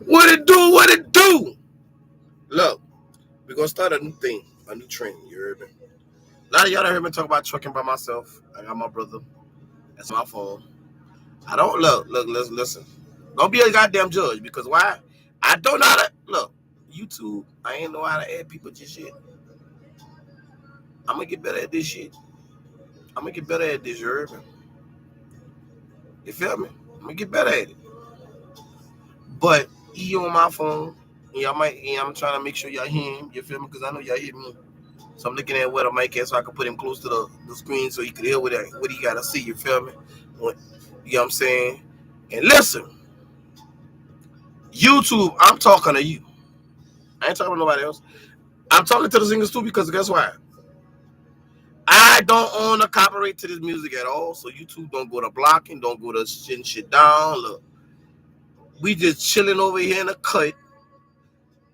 What it do? What it do? Look, we're gonna start a new thing, a new trend. You heard me? A lot of y'all done heard me talk about trucking by myself. I got my brother. That's my phone. I don't listen. Don't be a goddamn judge because why? I don't know how to look. YouTube, I ain't know how to add people to shit. I'm gonna get better at this shit. I'm gonna get better at this, you heard me? You feel me? I'm gonna get better at it. But he on my phone. I'm trying to make sure y'all hear him. You feel me? Because I know y'all hear me. So I'm looking at where the mic is so I can put him close to the screen so he can hear what he gotta see. You feel me? You know what I'm saying? And listen, YouTube, I'm talking to you. I ain't talking to nobody else. I'm talking to the singers too because guess what? I don't own a copyright to this music at all. So YouTube don't go to blocking, don't go to shitting shit down. Look, we just chilling over here in the cut,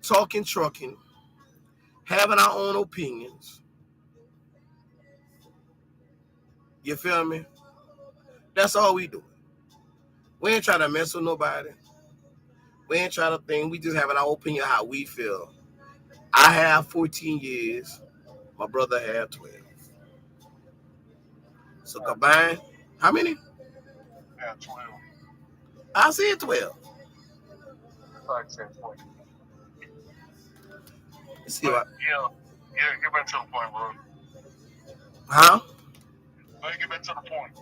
talking trucking, having our own opinions. You feel me? That's all we do. We ain't trying to mess with nobody. We ain't trying to think. We just having our opinion how we feel. I have 14 years. My brother had 12. So combined, how many? Yeah, 12. I said 12. Like I said 20. You see But what? yeah, yeah, get back to the point, bro. Huh? Let get back to the point.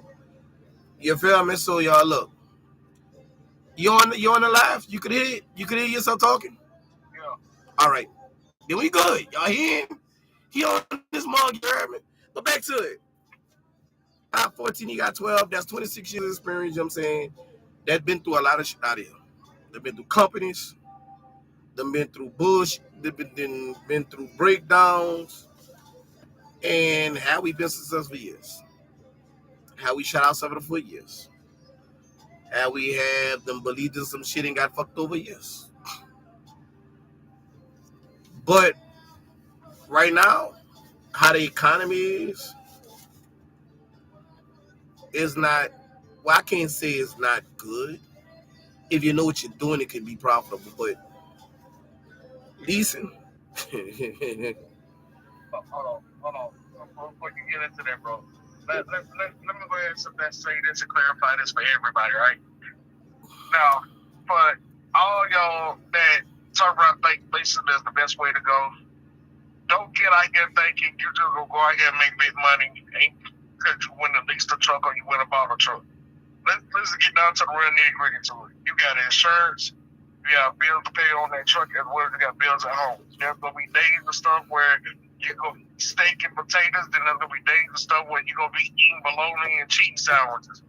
You feel me? So y'all look. You on the live? You could hear it? You could hear yourself talking? Yeah, All right. Then we good. Y'all hear him? He on this mug, you heard me? But back to it. I 14, he got 12. That's 26 years of experience, you know what I'm saying? That been through a lot of shit out here. They've been through companies, they've been through bush, they've been through breakdowns, and how we been successful years. How we shot ourselves for years. How we had them believed in some shit and got fucked over, yes. But right now, how the economy is not, well, I can't say it's not good. If you know what you're doing, it can be profitable. But leasing, hold on. Before you get into that, bro, let me go ahead and say this and clarify this for everybody, right? Now, for all y'all that turn around think leasing is the best way to go, don't get out here thinking you just gonna go out here and make big money ain't because you win at least a truck or you win a bottle truck. Let's get down to the real nitty gritty to it. You got insurance, you have bills to pay on that truck as well as you got bills at home. There's gonna be days and stuff where you're gonna eat steak and potatoes, then there's gonna be days and stuff where you're gonna be eating bologna and cheese sandwiches.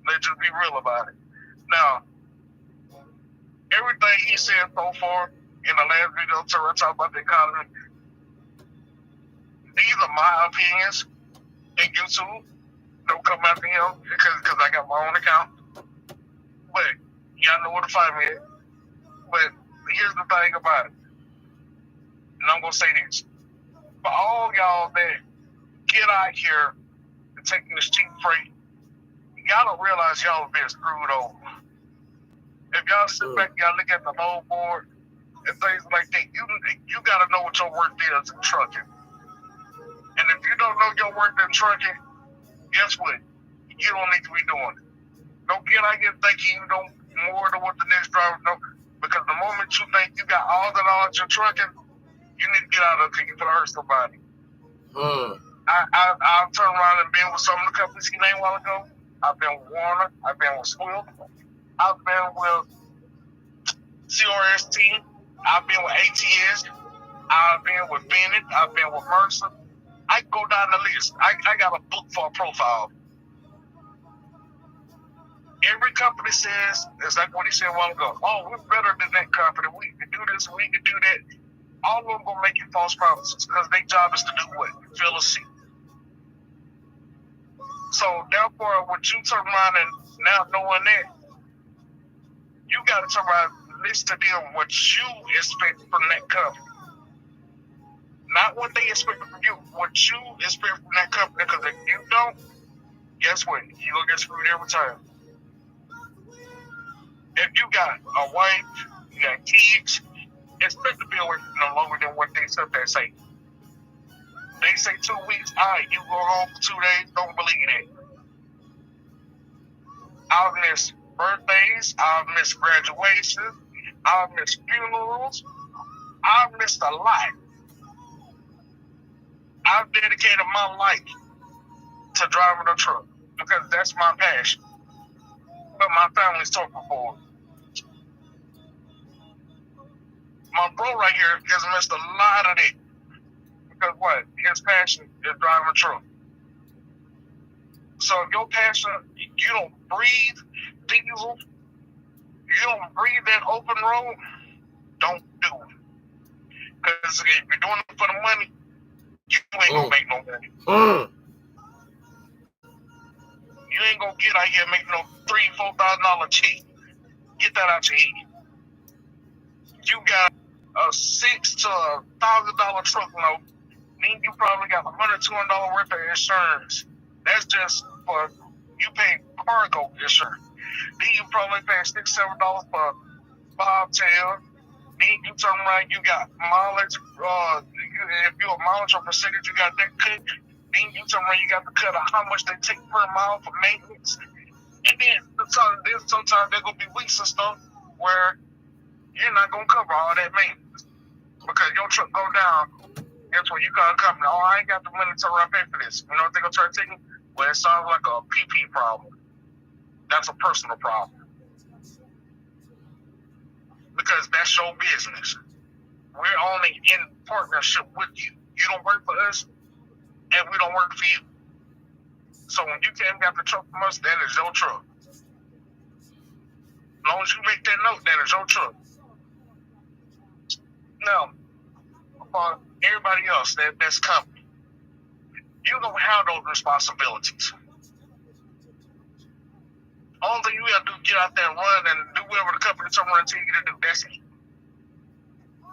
Let's just be real about it. Now, everything he said so far in the last video to talk about the economy, these are my opinions and YouTube. Don't come after him because I got my own account. But y'all know where to find me at. But here's the thing about it. And I'm gonna say this. For all y'all that get out here and taking this cheap freight, y'all don't realize y'all have been screwed over. If y'all sit back, y'all look at the load board and things like that, you gotta know what your worth is in trucking. And if you don't know your worth in trucking, guess what? You don't need to be doing it. Don't get out here thinking you know more than what the next driver know. Because the moment you think you got all the knowledge in trucking, you need to get out of it because you can hurt somebody. I've turned around and been with some of the companies he named a while ago. I've been with Warner. I've been with Swift. I've been with CRST. I've been with ATS. I've been with Bennett. I've been with Mercer. I can go down the list. I got a book for a profile. Every company says, it's like what he said a while ago, oh, we're better than that company. We can do this, we can do that. All of them going to make you false promises because their job is to do what? Fill a seat. So, therefore, what you turn around and now knowing that, you got to turn around and listen to them what you expect from that company. Not what they expect from you, what you expect from that company. Because if you don't, guess what? You're going to get screwed every time. If you got a wife, you got kids, expect to be away from them longer than what they sit there say. They say 2 weeks, all right, you go home for 2 days, don't believe that. I'll miss birthdays, I'll miss graduations, I'll miss funerals, I've missed a lot. I've dedicated my life to driving a truck because that's my passion. But my family's talking for it. My bro right here has missed a lot of it. Because what? His passion is driving a truck. So if your passion, you don't breathe diesel, you don't breathe that open road, don't do it. Because if you're doing it for the money, you ain't gonna make no money. You ain't gonna get out here and make no $3,000-$4,000 check. Get that out your head. You got a $6,000 to $1,000 truck load, then you probably got $100, $200 worth of insurance. That's just for you pay cargo insurance. Then you probably pay $6, $7 for bobtail. Then you turn around, you got mileage. If you're a mileage or percentage, you got that cut. Then you turn around, you got the cut of how much they take per mile for maintenance. And then sometimes there gonna be weeks and stuff where you're not gonna cover all that maintenance because your truck go down. Guess what? You got a company. Oh, I ain't got the money to run pay for this. You know what they gonna try to take you? Well, it sounds like a PP problem. That's a personal problem because that's your business. We're only in partnership with you. You don't work for us, and we don't work for you. So when you came got the truck from us, that is your truck. As long as you make that note, that is your truck. Now, for everybody else that's coming, you don't have those responsibilities. Only thing you have to do is get out there and run and do whatever the company tell you to do. That's it.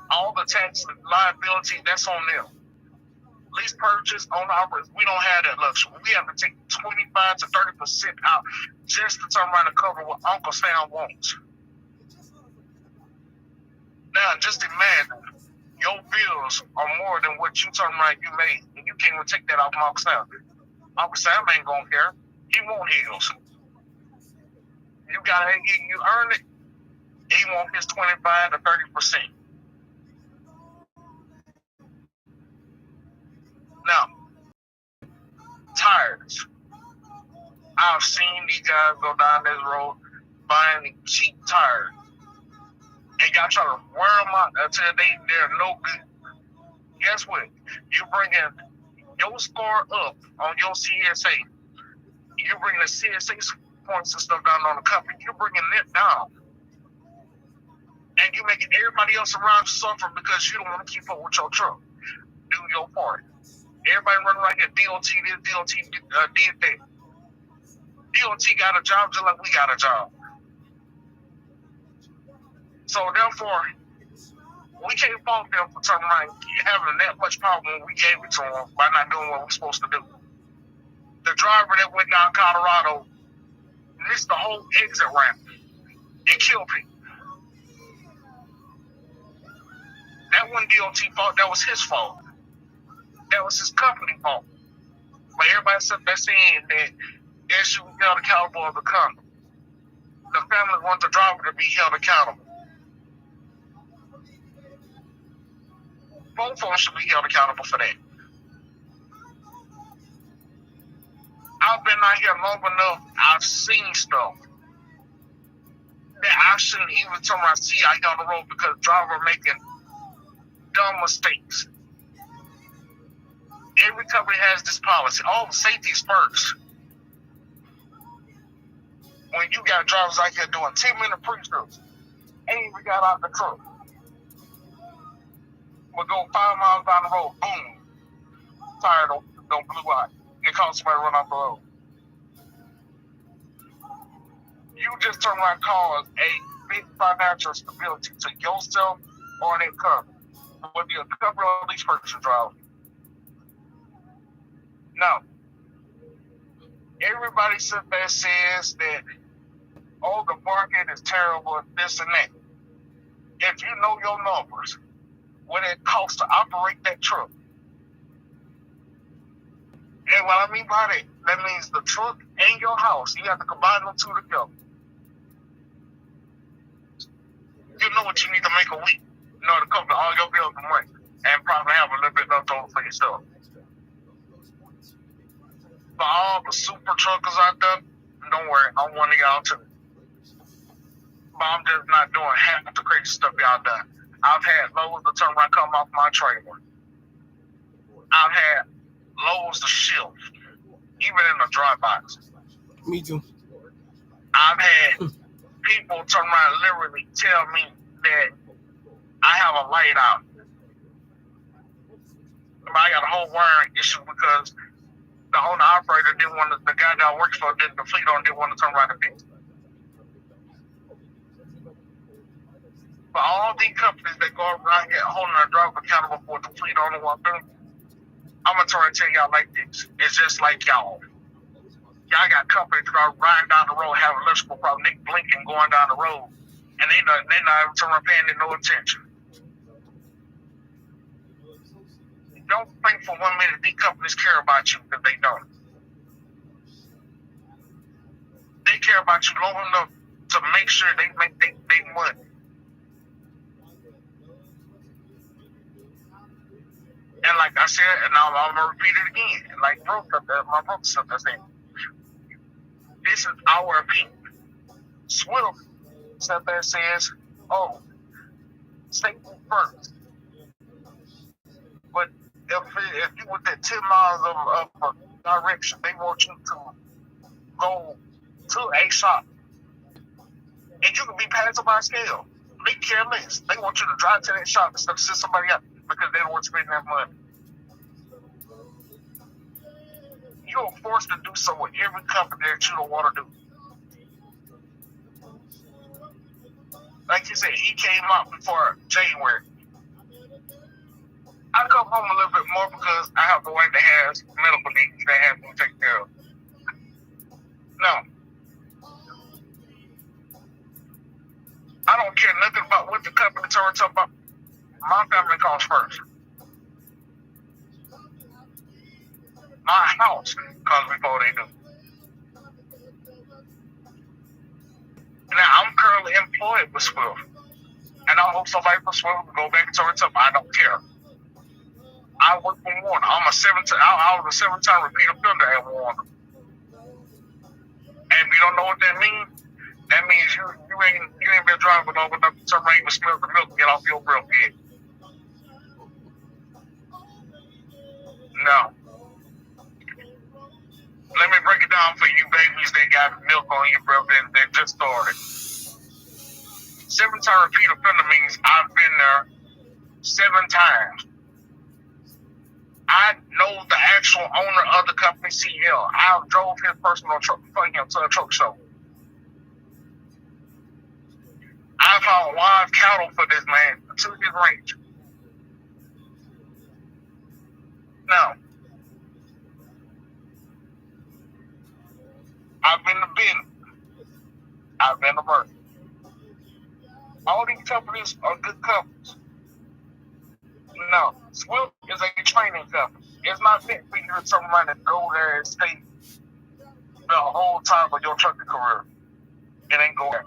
All the tax liability, that's on them. Lease purchase, owner operators, we don't have that luxury. We have to take 25 to 30% out just to turn around and cover what Uncle Sam wants. Now, just imagine your bills are more than what you turn around you made, and you can't even take that off Uncle Sam. Uncle Sam ain't gonna care. He want his. You earn it. He want his 25 to 30%. Now, tires. I've seen these guys go down this road buying cheap tires. And y'all try to wear them out until they're no good. Guess what? You bringing your score up on your CSA. You bringing the CSA points and stuff down on the company. You're bringing it down. And you making everybody else around suffer because you don't want to keep up with your truck. Do your part. Everybody running around here, DOT this, DOT did that. DOT got a job just like we got a job. So therefore, we can't fault them for turning around having that much power when we gave it to them by not doing what we're supposed to do. The driver that went down Colorado missed the whole exit ramp and killed people. That wasn't DOT fault, that was his fault. That was his company fault. But everybody said they're saying that they should be held accountable of the company. The family wants the driver to be held accountable. Both of them should be held accountable for that. I've been out here long enough, I've seen stuff that I shouldn't even turn around and see out here on the road because drivers making dumb mistakes. Every company has this policy. All the safety's first. When you got drivers out here doing 10-minute pre-strips, ain't even got out the truck. We'll go 5 miles down the road, boom. Tire don't blew out. It caused somebody to run off the road. You just turn around and cause a big financial stability to yourself or that company. Whether you're a company or a lease purchase driver. Now, everybody sits there and says that, oh, the market is terrible and this and that. if you know your numbers, what it costs to operate that truck. And what I mean by that means the truck and your house, you have to combine them two together. You know what you need to make a week in order to cover all your bills and money, and probably have a little bit left over for yourself. For all the super truckers out there, don't worry, I'm one of y'all too. But I'm just not doing half the crazy stuff y'all done. I've had loads of turn around come off my trailer. I've had loads of shift, even in the dry box. Me too. I've had people turn around and literally tell me that I have a light out. But I got a whole wiring issue because the owner operator didn't want to, the guy that I worked for, the fleet owner didn't want to turn around and fix it. But all these companies that go around here holding their driver accountable for what the fleet owner wants to do, I'm going to try and tell y'all like this. It's just like y'all. Y'all got companies that are riding down the road, having electrical problem, they blinking going down the road, and they not even turning paying it no attention. Don't think for 1 minute these companies care about you, because they don't. They care about you long enough to make sure they make their money. And like I said, and I'm going to repeat it again, like my brother said, this is our opinion. Swift sat there and says, oh, safety first. But if you within 10 miles of a direction, they want you to go to a shop. And you can be passed by scale. They care less. They want you to drive to that shop instead of send somebody out because they don't want to spend that money. You're forced to do so with every company that you don't want to do. Like you said, he came out before January. I come home a little bit more because I have the wife that has medical needs that has to take care of. No. I don't care nothing about what the company turns up about. My family comes first. My house comes before they do. Now, I'm currently employed with Swift. And I hope somebody from Swift will go back and turn it up. I don't care. I work for Warner. I was a 7-time repeat offender at Warner. And if you don't know what that means you ain't been driving long enough to turn around and smell the milk and get off your breath yet. No. Let me break it down for you babies that got milk on your breath and that just started. 7-time repeat offender means I've been there 7 times. I know the actual owner of the company, CL. I drove his personal truck for him to a truck show. I found live cattle for this man to his range. Now, I've been to Ben. I've been to Murphy. All these companies are good companies. No, Swift is a training company. It's not meant for you to turn around and go there and stay the whole time of your trucking career. It ain't going.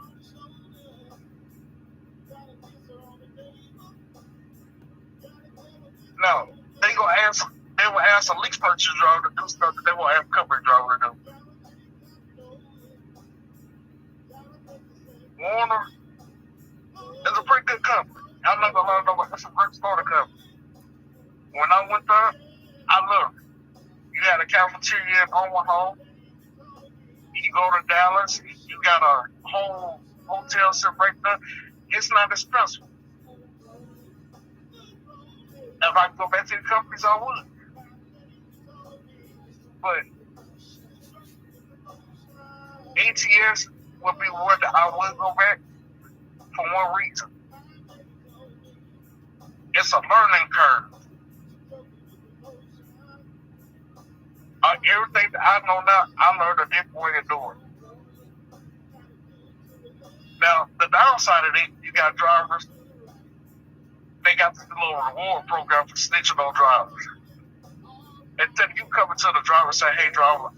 No, they will ask a lease purchase driver to do stuff that they will ask a company driver to do. Warner is a pretty good company. I'm not gonna lie, no, it's a great starter company. When I went there, I looked. You had a cafeteria in Omaha. You go to Dallas, you got a whole hotel set right there. It's not expensive. If I could go back to the companies, I would. But ATS would be one that I would go back for one reason. It's a learning curve. Everything that I know now, I learned a different way to do it. Now, the downside of it, you got drivers got this little reward program for snitching on drivers. Instead of you coming to the driver and say, hey, driver,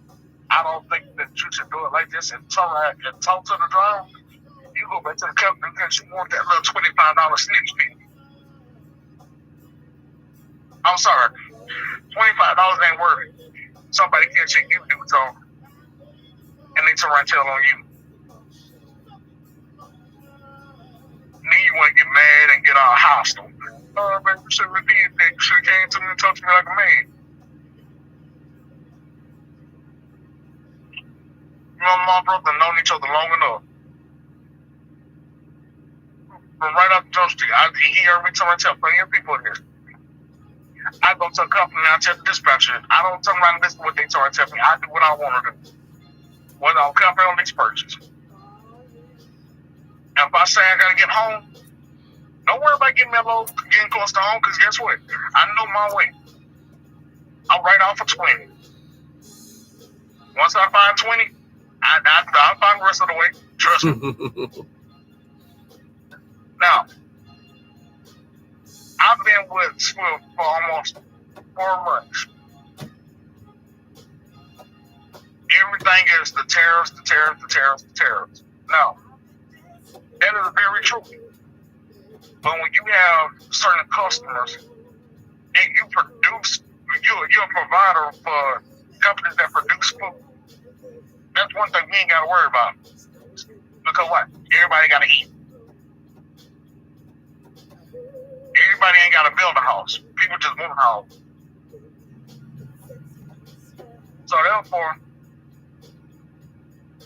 I don't think that you should do it like this, and turn around and talk to the driver, you go back to the company because you want that little $25 snitch fee. I'm sorry, $25 ain't worth it. Somebody catching you do something, and they turn around and tell on you. Then you want to get mad and get all hostile. Oh, man, you should have did that. You should have came to me and talked to me like a man. You know, my brother known each other long enough. From right up Jump Street, he heard me turn around and tell plenty of people in here. I go to a company and I tell the dispatcher, I don't turn around and listen to what they tell and tell me. I do what I want to do. Whether I'm company on these purchases. And if I say I gotta get home, don't worry about getting close to home, because guess what? I know my way. I'm right off of 20. Once I find 20, I'll find the rest of the way. Trust me. Now, I've been with Swift for almost 4 months. Everything is the tariffs. Now, that is very true. But when you have certain customers and you produce, you're a provider for companies that produce food, that's one thing we ain't got to worry about. Because what? Everybody got to eat. Everybody ain't got to build a house. People just want a house. So therefore,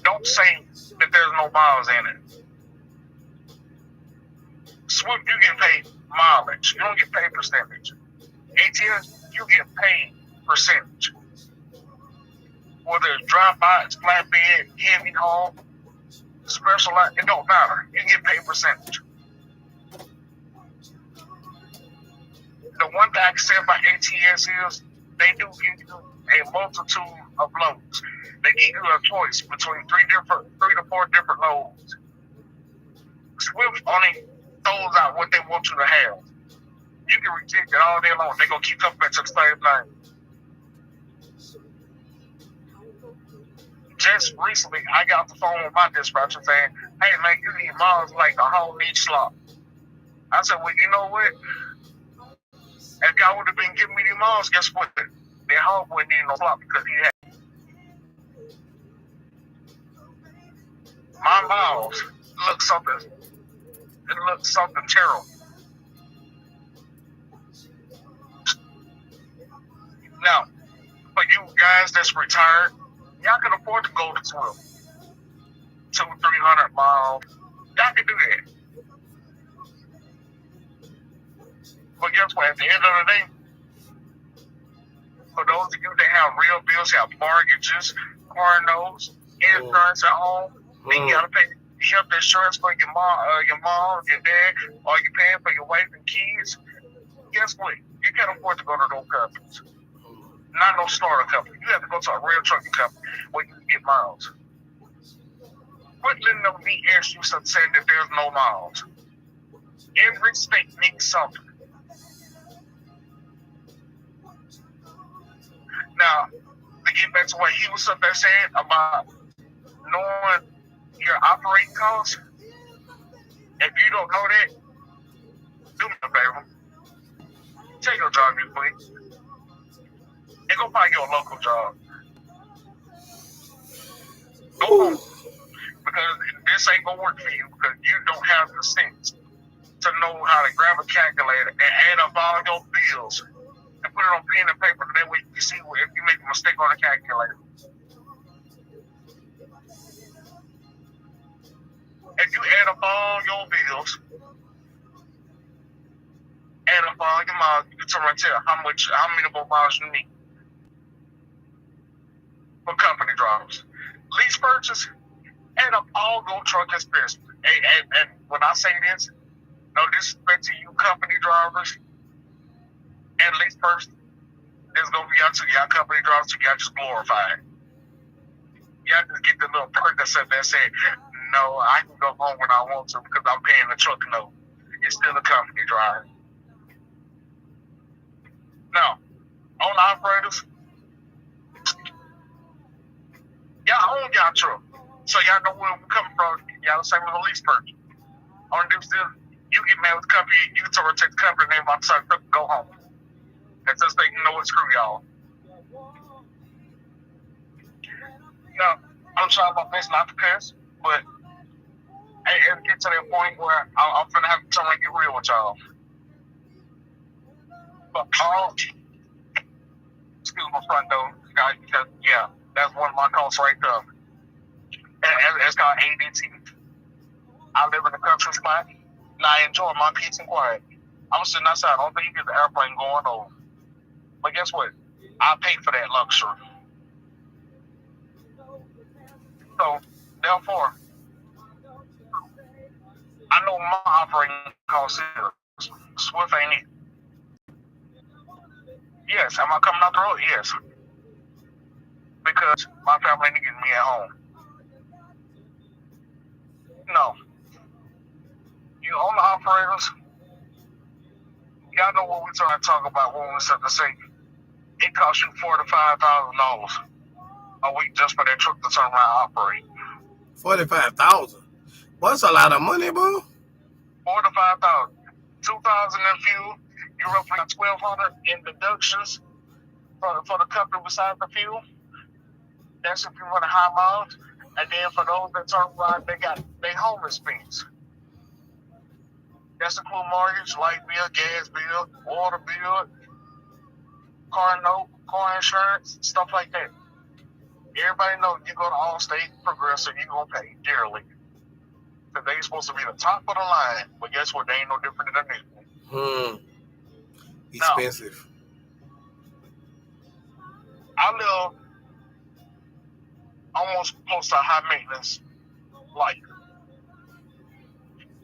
don't say that there's no miles in it. Swift, you get paid mileage. You don't get paid percentage. ATS, you get paid percentage. Whether it's drive-by, it's flatbed, heavy haul, specialized, it don't matter. You get paid percentage. The one thing I can say about ATS is they do give you a multitude of loads. They give you a choice between 3 to 4 different loads. Swift only throws out what they want you to have. You can reject it all day long. They're going to keep coming back to the same thing. Just recently, I got off the phone with my dispatcher saying, hey, man, you need miles like the whole each slot. I said, well, you know what? If y'all would have been giving me the miles, guess what? Their home wouldn't need no slot because he had. My miles look something terrible. Now, for you guys that's retired, y'all can afford to go to 200-300 miles. Y'all can do that. But guess what? At the end of the day, for those of you that have real bills, have mortgages, car notes, insurance at home, then you gotta pay health insurance for your mom, your dad, or you're paying for your wife and kids. Guess what? You can't afford to go to those companies. Not no starter company. You have to go to a real trucking company where you can get miles. Quit letting them be excuses and saying that there's no miles. Every state needs something. Now, to get back to what he was up there saying about knowing your operating costs, if you don't know that, do me a favor. Take your job, you please. And go find your local job. Go home. Because this ain't gonna work for you because you don't have the sense to know how to grab a calculator and add up all your bills and put it on pen and paper. That way you can see if you make a mistake on the calculator. If you add up all your bills, add up all your miles, you can turn around and tell how many more miles you need for company drivers. Lease purchase, add up all your truck expenses. And when I say this, no disrespect to you company drivers and lease purchase, it's going to be up to y'all company drivers to y'all just glorified. Y'all just get the little perk that said, no, I can go home when I want to because I'm paying the truck note. It's still a company driver. Now, owner operators, y'all own y'all truck. So y'all know where we're coming from. Y'all the same as a lease person. Only difference is you get mad with the company, you tell her to take the company name off the side, go home. And just they know what screw y'all. Now, I'm trying my best not to cuss, but it get to that point where I'm finna have to try and get real with y'all. But excuse my front door, guys, because yeah, that's one of my calls right there. And it's called ADT. I live in the country spot, and I enjoy my peace and quiet. I'm sitting outside. I don't think you get the airplane going over. But guess what? I paid for that luxury. So, therefore, I know my operating cost is Swift ain't it. Yes, am I coming out the road? Yes. Because my family needed me at home. No. You own the operators, y'all know what we're trying to talk about when we start to say it costs you $4,000 to $5,000 a week just for that truck to turn around and operate. 45,000. What's a lot of money, bro? 4,000 to 5,000. 2,000 in fuel. You roughly got 1,200 in deductions for the company besides the fuel. That's if you run a high miles. And then for those that turn around, they got their home expense. That's include mortgage, light bill, gas bill, water bill, car note, car insurance, stuff like that. Everybody knows you go to Allstate, Progressive, you're going to pay dearly. Because they supposed to be the top of the line. But guess what? They ain't no different than this. Expensive. Now, I live almost close to a high maintenance life.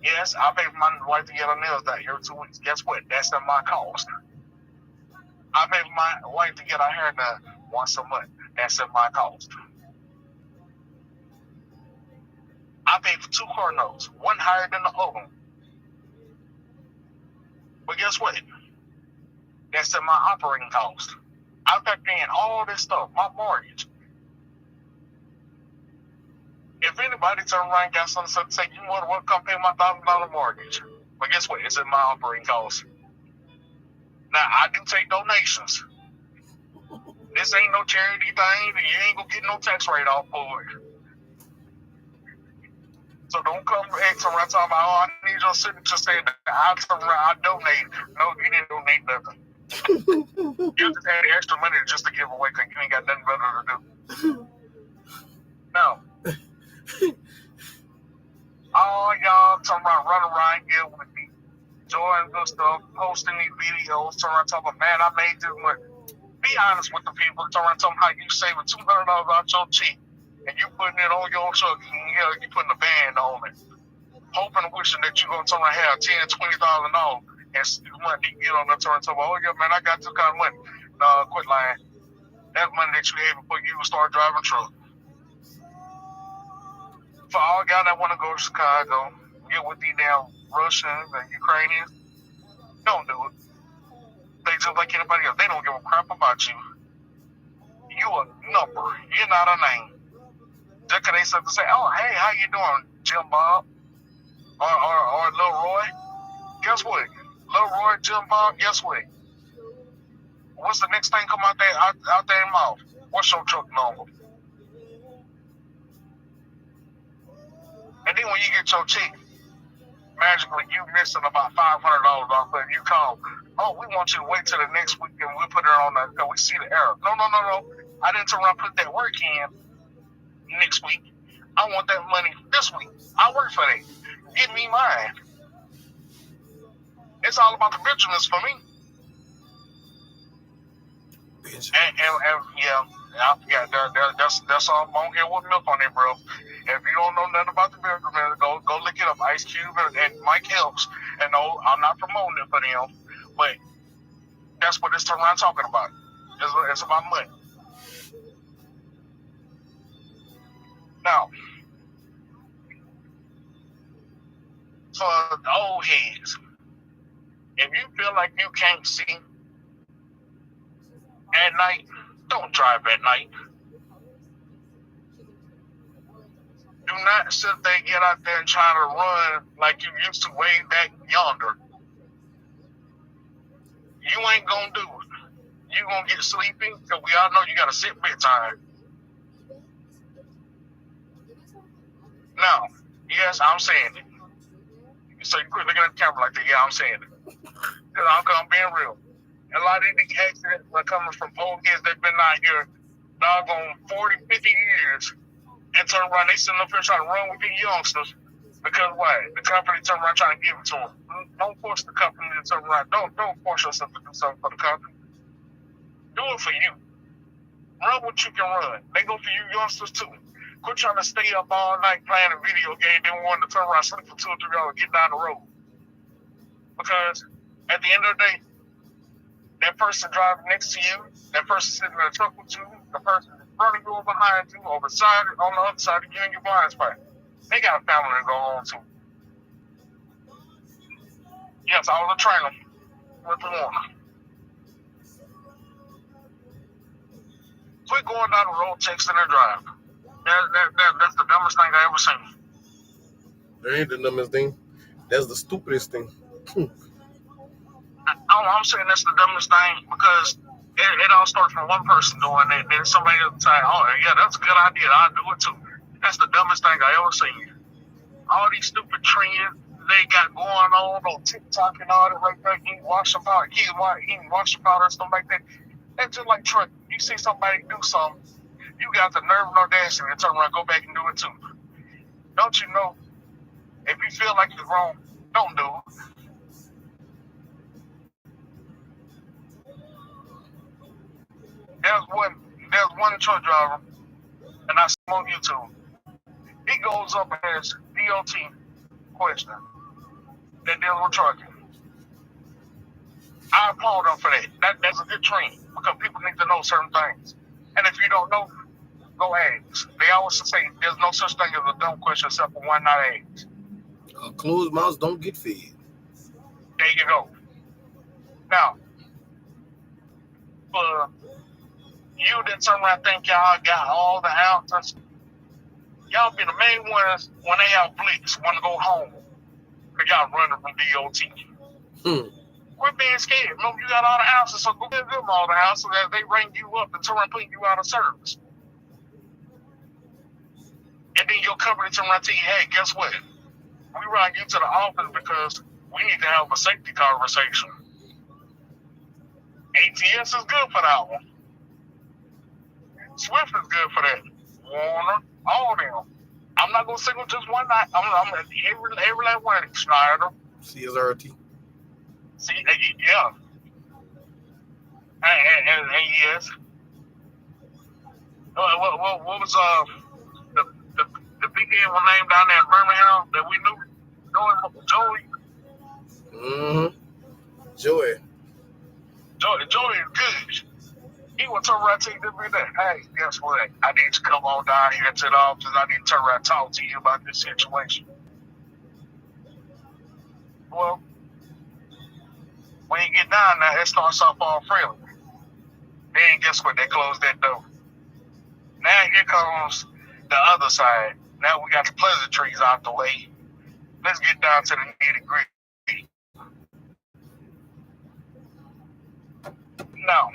Yes, I pay for my wife to get her nails done every 2 weeks. Guess what? That's at my cost. I pay for my wife to get her hair done once a month. That's at my cost. I pay for 2 car notes, one higher than the other. But guess what? That's at my operating cost. I factor in all this stuff, my mortgage. If anybody turn around and got something to say, you know what, come pay my $1,000 mortgage. But guess what? It's in my operating cost. Now, I do take donations. This ain't no charity thing, and you ain't gonna get no tax write-off for it. So don't come back to around talking about, oh, I need your signature saying that I donate. No, you didn't donate nothing. You just had extra money just to give away because you ain't got nothing better to do. No. All y'all talking about running around here with me, enjoying good stuff, posting these videos, talking about, man, I made this money. Be honest with the people, talking about how you saving $200 out your cheap. And you putting it on your truck, and you putting a band on it, hoping and wishing that you're going to have $10,000, $20,000, and money you get on the turn and talk about, oh yeah, man, I got this kind of money. No, quit lying. That's money that you had before you start driving truck. For all y'all that want to go to Chicago, get with these damn Russians and Ukrainians, don't do it. They just like anybody else. They don't give a crap about you. You a number. You're not a name. Just because they start to say, oh, hey, how you doing, Jim Bob? Or Lil Roy? Guess what? Lil Roy, Jim Bob, guess what? What's the next thing come out their mouth? What's your truck number? And then when you get your check, magically you missing about $500 off of it. You call, oh, we want you to wait till the next week and we'll put it on there because we see the error. No. I didn't turn around and put that work in next week. I want that money this week. I work for that. Give me mine. It's all about the vigilance for me. And yeah, that's all I'm on here with milk on it, bro. If you don't know nothing about the Benjamin, go look it up. Ice Cube and Mike Helps. And no, I'm not promoting it for them, but that's what this turn around talking about. It's about money. Now, for the old heads, if you feel like you can't see, At night, don't drive at night. Do not sit there and get out there and try to run like you used to way back yonder. You ain't gonna do it. You gonna get sleepy because we all know you gotta sit bedtime. Now, yes, I'm saying it. So you quit looking at the camera like that. Yeah, I'm saying it. Because I'm being real. A lot of these accidents are coming from old kids that been out here doggone 40, 50 years and turn around, they sitting up here trying to run with these youngsters because why? The company turn around trying to give it to them. Don't force the company to turn around. Don't force yourself to do something for the company. Do it for you. Run what you can run. They go for you youngsters too. Quit trying to stay up all night playing a video game, then wanting to turn around, sleep for 2 or 3 hours, get down the road. Because at the end of the day, that person driving next to you, that person sitting in a truck with you, the person in front of you or behind you, or beside it, on the other side of you in your blind spot, they got a family to go home to. Yes, I was a trainer with the one. Quit going down the road texting and driving. That's the dumbest thing I ever seen. That ain't the dumbest thing. That's the stupidest thing. I'm saying that's the dumbest thing because it all starts from one person doing it, then somebody else say, oh, yeah, that's a good idea. I'll do it too. That's the dumbest thing I ever seen. All these stupid trends they got going on TikTok and all that right there. He wash some powder, he wash some powder and stuff like that. That's just like truck. You see somebody do something, you got the nerve and audacity to turn around, go back and do it too. Don't you know? If you feel like it's wrong, don't do it. There's one truck driver, and I saw him on YouTube. He goes up and has DOT question that deals with trucking. I applaud him for that. That's a good training because people need to know certain things. And if you don't know, go ask. They always say there's no such thing as a dumb question except for one not asked. Closed mouths don't get fed. There you go. Now, for you that turn around and think y'all got all the answers, y'all be the main ones when they have blitz, want to go home. Because y'all running from DOT. Quit being scared. Remember, you got all the answers, so go give them all the answers as they ring you up and turn around putting you out of service. And then your company turn around and tell you, hey, guess what? We run you to the office because we need to have a safety conversation. ATS is good for that one. Swift is good for that. Warner, all of them. I'm not gonna single just one night. I'm every last one. Schneider. CSRT. See, yeah. And yes. What was the big one name down there in Birmingham that we knew? Joey. Joey. Joey is good. He will turn around and tell you this and that. Hey, guess what? I need to come on down here to the office. I need to turn around and talk to you about this situation. Well, when you get down there, it starts off all friendly. Then guess what? They close that door. Now here comes the other side. Now we got the pleasantries out the way. Let's get down to the nitty-gritty. Now,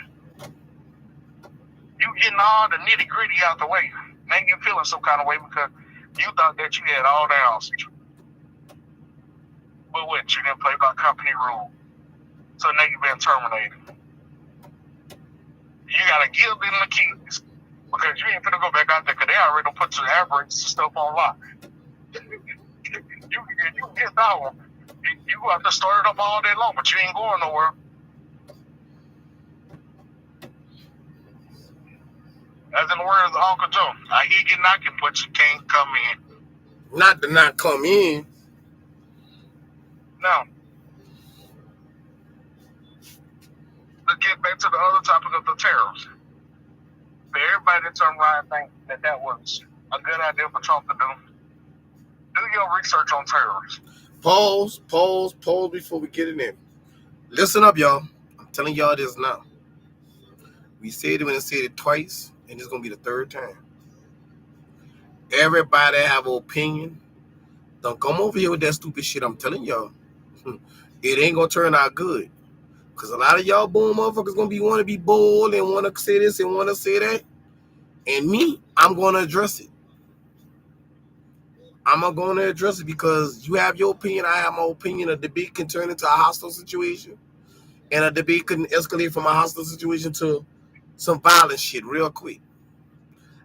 you getting all the nitty-gritty out the way. Now you're feeling some kind of way because you thought that you had all the answers. But what? You didn't play by company rule. So now you've been terminated. You got to give them the keys because you ain't finna go back out there because they already put your air brakes and stuff on lock. You get that one. You have to start it up all day long, but you ain't going nowhere. As in the words of Uncle Joe, I hear you knocking, but you can't come in. Not to not come in. Now, let's get back to the other topic of the tariffs. For everybody that turned around and think that was a good idea for Trump to do your research on tariffs. Pause before we get in there. Listen up, y'all. I'm telling y'all this now. We said it when I said it twice, and it's gonna be the third time. Everybody have an opinion. Don't come over here with that stupid shit. I'm telling y'all, it ain't gonna turn out good. Cause a lot of y'all boom motherfuckers gonna be want to be bold and want to say this and want to say that. And me, I'm gonna address it. I'm not going to address it because you have your opinion. I have my opinion. A debate can turn into a hostile situation, and a debate can escalate from a hostile situation to some violent shit real quick.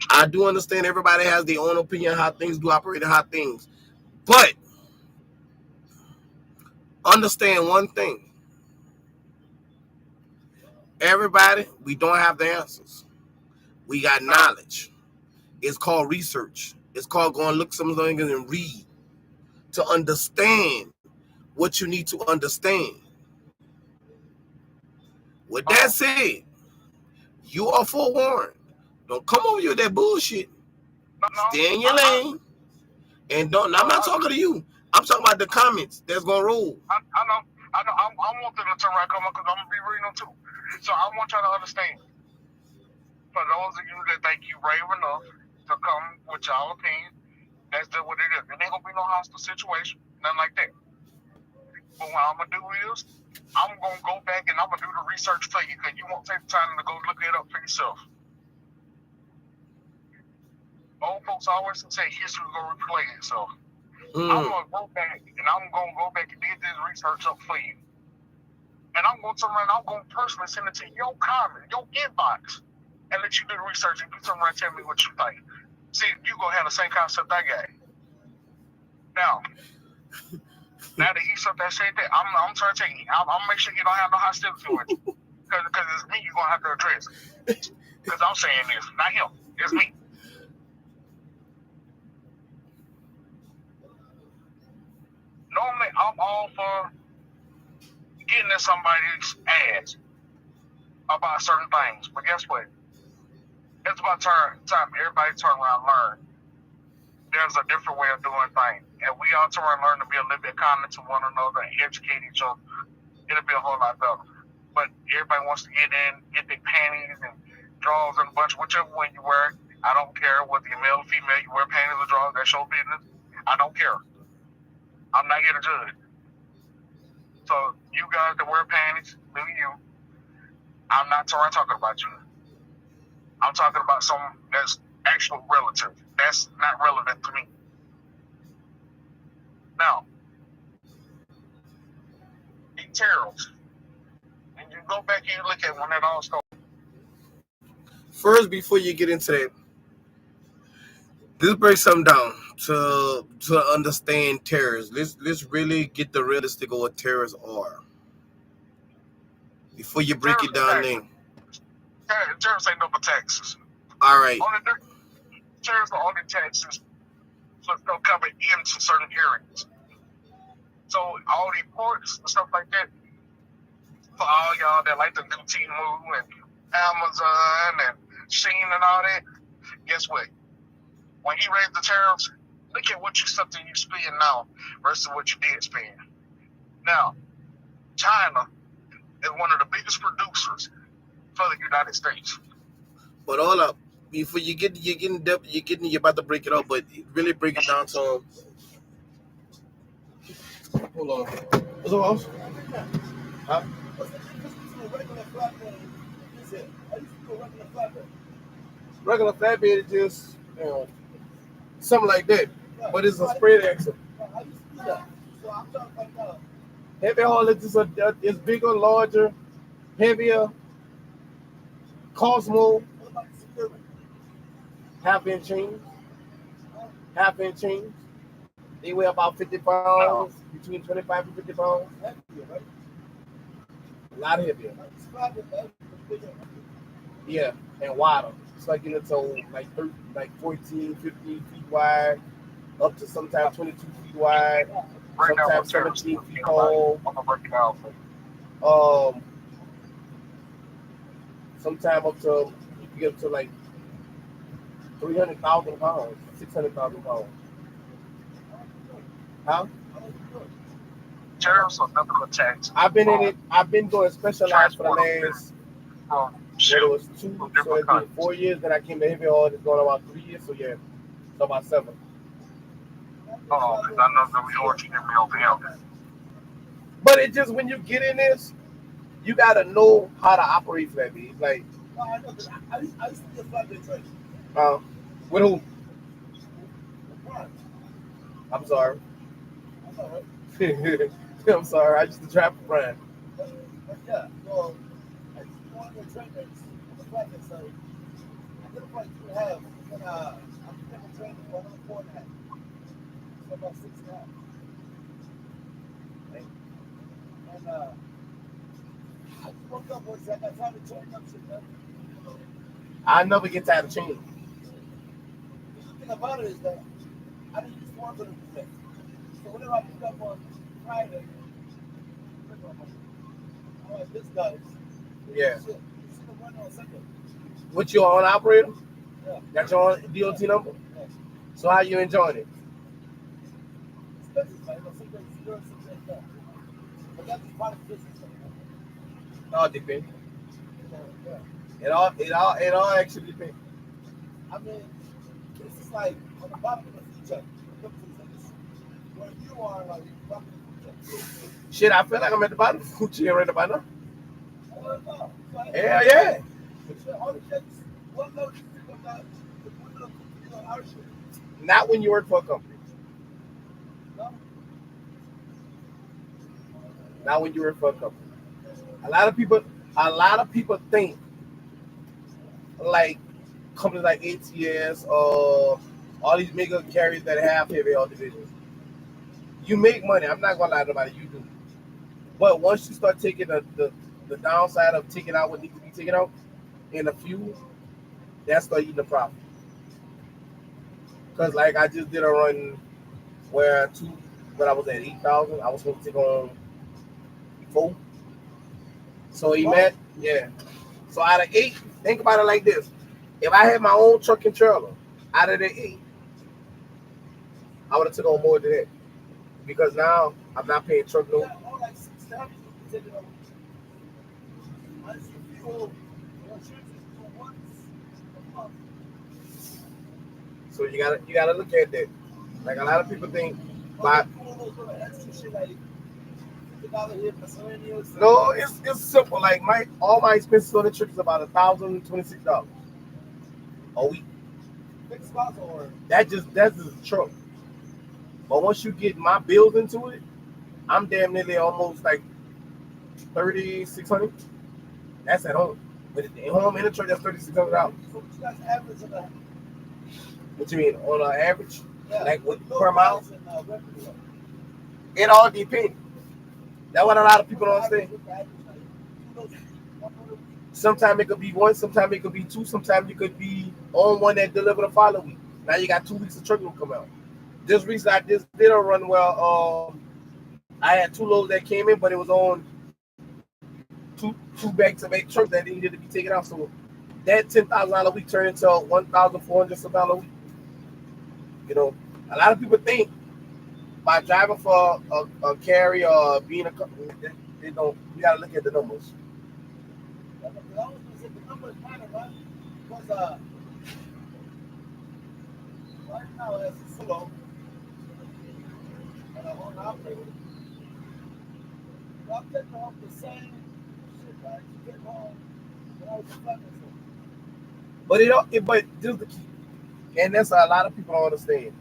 I do understand everybody has their own opinion how things do operate and how things, but understand one thing. Everybody, we don't have the answers. We got knowledge. It's called research. It's called going look something and read to understand what you need to understand. With that said, you are forewarned. Don't come over here with that bullshit. Stay in your lane. And don't. I'm not talking to you. I'm talking about the comments that's gonna roll. I know. I want them to turn around because I'm gonna be reading them too. So I want y'all to understand. For those of you that think you brave enough to come with y'all opinion, that's just what it is. It ain't gonna be no hostile situation, nothing like that. But what I'm gonna do is, I'm gonna go back and I'm gonna do the research for you because you won't take the time to go look it up for yourself. Old folks always say history gonna replay itself. I'm gonna go back and I'm gonna go back and do this research up for you. And I'm gonna turn around, I'm gonna personally send it to your comment, your inbox, and let you do the research and you turn around and tell me what you think. See, you gonna have the same concept I got. Now that he said that same thing, I'm trying to tell you, I'm make sure you don't have no hostility with you. Because it's me you're gonna have to address. Because I'm saying this, not him. It's me. Normally, I'm all for getting in somebody's ass about certain things. But guess what? It's about time everybody turn around and learn. There's a different way of doing things. And we all turn around and learn to be a little bit kind to one another and educate each other. It'll be a whole lot better. But everybody wants to get in, get their panties and drawers and a bunch, whichever one you wear. I don't care whether you're male or female, you wear panties or drawers, that's your business. I don't care. I'm not here to judge. So you guys that wear panties, do you. I'm not talking about you. I'm talking about someone that's actual relative. That's not relevant to me. Now, the tariffs. And you go back and you look at when that all started. First, before you get into that, let's break something down to understand terrorists. Let's really get the realistic of what terrorists are. Before you break it down, then. Terrorists ain't no but taxes. All right. Terrorists are only taxes for stuff coming into certain areas. So all the ports and stuff like that, for all y'all that like to do Temu and Amazon and Shein and all that, guess what? When he raised the tariffs, look at what you spend now versus what you did spend. Now, China is one of the biggest producers for the United States. But all up, before you're about to break it up, but really break it down to hold on. What's up, house? Huh? Regular flatbed is just something like that, but it's a spread axle. Heavy haul is bigger, larger, heavier, cost more. Half-inch chains. They weigh about 50 pounds, between 25 and 50 pounds. A lot heavier. Yeah, and wider. It's like like 14, 15 feet wide, up to sometimes 22 feet wide, sometimes 17 feet tall. Sometimes up to you can get up to like 300,000 pounds, 600,000 pounds. Huh? Tariffs are nothing but tax. I've been in it. I've been doing specialized for the last Then it was 2, so it's been 4 years. Then I came to Heavy Hall. It's going on about 3 years. So yeah, so about 7. Oh, because I know the majority of them help him. But it just when you get in this, you gotta know how to operate for that. It's like, I know, because I used to be a flatbed trader. with who? Right. I'm sorry. That's all right. I'm sorry. I used to trap for Brian. But yeah, well, I used to be one of the traders on the flatbed side. I did it for like 2.5. Then I became a trader for another 4.5. So about 6.5. And I just woke up one day, I got tired of turning up shit, man. I never get tired of change. The thing about it is that I didn't use one for the weekend. So whenever I picked up on Friday, I'm like, this guy's. Yeah. Shit, you should have run on Sunday. What you on operator? Yeah. Got your own DOT number? Yeah. So how you enjoying it? Expensive, man. Sunday is good, Sunday is bad. But that's just part of the business, man. It all depends. Yeah. It all actually depends. I mean, it's just like on the bottom of the food check, where you are, like, the bottom of the food check. Shit, I feel like I'm at the bottom of the food chain right about now. I don't know. Hell yeah. All the checks, one load you pick up that, one load you know, our shit. Not when you work for a company. No? Not when you work for a company. A lot of people think like companies like ATS or all these mega carriers that have heavy haul divisions. You make money. I'm not gonna lie to nobody, you do. But once you start taking the downside of taking out what needs to be taken out in a few, that's start eating the profit. Because like I just did a run where when I was at 8,000, I was supposed to take on 4. So he met, yeah. So out of 8, think about it like this. If I had my own truck and trailer, out of the 8, I would have took on more than that. Because now I'm not paying truck no. Yeah, all like 6 times you can take it over. I see people, your insurance is doing once a month. So you gotta look at that. Like a lot of people think, but Extra shit like $50 here, miscellaneous. no, it's simple. Like all my expenses on the trip is about $1,026 a week. Fixed spots or That's just a truck. But once you get my bills into it, I'm damn nearly almost like 3,600. That's at home. But at home in the truck, that's $3,600. so what you guys average on that? What you mean on an average? Yeah, Like what low per mile? price and revenue. It all depends. That's what a lot of people don't understand. Sometimes it could be 1, sometimes it could be 2, sometimes you could be on one that deliver the following week. Now you got 2 weeks of truck will come out. Just recently, I just did a run where I had 2 loads that came in, but it was on two back-to-back trucks that needed to be taken out. So that $10,000 a week turned into $1,400 a week. You know, a lot of people think by driving for a carrier or being a company, they don't. You got to look at the numbers. I was gonna say the numbers matter, right? Because right now as a solo and I'm on operator, I'm taking home the same shit that I used to take home when I was a flatbed. But but this is the key, and that's a lot of people don't understand.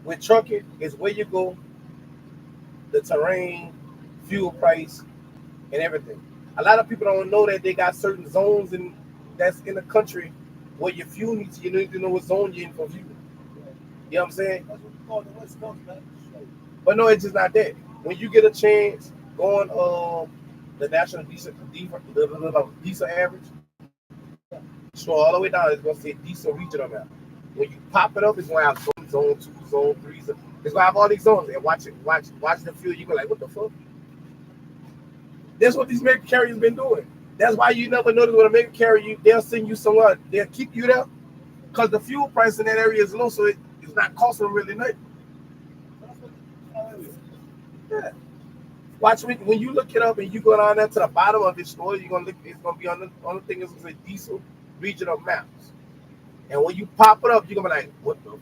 With trucking, is where you go, the terrain, fuel price, and everything. A lot of people don't know that they got certain zones that's in the country where your fuel needs. You need to know what zone you're in for fuel. You know what I'm saying? That's what we call the West Coast, man. But no, it's just not that. When you get a chance, go on the national diesel average, scroll all the way down. It's gonna say diesel regional map. When you pop it up, it's gonna have zone 2, zone 3. It's gonna have all these zones. And watch the fuel. You go like, what the fuck? That's what these mega carriers been doing. That's why you never notice when a mega carrier, they'll send you somewhere. They'll keep you there because the fuel price in that area is low, so it's not costing them really nothing. Yeah. Watch when you look it up and you go down there to the bottom of the store, you're gonna look. It's gonna be on the thing is gonna say diesel regional maps. And when you pop it up, you're gonna be like, what the?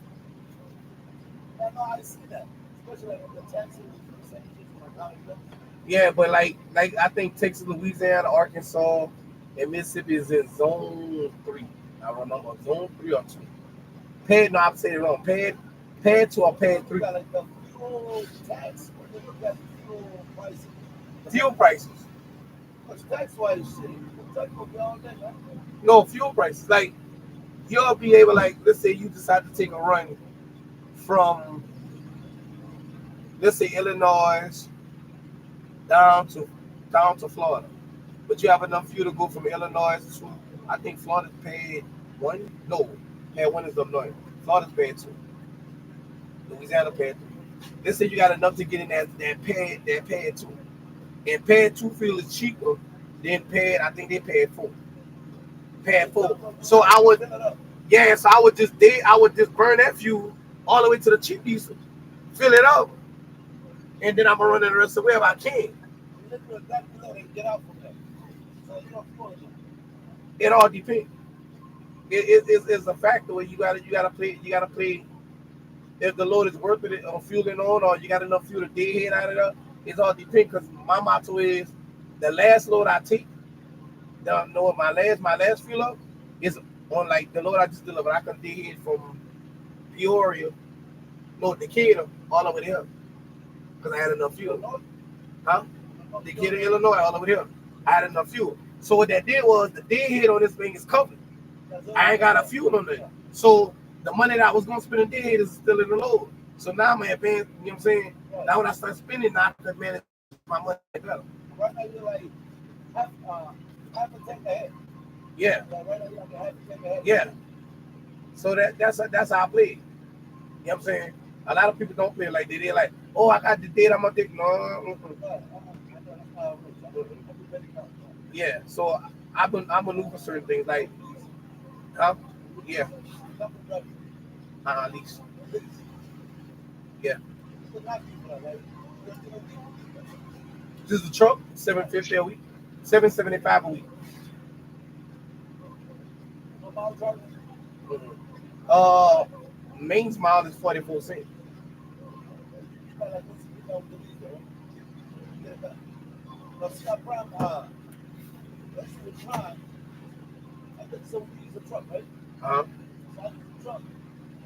Yeah, no, I see that. Especially like the taxes percentages like how it looks. Yeah, but like I think Texas, Louisiana, Arkansas, and Mississippi is in zone 3. I don't know, zone 3 or 2. Pad, no, I'm saying it wrong. Pad 2 or pad You 3. got like the fuel tax, or then you got fuel prices. Fuel prices. What's tax wise shit? Tax will be all day, man. No, fuel prices. Like you'll be able, like, let's say you decide to take a run from, let's say, Illinois down to down to Florida. But you have enough fuel to go from Illinois to, I think Florida's paid one. No, paid one is Illinois. Florida's paid 2. Louisiana paid 3. Let's say you got enough to get in that pad 2. And pad 2 fuel is cheaper than pad. I think they paid 4. Pad 4. So I would, Fill it up. yeah. So I would just burn that fuel all the way to the cheap diesel, fill it up, and then I'm gonna run it the rest of the way if I can. You live with that below and get out from there. So you don't fuel it. It all depends. It's a factor where you gotta play if the load is worth it on fueling on, or you got enough fuel to deadhead out of there. It's all depends because my motto is the last load I take, no, my last fuel up is on like the load I just delivered. I can deadhead from Peoria, no, Decatur, all over there because I had enough fuel. Huh? Decatur, Illinois, all over here. I had enough fuel. So what that did was the deadhead on this thing is covered. I ain't got a fuel on there. So the money that I was gonna spend in deadhead is still in the load. So now I'm advanced, you know what I'm saying? Now when I start spending, now I can manage my money better. Right now you're like half a tank ahead. Yeah, Like right now you're like a half a tank ahead. yeah. So that's how I play. You know what I'm saying? A lot of people don't play like that. They're like, oh, I got the date, I'm gonna take. No, yeah. So I maneuver certain things like, huh? Yeah, at least. Yeah. This is the truck, 750 a week, 775 a week. Mhm. Uh, mains mile is 44 cents. Let's see the time. I think so we use a truck, right? Uh-huh. So I use a truck.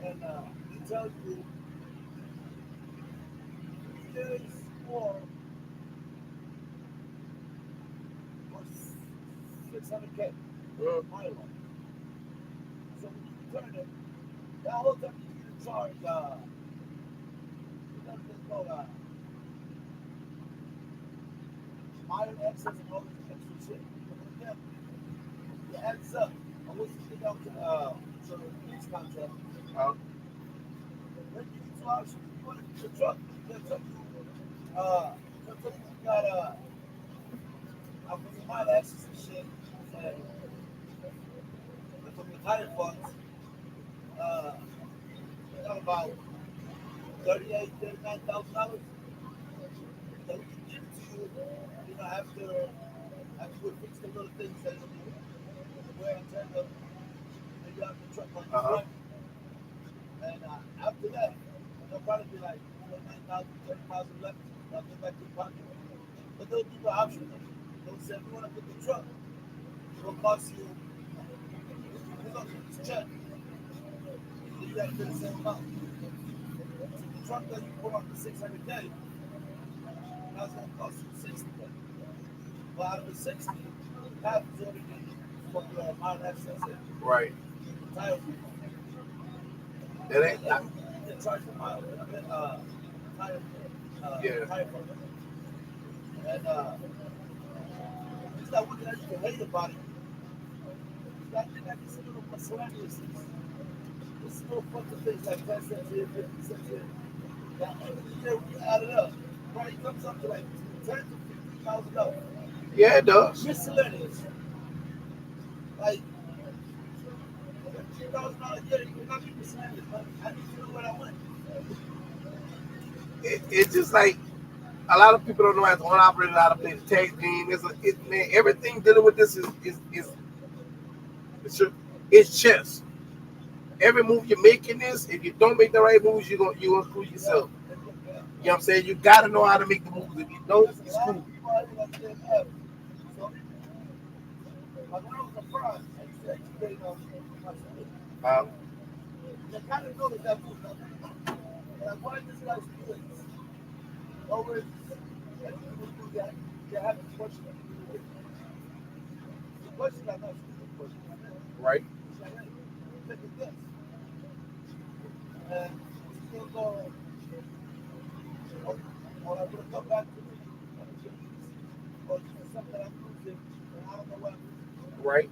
And it tells you 3 days or 600K Mhm. mileage. So when you return it, that whole time you need to charge something called mile excess and all this extra shit. But then it adds up. And once you get down to the lease contract, Uh-huh. then you get 2 options. You want to use the truck, they'll tell you got I'm from the mile access and shit. And from the tire funds, we got about $39,000 that we can give to you, after we fix the little things that the wear and tear of maybe out the truck on the Uh-huh. front. And after that, there'll probably be like 29,000, 30,000 left. They'll get back to the pocket. But they'll do the option. They'll say, if you want to get the truck, it will cost you, we're going to get this check. You got to pay the same amount. So the truck that you put on the 600K, that's going to cost you 60K. But out of the 60, half is already for your mile access and Right. tire. That ain't. You get charged for mile. Tire. Yeah. Tire for it. And it's not looking at you to hate about it. I think I can see little miscellaneous things. This little bunch of things like 10 cents here, 50 cents here. That every year we add it up. Right, it comes up to like $10,000 to $15,000. Yeah, it does. Miscellaneous. Like $15,000 a year, you cannot be miscellaneous, man. I need to know where I went. It's just like A lot of people don't know as one operator how to play the tag game. Man, everything dealing with this it's, it's chess. Every move you make in this, if you don't make the right moves, you're gonna screw yourself. You know what I'm saying? You gotta know how to make the moves. If you don't, you screw. Like when I was a front, I used to explain my students. Um, They kind of noticed that move. And I wanted this guy's students always, like people do that, they have a question. The question I'm not stupid question. right, It's like, hey, take a guess. And still go, or I'm going to come back to me. Or this is something I'm losing, and I don't know what I'm losing. right.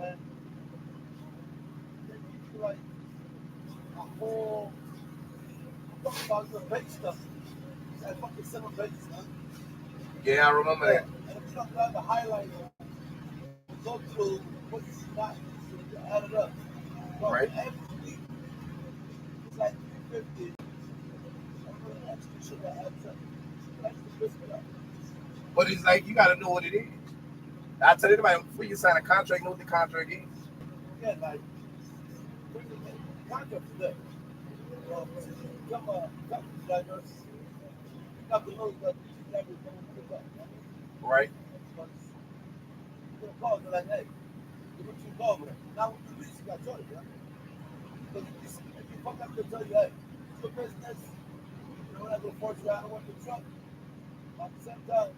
And they give you like a whole, I'm talking about your base stuff. That fucking 7 pages, huh? Yeah, I remember that. And if you don't grab the highlighter, go through what you not using, you add it up. Well, Right. every week, it's like 350. I'm going to extra shit that adds up. Extra biscuit up. But it's like you gotta know what it is. I tell anybody before you sign a contract, know what the contract is. Again, like, bring the contract today. Well, since you become a company driver, you got to know that you never go to pick up. Right. But you're going to call and like, hey, you what you call with it. Now, with the lease, you got choice, right? Because if you fuck up, they'll tell you, hey, it's your business. You know, when I go force you, I don't want the truck. But at the same time,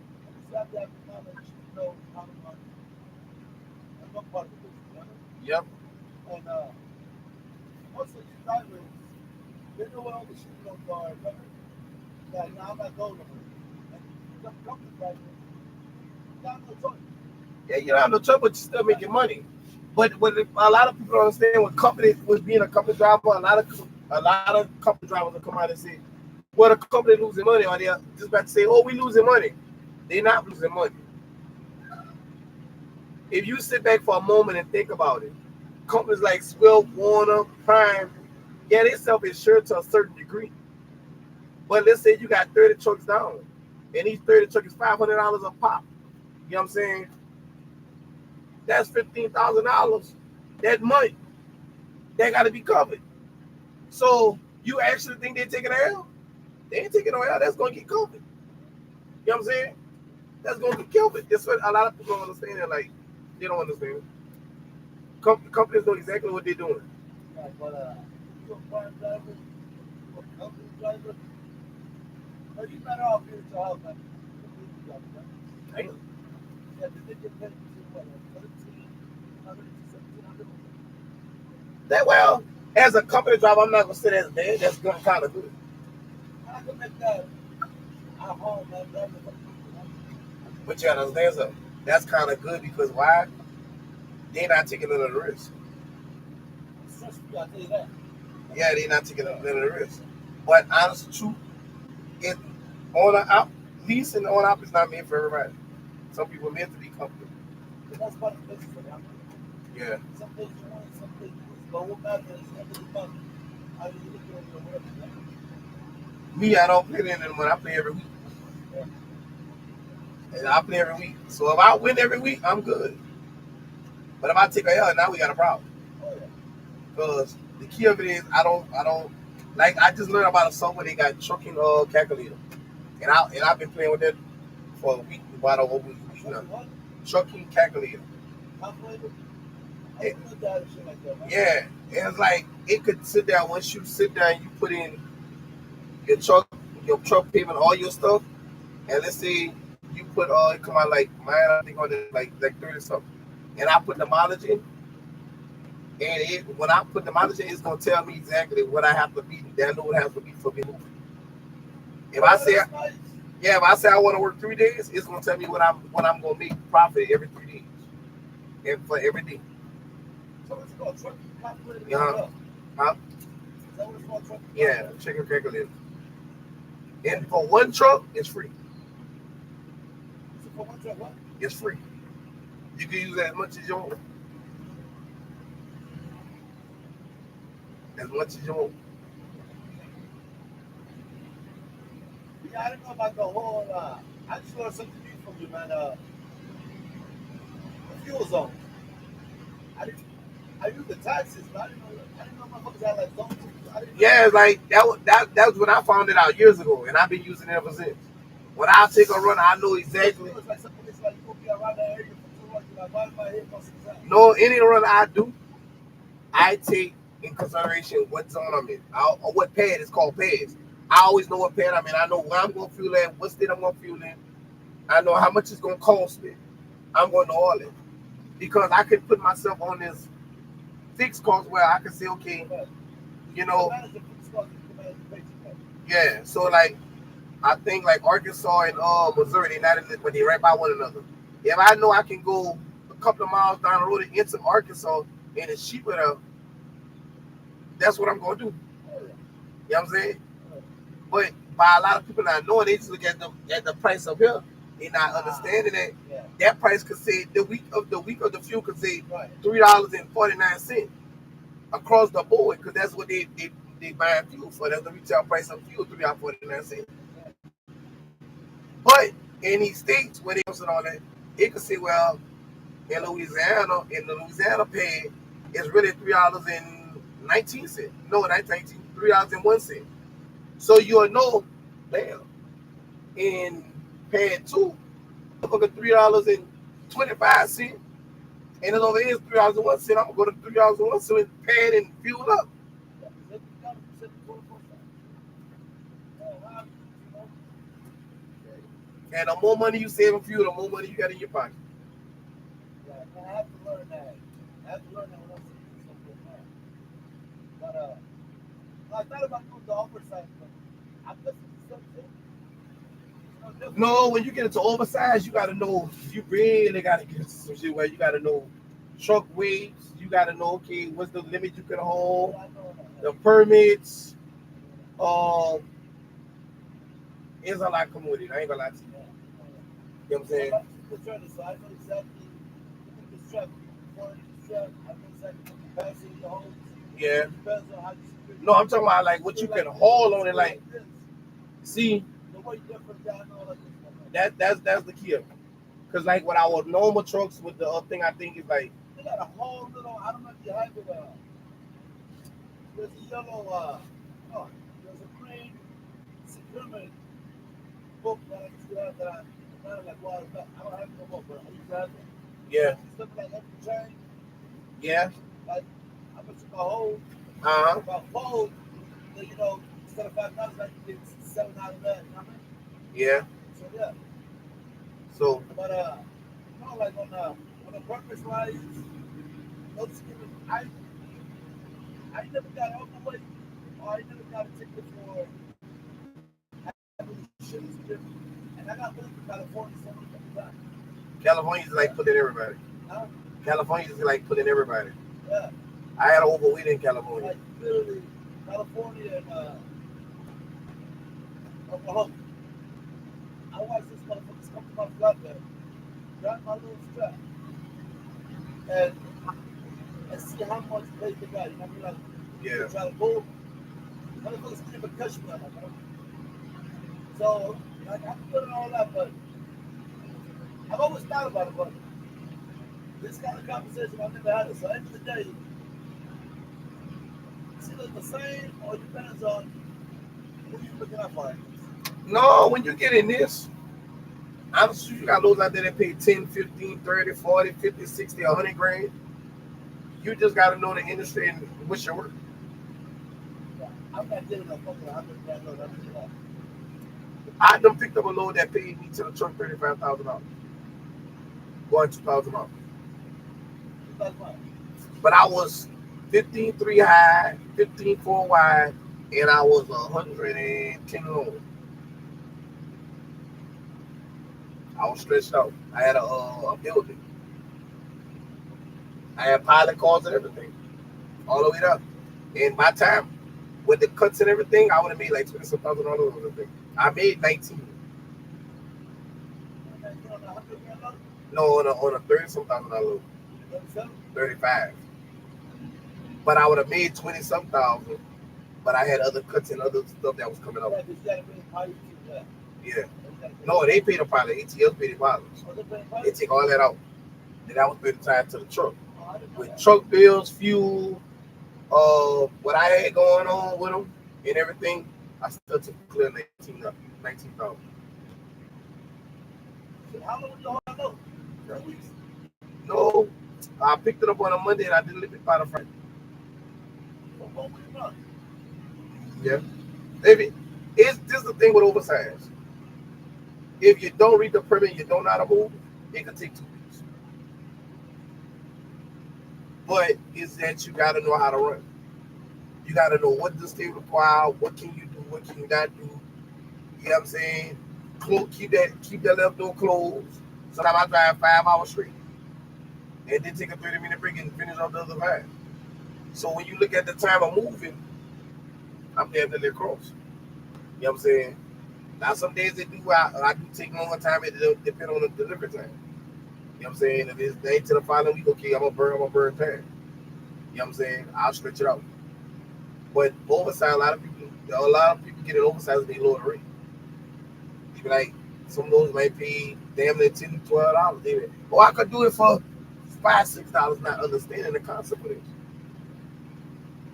you have to have the knowledge to know how to run. That's one part of the business, you know? Yep. And most of these drivers, they know what all the shit notes are. Like, nah, I'm not going nowhere. And you become a company driver, you got no choice. Yeah, you don't have no trouble, but you're still making money. But what a lot of people don't understand with company, with being a company driver, a lot of company drivers will come out and say, "Well, the company losing money," or they just about to say, "Oh, we losing money." They're not losing money. If you sit back for a moment and think about it, companies like Swill, Warner, Prime, yeah, they self-insured to a certain degree. But let's say you got 30 trucks down, and each 30 truck is $500 a pop. You know what I'm saying? That's $15,000. That money that got to be covered. So you actually think they're taking an L? They ain't taking no L. That's gonna get covered. You know what I'm saying? That's gonna get covered. That's what a lot of people don't understand. That like they don't understand it. Companies know exactly what they're doing. Right, but you're a prime driver, you're a company driver, but you better off here to help them. Damn. Yeah, they get paid between what, like 1300 to 1700? That well, as a company driver, I'm not gonna say that's bad. That's kind of good. I can make that at home, man, driving for people. But you gotta understand something. That's kind of good because why? They're not taking none of the risk. It's stressful, I'll tell you that. Yeah, they're not taking none of the risk. But honestly, truth, it on a op, leasing on op is not made for everybody. Some people are meant to be comfortable. But that's part of the business for them. Yeah. Some days you want it, some days you lose. But what matters is at the end of the month, how you look at your work, man. Me, I don't play in them when I play every week. Yeah. And I play every week. So if I win every week, I'm good. But if I take a L, now we got a problem. Oh, yeah. Because the key of it is I don't like I just learned about a software they got trucking calculator. And I've been playing with it for a week, about over a week now. What? Trucking calculator. Calculator? I didn't look at shit like that, man. Yeah. And it's like it could sit down once you sit down, you put in your truck payment, all your stuff, and let's say you put it come out like mine, I think on it like 30 something. And I put the mileage in, and when I put the mileage in, it's gonna tell me exactly what I have to be. That know what it has to be for me to move. If I say Nice. Yeah, if I say I want to work 3 days, it's gonna tell me what I'm gonna make profit every 3 days. And for every day. So what's it called? Truck calculator? Yeah. Huh? Is that what it's called? Truck Yeah, calculator? check your calculator. And for one truck, it's free. So for one truck, what? It's free. You can use as much as you want. As much as you want. Yeah, I didn't know about the whole. I just learned something new from you, man. The fuel zone. I didn't. I knew the taxes, but I didn't know. I didn't know motherfuckers had like zones. I didn't know. Yeah, like that was when I found it out years ago, and I've been using it ever since. When I take a run, I know exactly. It's like something. It's like you gonna be around that area for 2 months. You're like, why am I here most of the time? No, any run I do, I take in consideration what zone I'm in, or what pad is called pads. I always know what pad I'm in. I know where I'm going to fuel in, what state I'm going to fuel in. I know how much it's going to cost me. I'm going to all it because I can put myself on this fixed cost where I can say, okay, But you you can know, manage the fixed cost. You can manage the basic cost. yeah. So like, I think like Arkansas and Missouri, they're not in it, but they're right by one another. If I know I can go a couple of miles down the road into Arkansas and it's cheaper there, that's what I'm going to do. Oh, yeah. You know what I'm saying? Oh, But by a lot of people not knowing, they just look at the price up here. They're not understanding that yeah. that price could say the week of the fuel could say Right. $3.49 across the board because that's what they buy fuel for. That's the retail price of fuel, $3.49. But in these states where they and all that, it could say, well, in the Louisiana pay is really $3.19. No, that's $3.01. So you'll know, damn, in pad two, look at $3.25, and it over here is $3.01. I'm gonna go to $3.01 and pad and fuel up. Yeah. Because you got to set the 24 cents. How, you know? And the more money you save in fuel, the more money you got in your pocket. Yeah. And I have to learn that. I have to learn that when I see something now. But I thought about doing the oversight, but I guess it's the same thing. It's no different. No, when you get into oversized, you gotta know you really gotta get into some shit where you gotta know truck weights, you gotta know okay, what's the limit you can hold, Yeah, I know that. the permits, um, it's a lot come with it. I ain't gonna lie to you. Yeah, I know that. You know what I'm Yeah, saying? but the trailer, so I know exactly what this strap, before this strap, I know exactly what capacity the hose. Yeah. It depends on how you secure No, it. I'm talking about like what you can haul on it. Like, see, The way different, yeah, I know like this one. that's the key of it. Cause like with our normal trucks, with the thing, I think is like, They got a whole little, I don't know if you have it, there's a yellow, no, there's a green securement book that I used to have that I kind of like, well, I don't have it no more, but I used to have it. yeah, Stuff like every chain, yeah, like, I put my whole, uh huh, about fold, then, you know, instead of $5, I can get 7 out of that, you know what I mean? yeah. So, yeah, So but, you know, like on the purpose wise, no skipping, I never got overweight, or I never got a ticket for having shit skipping. And I got moved to California so many fucking times. California's like Yeah. putting everybody. Huh? California's like putting everybody. Yeah. I had overweight in California. Like literally California and Oklahoma. I watched this motherfuckers come to my flatbed, grab my little strap, and see how much weight they got. You know what I mean? Like, Yeah, they try to pull. Motherfuckers can't even catch me on that, man. So, like, I'm doing all that, but I've always thought about it, but this kind of conversation I've never had it. So, at the end of the day, it's either the same or it depends on who you're looking at for. no, when you get in this, I'm sure you got those out there that pay 10, 15, 30, 40, 50, 60, 100 grand. You just got to know the industry and what's your work. Yeah, I'm not getting a fucking 100 grand load. I'm doing that. I done picked up a load that paid me to the truck $35,000, going 2,000 miles. That's fine. But I was 15.3 high, 15.4 wide, and I was 110 low. I was stretched out. I had a building. I had pilot cars and everything, all the way up. And by time, with the cuts and everything, I would have made like $20,000 on the thing. I made 19. And you know, the 100 grand load, No, on a 30 some thousand dollar load, 37. 35. But I would have made 20 some thousand but I had other cuts and other stuff that was coming up. Yeah, because you gotta bring pilot too. Yeah. Yeah. You gotta pay No, they pay the pilot. ATL pay the pilots. Oh, they're paying They pilot? take all that out. Then that was paid tied to the truck. Oh, I didn't know With that. truck bills, fuel, what I had going on with them and everything, I still took clear 19,000. So how long did you hold that note? 2 weeks? No, I picked it up on a Monday and I delivered it by the Friday. For 1 week run? Yeah. Maybe it's just the thing with oversize. If you don't read the permit, you don't know how to move, it could take 2 weeks. But it's that you gotta know how to run. You gotta know what the state require, what can you do, what can you not do. You know what I'm saying? Keep that left door closed. Sometimes I drive 5 hours straight. And then take a 30-minute break and finish on the other 5. So when you look at the time of moving, I'm definitely across. You know what I'm saying? Now some days I do take longer time, it depend on the delivery time. You know what I'm saying? If it's day to the following week, okay, I'm gonna burn time. You know what I'm saying? I'll stretch it out. But oversize, a lot of people get it oversized and they lower the rate. They be like, some of those might pay damn near $10, $12. They be, oh, I could do it for $5, $6, not understanding the concept of this.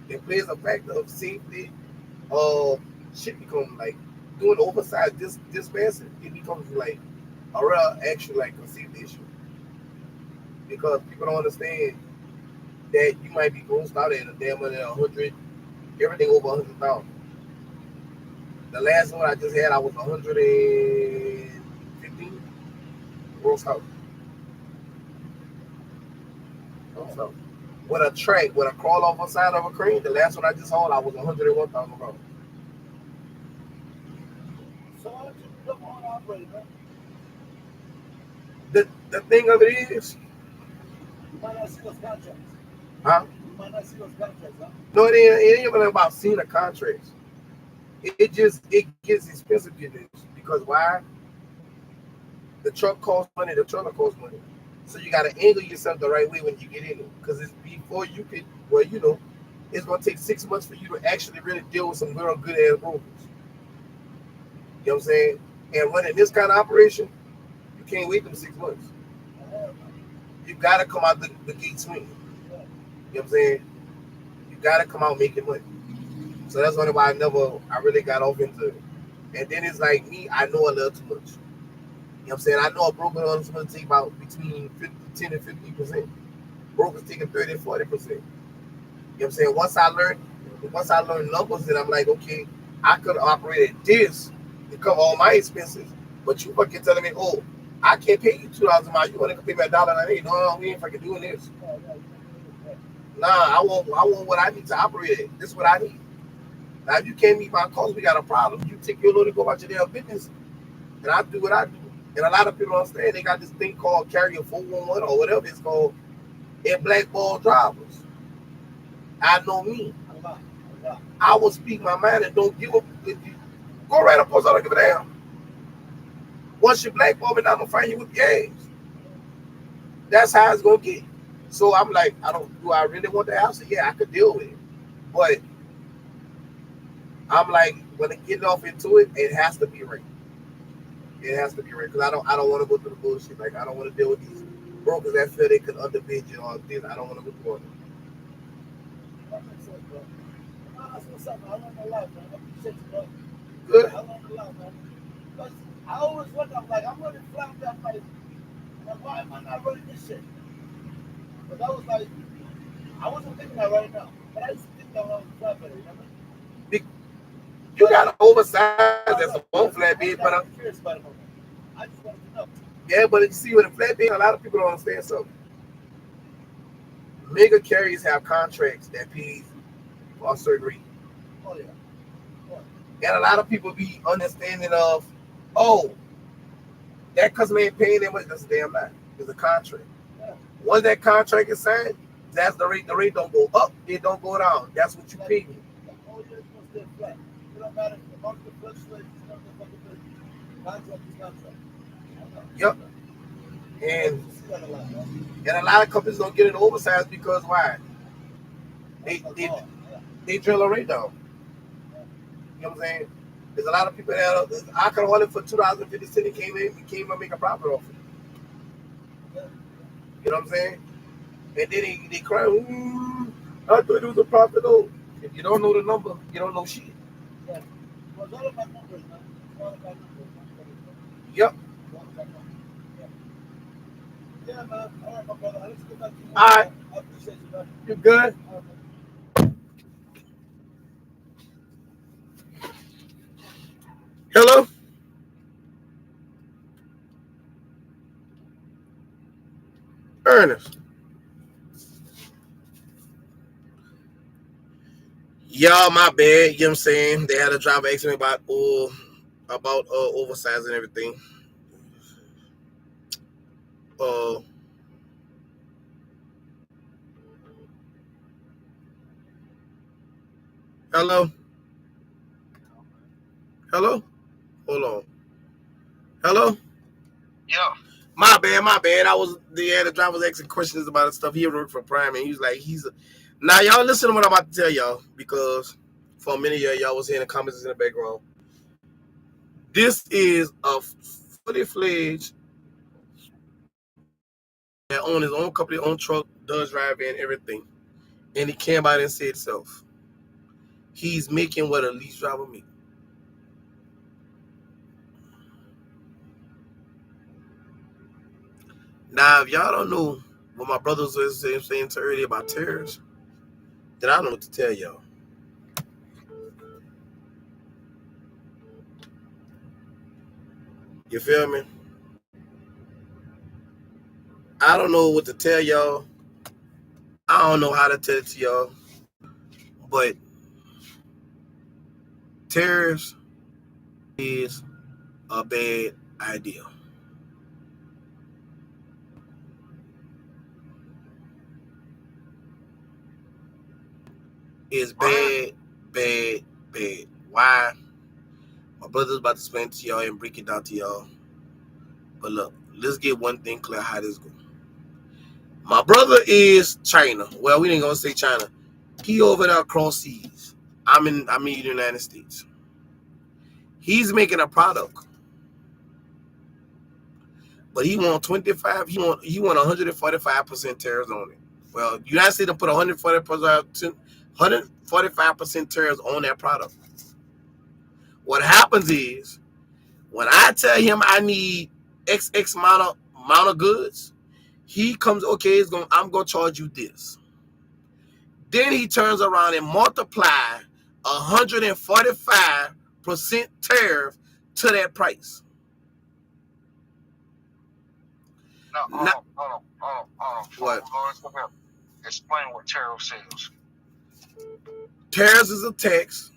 It plays a factor of safety. Shit become like doing oversized dispensing. It becomes like a real actual like a safety issue because people don't understand that you might be grossed out at a damn near 100, everything over 100,000. The last one I just had, I was 115 grossed out. Grossed out. With a track, with a crawl off the side of a crane, the last one I just hauled, I was 101,000 pounds. So why don't you become an operator, man? The thing of it is, You might not see those contracts. huh? You might not see those contracts, huh? No, it ain't even about seeing the contracts. It gets expensive getting this because why? The truck costs money, the trailer costs money. So you gotta angle yourself the right way when you get in it. Because it's before you could well, it's gonna take 6 months for you to actually really deal with some real good ass brokers. You know what I'm saying? And running this kind of operation, you can't wait them 6 months. You gotta come out the gate swinging. You know what I'm saying? You gotta come out making money. So that's only why I really got off into it. And then it's like me, I know a little too much. You know what I'm saying? I know a broker is going to take about between 10 and 50%. Brokers taking 30 and 40%. You know what I'm saying? Once I learned numbers, then I'm like, okay, I could operate at this to cover all my expenses. But you fucking telling me, oh, I can't pay you $2 a mile. You want to pay me $1.98? No, we ain't fucking doing this. Nah, I want what I need to operate at. This is what I need. Now, if you can't meet my costs, we got a problem. You take your load and go about your damn business, and I do what I do. And a lot of people don't understand. They got this thing called Carrier 411 or whatever it's called. It blackball drivers. I know me. I will speak my mind and don't give up. Go right up post. I don't give a damn. Once you blackball me, I'm gonna find you with games. That's how it's gonna get. So I'm like, do I really want the house? Yeah, I could deal with it. But I'm like, when I get off into it, it has to be right. It has to be right because I don't want to go through the bullshit. Like I don't want to deal with these brokers that feel they could underbid you or this. I don't want to go through all that. That makes sense, bro. I ask you something. I learned a lot, man. I appreciate you, bro. Good. I learned a lot, man. Because I always wonder, I'm like, I'm running flat. I'm like, why am I not running this shit? But that was like, I wasn't thinking that right now. But I used to think that when I was a flatbed, you know? You got to oversize that's a one flatbed, but I'm curious about it, man. I just wanted to know. yeah, but you see with a flatbed, a lot of people don't understand something. Mega carriers have contracts that pay for a certain rate. Oh, yeah. And a lot of people be understanding of, oh, that customer ain't paying that much. That's a damn lie. It's a contract. Yeah. Once that contract is signed, that's the rate. The rate don't go up. It don't go down. That's what you pay me. The whole year's going to stay flat. It don't matter if the market fluctuates. It's not the fucking business. Contract is contract. Yep. And You see that a lot, man. a lot of companies don't get it oversized because why? That's They wrong. Yeah. they drill a rate down. You know what I'm saying? There's a lot of people that I could haul it for $2.50 and came and make a profit off it. You know what I'm saying? And then they cry, I thought it was a profit. Oh, if you don't know the number, you don't know shit. Yeah. Well, it's all about numbers, man. It's all about numbers. Yep. It's all about numbers. Yeah, man. All right, my brother. Let's get back to you. All right. I appreciate you, man. You good? All right, man. Hello? Ernest. Y'all, my bad. You know what I'm saying? They had a driver asking me about oversize and everything. Hello? Hello? Hold on. Hello? Yeah. My bad. The driver was asking questions about the stuff. He worked for Prime, and he was like, now y'all listen to what I'm about to tell y'all, because for a minute y'all was hearing the comments in the background. This is a fully fledged that owns his own company, own truck, does drive in everything, and he came out and said himself, he's making what a lease driver makes. Now, if y'all don't know what my brothers was saying to earlier about tariffs, then I don't know what to tell y'all. You feel me? I don't know what to tell y'all. I don't know how to tell it to y'all. But tariffs is a bad idea. It's bad. Why? My brother's about to explain to y'all and break it down to y'all. But look, let's get one thing clear how this goes. My brother is China. Well, we ain't gonna say China. He over there across seas. I'm in the United States. He's making a product, but he want 25. He want 145% tariffs on it. Well, United States put 145% tariffs on that product. What happens is, when I tell him I need XX amount of goods, he comes, okay, I'm gonna charge you this. Then he turns around and multiply 145% tariff to that price. No, hold on. What? Explain what tariff is. Tariffs is a tax.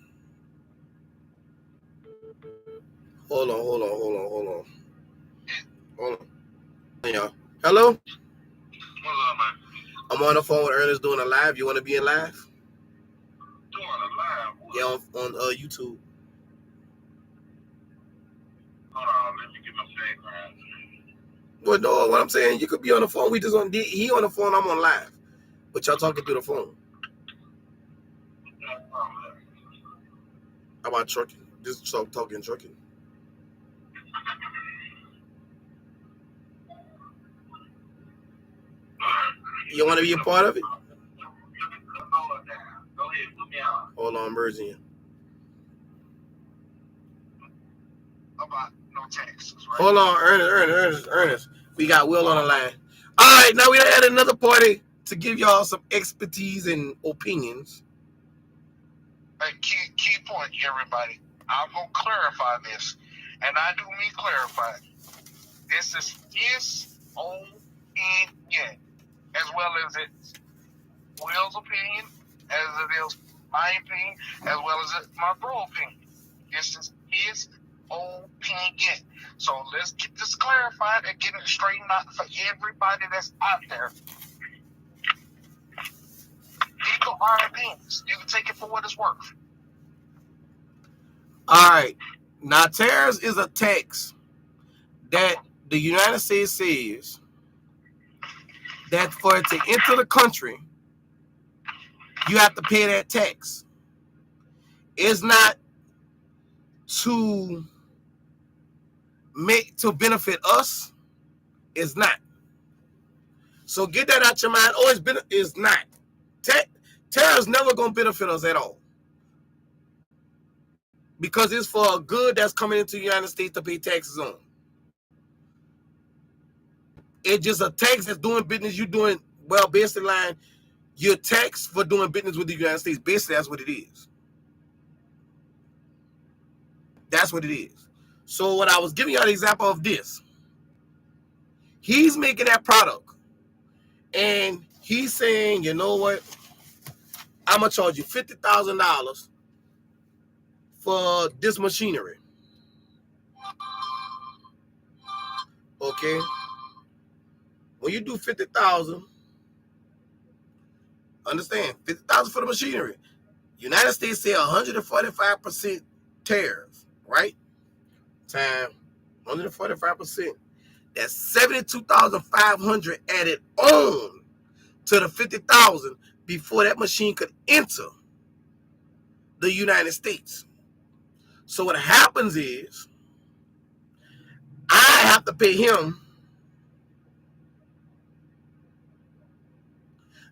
Hold on. Y'all. Hello? What's up, man? I'm on the phone with Ernest doing a live. You want to be in live? Doing a live? Yeah, on YouTube. Hold on, let me get my background. Well, no, what I'm saying, you could be on the phone. He on the phone, I'm on live. But y'all talking through the phone. How about trucking? Just talking trucking. You want to be a part of it? Go ahead, put me on. Hold on, I'm merging you. About no taxes, right? Hold on, Ernest. We got Will on the line. All right, now we had another party to give y'all some expertise and opinions. Hey, key point, everybody. I'm going to clarify this. And I do mean clarify. This is his own opinion, as well as it's Will's opinion, as it is my opinion, as well as it's my bro opinion. This is his own opinion. So let's get this clarified and get it straightened out for everybody that's out there. People are opinions. You can take it for what it's worth. All right. Now, tariffs is a tax that the United States says that for it to enter the country, you have to pay that tax. It's not to benefit us. It's not. So get that out your mind. Oh, it's not. Tariffs never gonna benefit us at all. Because it's for a good that's coming into the United States to pay taxes on. It's just a tax that's doing business. You doing, well, basically line, you're taxed for doing business with the United States. Basically, that's what it is. That's what it is. So what I was giving you an example of this. He's making that product. And he's saying, you know what? I'm going to charge you $50,000 for this machinery. Okay? When you do $50,000, understand, $50,000 for the machinery. United States say 145% tariff, right? Time 145%. That's 72,500 added on to the 50,000 before that machine could enter the United States. So what happens is I have to pay him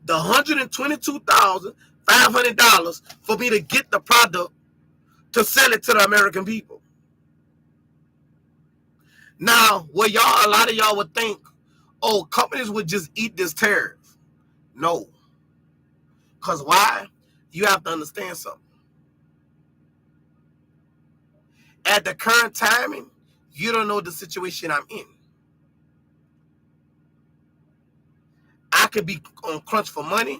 the $122,500 for me to get the product to sell it to the American people. Now, a lot of y'all would think, oh, companies would just eat this tariff. No. Because why? You have to understand something. At the current timing, you don't know the situation I'm in. I could be on crunch for money.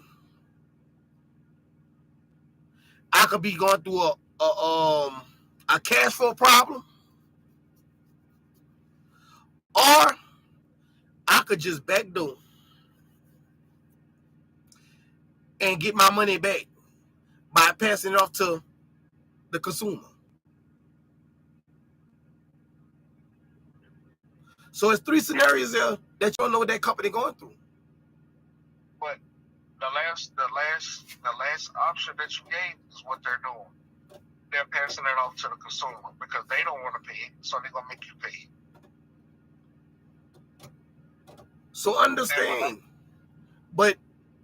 I could be going through a cash flow problem. Or I could just backdoor and get my money back by passing it off to the consumer. So it's three scenarios there that you don't know what that company going through. But the last option that you gave is what they're doing. They're passing it off to the consumer because they don't want to pay it, so they're gonna make you pay it. So understand, but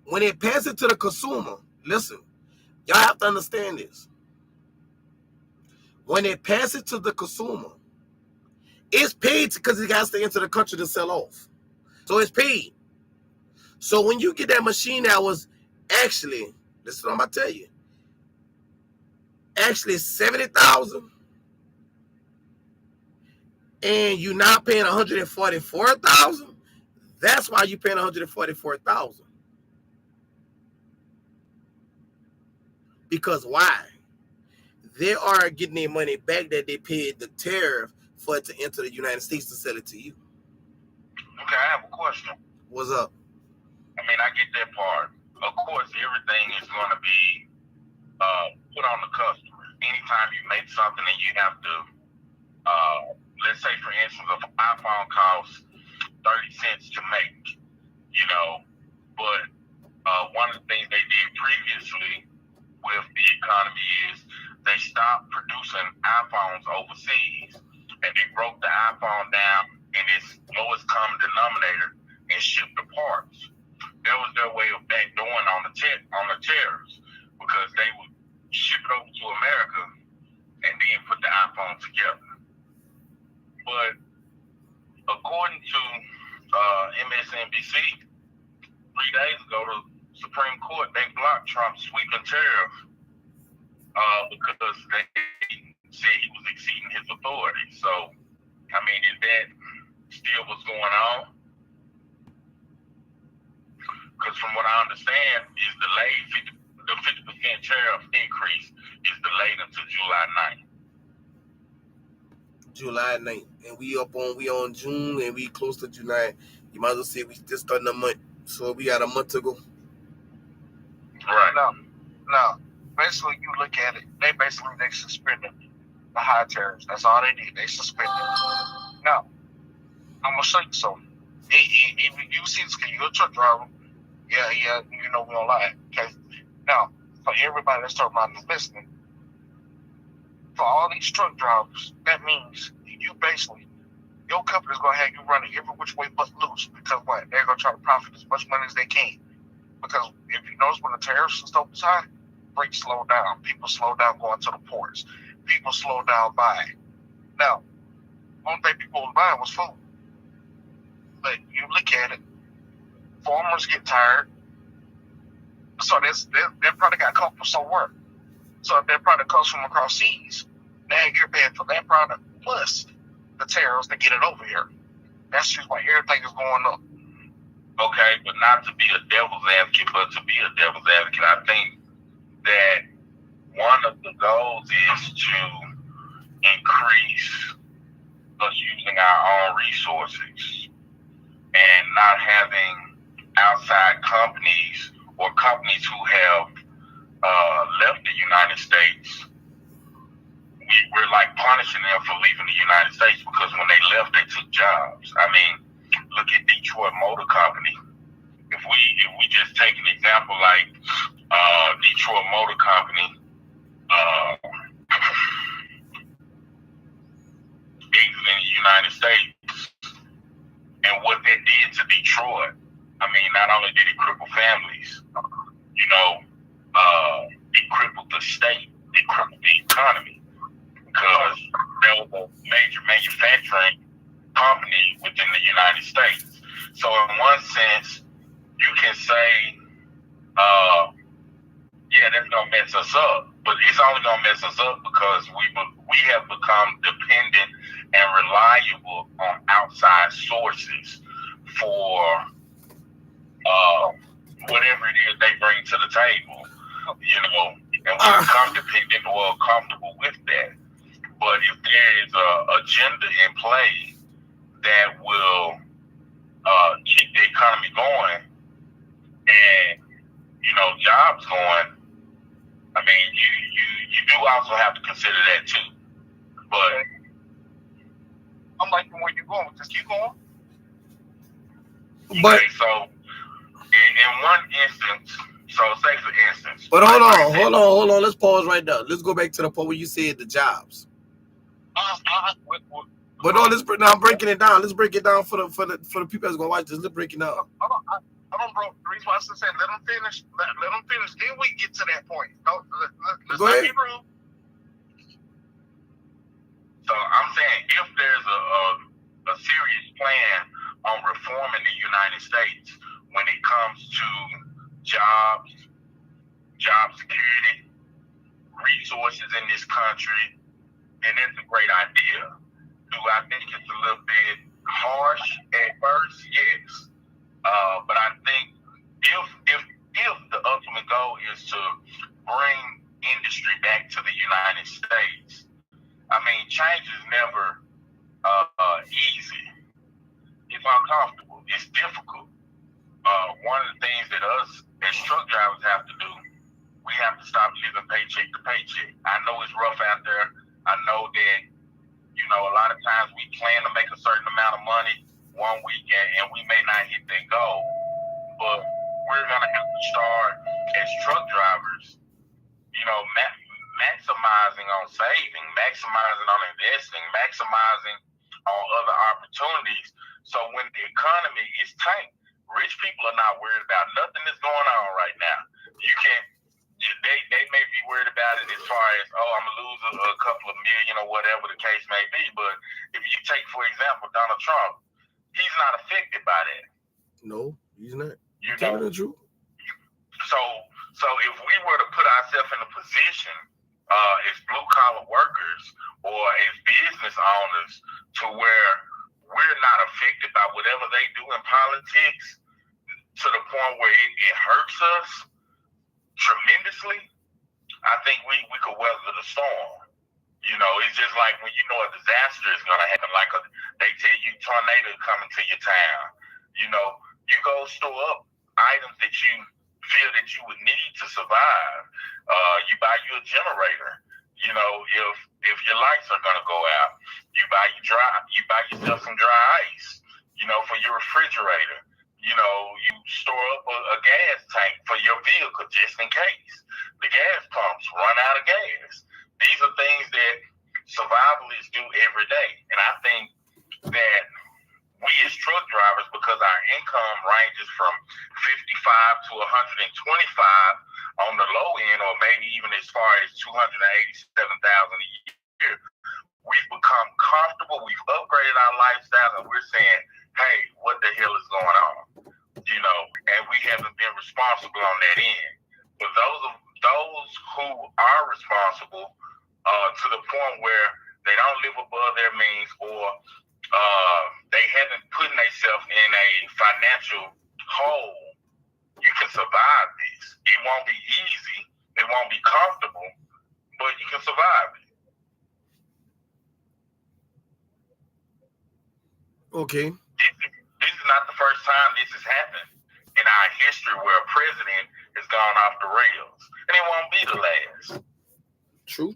when they pass it to the consumer, listen, y'all have to understand this. When they pass it to the consumer, it's paid because it has to enter the country to sell off. So it's paid. So when you get that machine that was actually, this is what I'm about to tell you, actually 70,000, and you're not paying 144,000, that's why you're paying 144,000. Because why? They are getting their money back that they paid the tariff for it to enter the United States to sell it to you. Okay, I have a question. What's up? I mean, I get that part. Of course, everything is going to be put on the customer. Anytime you make something and you have to, let's say, for instance, an iPhone costs 30 cents to make, but one of the things they did previously with the economy is they stopped producing iPhones overseas and they broke the iPhone down in its lowest common denominator and shipped the parts. That was their way of backdooring on the tariffs because they would ship it over to America and then put the iPhone together. But according to MSNBC, 3 days ago, the Supreme Court, they blocked Trump's sweeping tariff because they said he was exceeding his authority. So, I mean, is that still what's going on? Because from what I understand, is delayed. The 50% tariff increase is delayed until July 9th. July 9th. And we on June and we close to July. You might as well say we just starting a month. So we got a month to go. Right. No. Basically, you look at it, they suspended the high tariffs. That's all they did. They suspended it. Now, I'm going to show you something. If you see this, because you're a truck driver, yeah, we don't lie. Okay. Now, for everybody that's talking about this listening, for all these truck drivers, that means you basically, your company's going to have you running every which way but loose, because what? They're going to try to profit as much money as they can. Because if you notice, when the tariffs and stuff is high, brakes slow down. People slow down going to the ports. People slow down buying. Now, one thing people was buying was food. But you look at it, farmers get tired. So their product got cut from somewhere. So if their product comes from across seas, now you're paying for that product plus the tariffs to get it over here. That's just why everything is going up. Okay, but not to be a devil's advocate, but to be a devil's advocate, I think that one of the goals is to increase us using our own resources and not having outside companies or companies who have left the United States. We're like punishing them for leaving the United States because when they left, they took jobs. I mean, look at Detroit Motor Company. If we just take an example like Detroit Motor Company, exiting the United States, and what that did to Detroit. I mean, not only did it cripple families, it crippled the state, it crippled the economy, because there was a major manufacturing company within the United States. So in one sense, you can say, yeah, that's gonna mess us up, but it's only gonna mess us up because we have become dependent and reliable on outside sources for whatever it is they bring to the table, and we become dependent or comfortable with that. But if there is an agenda in play that will keep the economy going and jobs going, I mean, you do also have to consider that too. But I'm like, where you going with this? Keep going. But okay, so in one instance, so say for instance. But hold on. Let's pause right there. Let's go back to the point where you said the jobs. But no, I'm breaking it down. Let's break it down for the people that's gonna watch this. Let's break it down. I don't, bro. The reason why I said let them finish. Let them finish. Then we get to that point. Let's go ahead. Be rude. So I'm saying, if there's a serious plan on reforming the United States when it comes to jobs, job security, resources in this country, then it's a great idea. Do I think it's a little bit harsh at first? Yes. But I think if the ultimate goal is to bring industry back to the United States, I mean, change is never easy. It's uncomfortable. It's difficult. One of the things that us as truck drivers have to do, we have to stop living paycheck to paycheck. I know it's rough out there. I know that, a lot of times we plan to make a certain amount of money one week and we may not hit that goal. But we're going to have to start as truck drivers, maximizing on saving, maximizing on investing, maximizing on other opportunities. So when the economy is tight, rich people are not worried about nothing that's going on right now. They may be worried about it as far as, I'm going to lose a couple of million or whatever the case may be. But if you take, for example, Donald Trump, he's not affected by that. No, he's not. You're telling the truth. So if we were to put ourselves in a position as blue-collar workers or as business owners to where we're not affected by whatever they do in politics to the point where it hurts us tremendously, I think we could weather the storm. It's just like when a disaster is going to happen, like they tell you tornado coming to your town. You go store up items that you feel that you would need to survive. You buy you a generator. If your lights are going to go out, you buy yourself some dry ice, for your refrigerator. You store up a gas tank for your vehicle just in case the gas pumps run out of gas. These are things that survivalists do every day. And I think that we as truck drivers, because our income ranges from 55 to 125 on the low end, or maybe even as far as 287,000 a year, we've become comfortable. We've upgraded our lifestyle, and we're saying, "Hey, what the hell is going on?" You know, and we haven't been responsible on that end. But those who are responsible, to the point where they don't live above their means, or they haven't put themselves in a financial hole, you can survive this. It won't be easy. It won't be comfortable, but you can survive it. Okay. This is not the first time this has happened in our history where a president has gone off the rails. And it won't be the last. True.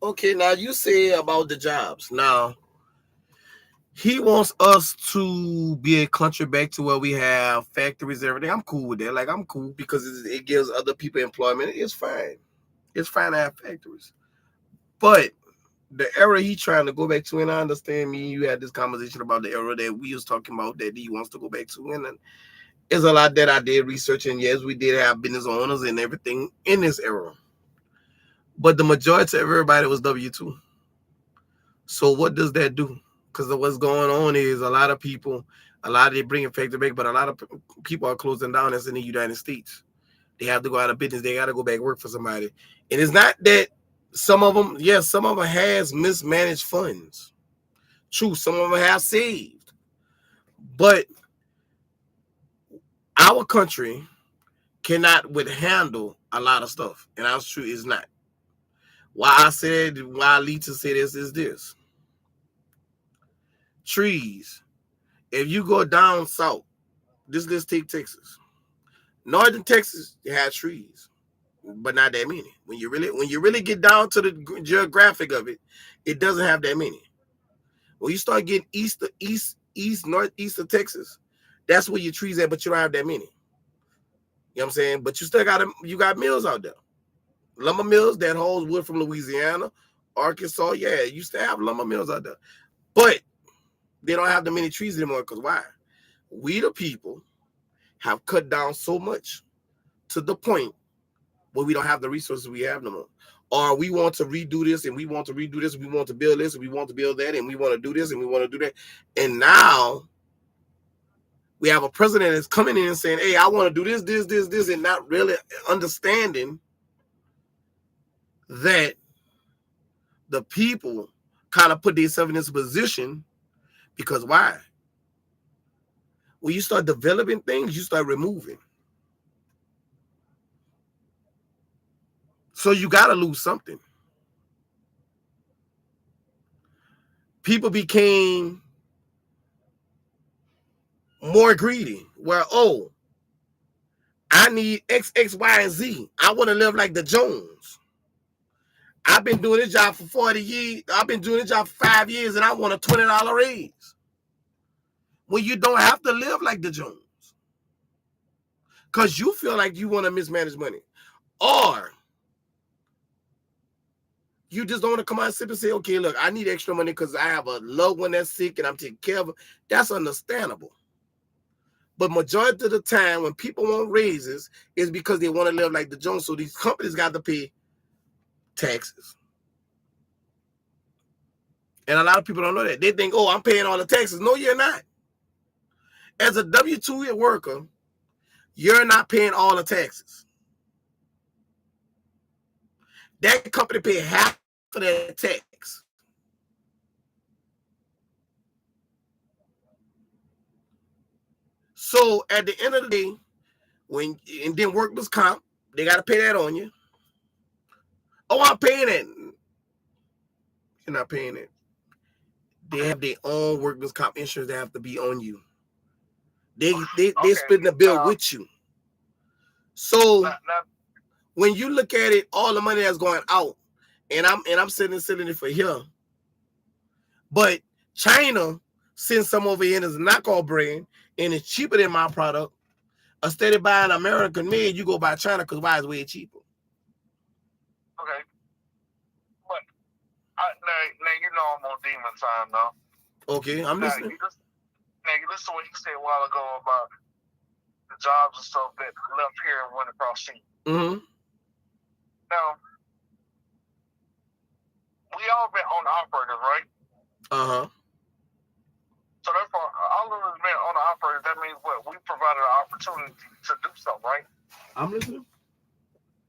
Okay, now you say about the jobs. Now, he wants us to be a country back to where we have factories, everything. I'm cool with that. Like, I'm cool because it gives other people employment. It's fine. It's fine to have factories. But the era he's trying to go back to, and I understand me, you had this conversation about the era that we was talking about that he wants to go back to, and there's a lot that I did research, and yes, we did have business owners and everything in this era. But the majority of everybody was W-2. So what does that do? Because what's going on is a lot of they bring a factory back, but a lot of people are closing down that's in the United States. They have to go out of business. They got to go back work for somebody. And it's not that some of them has mismanaged funds. True, some of them have saved. But our country cannot handle a lot of stuff. And that's true, it's not. Why Lita said this is this. Trees. If you go down south, let's take Texas. Northern Texas, you have trees, but not that many. When you really get down to the geographic of it, it doesn't have that many. When you start getting northeast of Texas, that's where your trees at, but you don't have that many. You know what I'm saying? But you still got mills out there. Lumber mills that holds wood from Louisiana, Arkansas. Yeah, you still have lumber mills out there. But they don't have that many trees anymore, because why? We the people have cut down so much to the point where we don't have the resources we have no more. Or we want to redo this, and we want to redo this, and we want to build this, and we want to build that, and we want to do this, and we want to do that. And now we have a president that's coming in and saying, "Hey, I want to do this, and not really understanding that the people kind of put themselves in this position. Because why? When you start developing things, you start removing. So you got to lose something. People became more greedy. Where, I need X, Y, and Z. I want to live like the Jones. I've been doing this job for 40 years. I've been doing this job for 5 years, and I want a $20 raise. When you don't have to live like the Jones. Because you feel like you want to mismanage money. Or you just don't want to come out and sit and say, okay, look, I need extra money because I have a loved one that's sick and I'm taking care of them. That's understandable. But majority of the time when people want raises is because they want to live like the Jones. So these companies got to pay taxes. And a lot of people don't know that. They think, I'm paying all the taxes. No, you're not. As a W-2 worker, you're not paying all the taxes. That company pay half of that tax. So at the end of the day, and then workers' comp, they got to pay that on you. I'm paying it. You're not paying it. They have their own workers' comp insurance that have to be on you. They're splitting the bill with you. So when you look at it, all the money that's going out, and I'm selling it for here. But China sends some over here as a knockoff brand, and it's cheaper than my product. Instead of buying American made, you go buy China because why is way cheaper. Okay. now you know I'm on demon time now. Okay, I'm Now listening. you listen to what he said a while ago about the jobs and stuff that left here and went across sea. Mm-hmm. Now, we all been on operators, right? Uh-huh. So therefore, all of us been on the operators. That means what? We provided an opportunity to do something, right? I'm listening.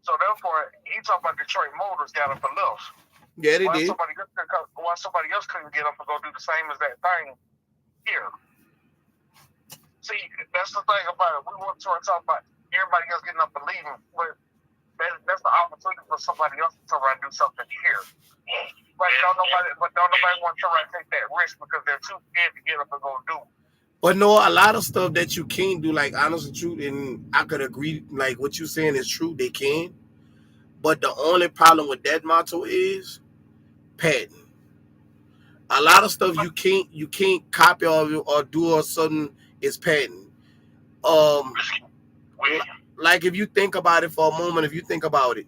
So therefore, he talking about Detroit Motors got up and left. Yeah, they Why did. somebody else couldn't get up and go do the same as that thing here? See, that's the thing about it. We want to talk about everybody else getting up and leaving, but that's the opportunity for somebody else to try and do something here. But don't nobody want to try and take that risk because they're too scared to get up and go do it. But no, a lot of stuff that you can't do, like honestly, truth, and I could agree, like what you're saying is true. They can, but the only problem with that motto is patent. A lot of stuff you can't copy or do or something is patent. Like if you think about it for a moment, if you think about it,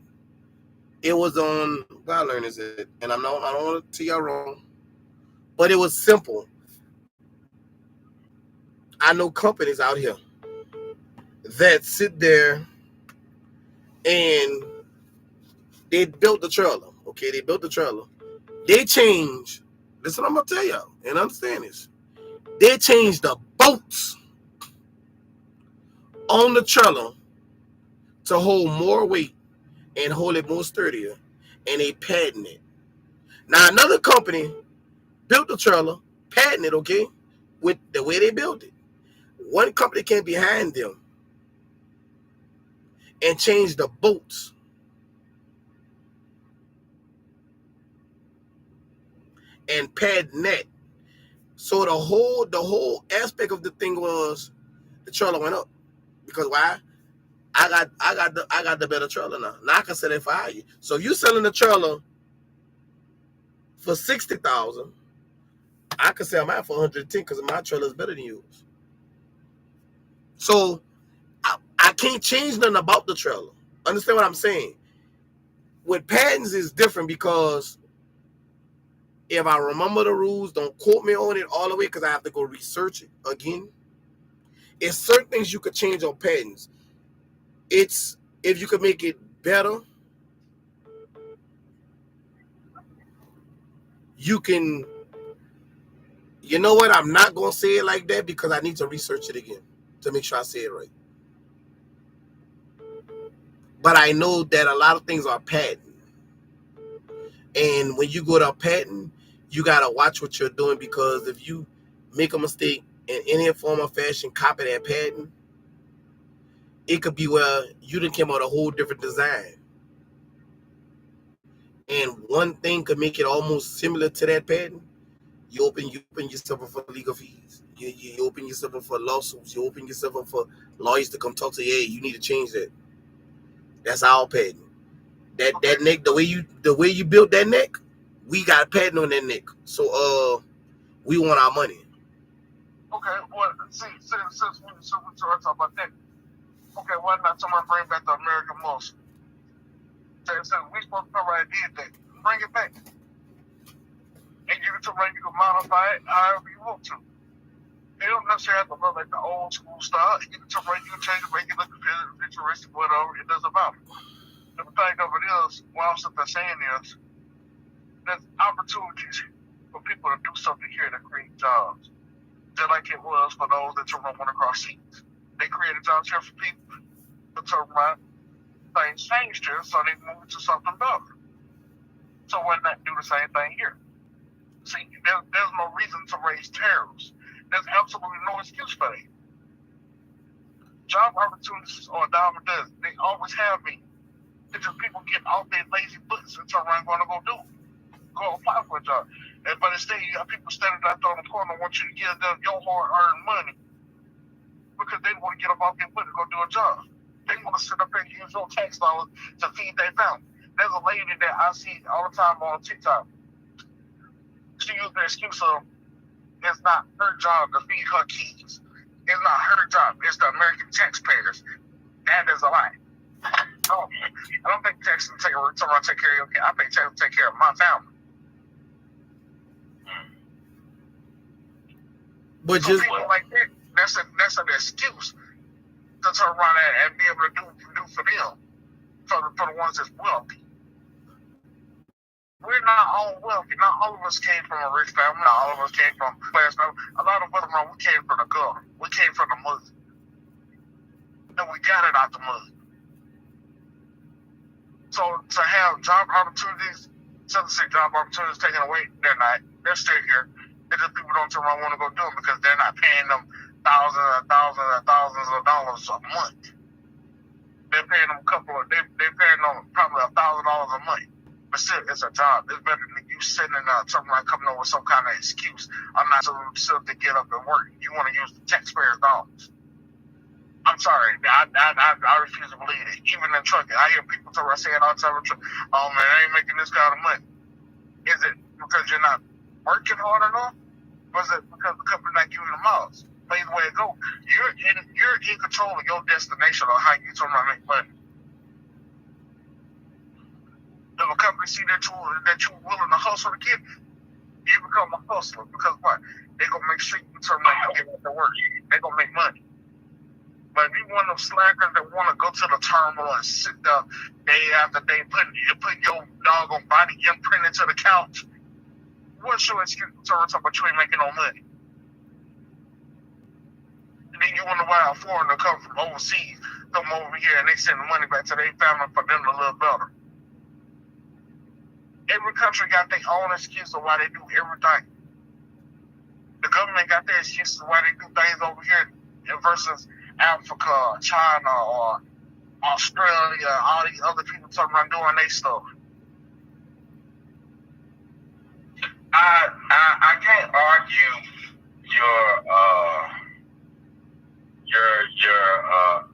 it was on God learn is it, and I don't want to tell you wrong, but it was simple. I know companies out here that sit there and they built the trailer. Okay, they built the trailer. They changed. Listen, I'm gonna tell y'all and understand this. They changed the bolts on the trailer to hold more weight and hold it more sturdier, and they patent it. Now another company built the trailer, patent it, okay, with the way they built it. One company came behind them and changed the bolts. And patent that. So the whole aspect of the thing was the trailer went up. Because why? I got the better trailer now. Now I can sell it for higher. So if you selling the trailer for 60,000, I can sell mine for 110 because my trailer is better than yours. So I can't change nothing about the trailer. Understand what I'm saying? With patents is different because if I remember the rules, don't quote me on it all the way because I have to go research it again. It's certain things you could change on patents. It's if you could make it better, you can. You know what? I'm not gonna say it like that because I need to research it again to make sure I say it right. But I know that a lot of things are patent, and when you go to a patent, you gotta watch what you're doing because if you make a mistake in any form or fashion, copy that patent, it could be where you done came out a whole different design. And one thing could make it almost similar to that patent. You open yourself up for legal fees. You open yourself up for lawsuits. You open yourself up for lawyers to come talk to you. Hey, you need to change that. That's our patent. That neck, the way you built that neck, we got a patent on that neck. So we want our money. Okay, well, since we talk about that, okay, why not someone bring back the American muscle? So we supposed to already did that. Bring it back. And you can modify it however you want to. They don't necessarily have to look like the old school style. You can change it, make it look futuristic, whatever. It doesn't matter. The thing of it is, what I'm saying is, there's opportunities for people to do something here to create jobs. Just like it was for those that run across seas. They created jobs here for people to turn around. Things changed here, so they moved to something better. So why not do the same thing here? See, there's no reason to raise tariffs. There's absolutely no excuse for that. Job opportunities are down the desert. They always have been. It's just people get off their lazy butts and turn around going to go do it. Go apply for a job. But instead, you got people standing out there on the corner want you to give them your hard-earned money because they want to get up off their butt to go do a job. They want to sit up and use your tax dollars to feed their family. There's a lady that I see all the time on TikTok. She used the excuse of it's not her job to feed her kids. It's not her job. It's the American taxpayers. That is a lie. I don't pay taxes to take care of your kids. I pay taxes to take care of my family. But So just people like that, that's an excuse to turn around and be able to do for them, for the ones that's wealthy. We're not all wealthy. Not all of us came from a rich family. Not all of us came from class family. A lot of us, we came from the gutter. We came from the mud. And we got it out the mud. So to have job opportunities, some say job opportunities taken away, they're not. They're still here. They just people don't turn around and want to go do them because they're not paying them thousands and thousands and thousands of dollars a month. They're paying them they're paying them probably $1,000 a month. But still, it's a job. It's better than you sitting in something like coming up with some kind of excuse. I'm not so to get up and work. You want to use the taxpayers' dollars. I'm sorry. I refuse to believe it. Even in trucking, I hear people say it all the time. Oh man, I ain't making this kind of money. Is it because you're not working hard enough? Or is it because the company not giving you the miles? But either way it go, you're in control of your destination or how you turn around and make money. If a company see that you're willing to hustle to get, you become a hustler because what? They're gonna make sure you turn around and get to work. They're gonna make money. But if you one of them slackers that want to go to the terminal and sit there day after day, put your doggone body imprint into the couch, what's your excuse to turn around but you ain't making no money? And then you wonder why a foreigner come from overseas, come over here and they send the money back to their family for them to live better. Every country got their own excuse of why they do everything. The government got their excuses of why they do things over here versus Africa, China, or Australia, all these other people talking about doing their stuff. I can't argue your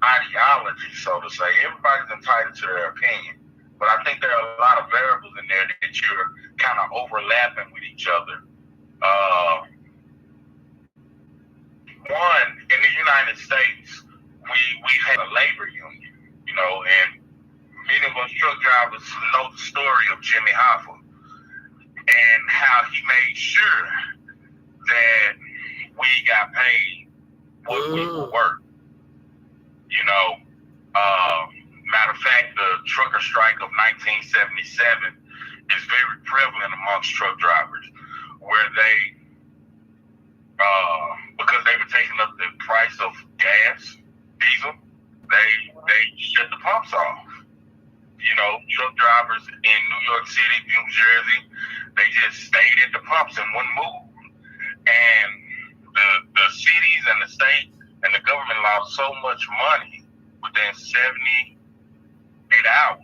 ideology, so to say. Everybody's entitled to their opinion. But I think there are a lot of variables in there that you're kind of overlapping with each other. One, in the United States, we've had a labor union, and many of us truck drivers know the story of Jimmy Hoffa and how he made sure that we got paid what we would work. Matter of fact, the trucker strike of 1977 is very prevalent amongst truck drivers, where they, because they were taking up the price of gas, diesel, they shut the pumps off. Truck drivers in New York City, New Jersey, they just stayed at the pumps and wouldn't move. And the cities and the state and the government lost so much money within 78 hours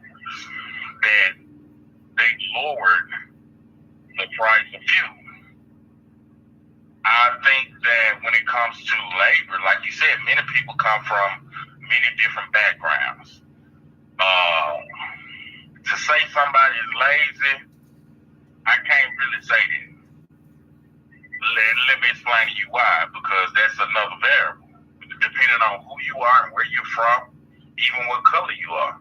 that they lowered the price of fuel. I think that when it comes to labor, like you said, many people come from many different backgrounds. To say somebody is lazy, I can't really say that. Let me explain to you why, because that's another variable. Depending on who you are and where you're from, even what color you are.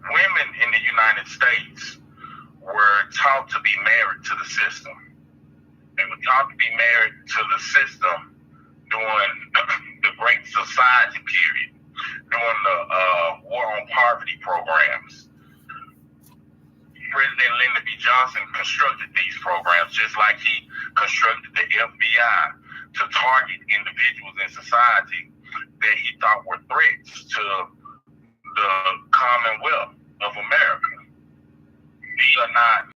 Women in the United States were taught to be married to the system. They were taught to be married to the system during the Great Society period, during the War on Poverty programs. President Lyndon B. Johnson constructed these programs just like he constructed the FBI to target individuals in society that he thought were threats to the Commonwealth of America. These are not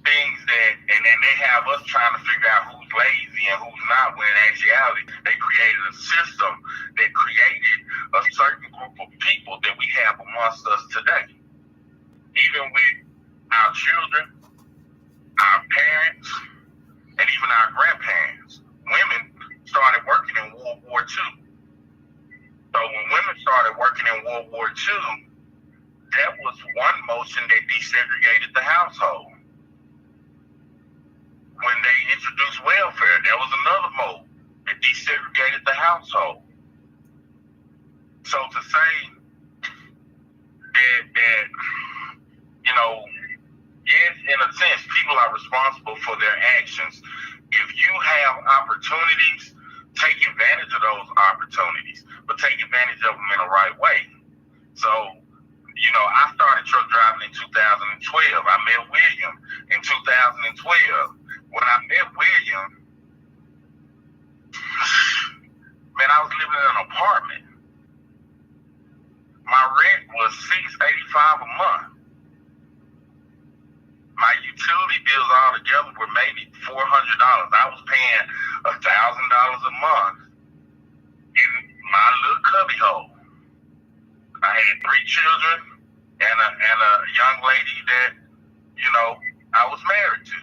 things that, and then they have us trying to figure out who's lazy and who's not, when in actuality, they created a system that created a certain group of people that we have amongst us today. Even with our children, our parents, and even our grandparents, women started working in World War II. So when women started working in World War II, that was one motion that desegregated the household. When they introduced welfare, there was another mode that desegregated the household. So to say that responsible for their actions. If you have opportunities, take advantage of those opportunities, but take advantage of them in the right way. So, you know, I started truck driving in 2012. I met William in 2012. When I met William, man, I was living in an apartment. My rent was $685 a month. My utility bills all together were maybe $400. I was paying $1,000 a month in my little cubby hole. I had 3 children and a young lady that, you know, I was married to.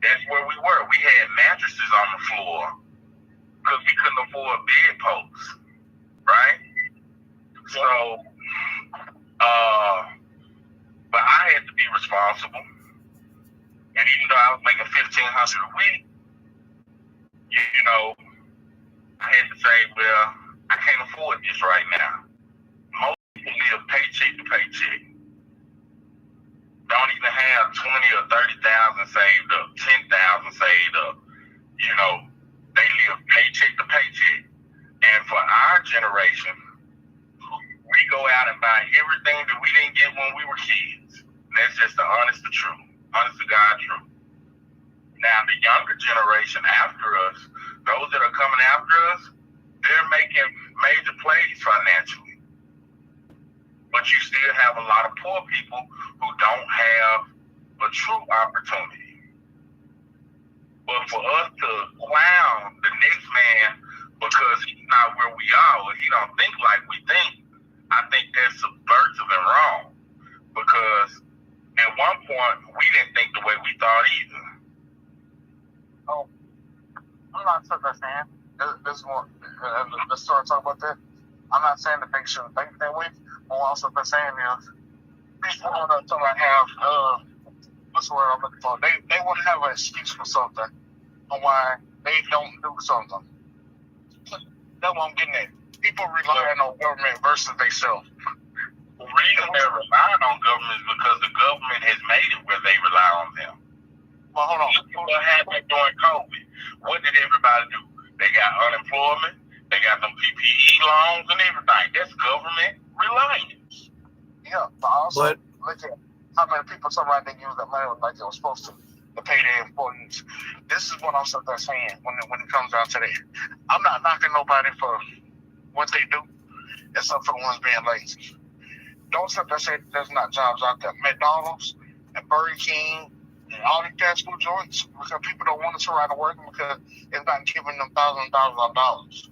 That's where we were. We had mattresses on the floor because we couldn't afford bed posts, right? So, but I had to be responsible. And even though I was making $1,500 a week, you know, I had to say, well, I can't afford this right now. Most people live paycheck to paycheck. Don't even have 20 or 30,000 saved up, 10,000 saved up. You know, they live paycheck to paycheck. And for our generation, we go out and buy everything that we didn't get when we were kids. And that's just the honest to God truth. Now, the younger generation after us, those that are coming after us, they're making major plays financially. But you still have a lot of poor people who don't have a true opportunity. But for us to clown the next man because he's not where we are, or he don't think like we think, I think that's subversive and wrong. Because at one point, we didn't think the way we thought either. Oh, I'm not saying this one. Let's start talking about that. I'm not saying that they shouldn't think that way. What I'm also saying is, people want to have what's the word I'm looking for? They want to have an excuse for something on why they don't do something. That's what I'm getting at. People relying on government versus themselves. The reason they're relying on government is because the government has made it where they rely on them. Well, hold on. Look at what happened during COVID. What did everybody do? They got unemployment. They got them PPE loans and everything. That's government reliance. Yeah, but also look at how many people they use that money like they were supposed to pay their employees. This is what I'm saying when it comes down to that. I'm not knocking nobody for what they do, except for the ones being lazy. Don't sit there and say there's not jobs out there. McDonald's and Burger King and all the fast food joints, because people don't want to ride to work because it's not giving them thousands of dollars.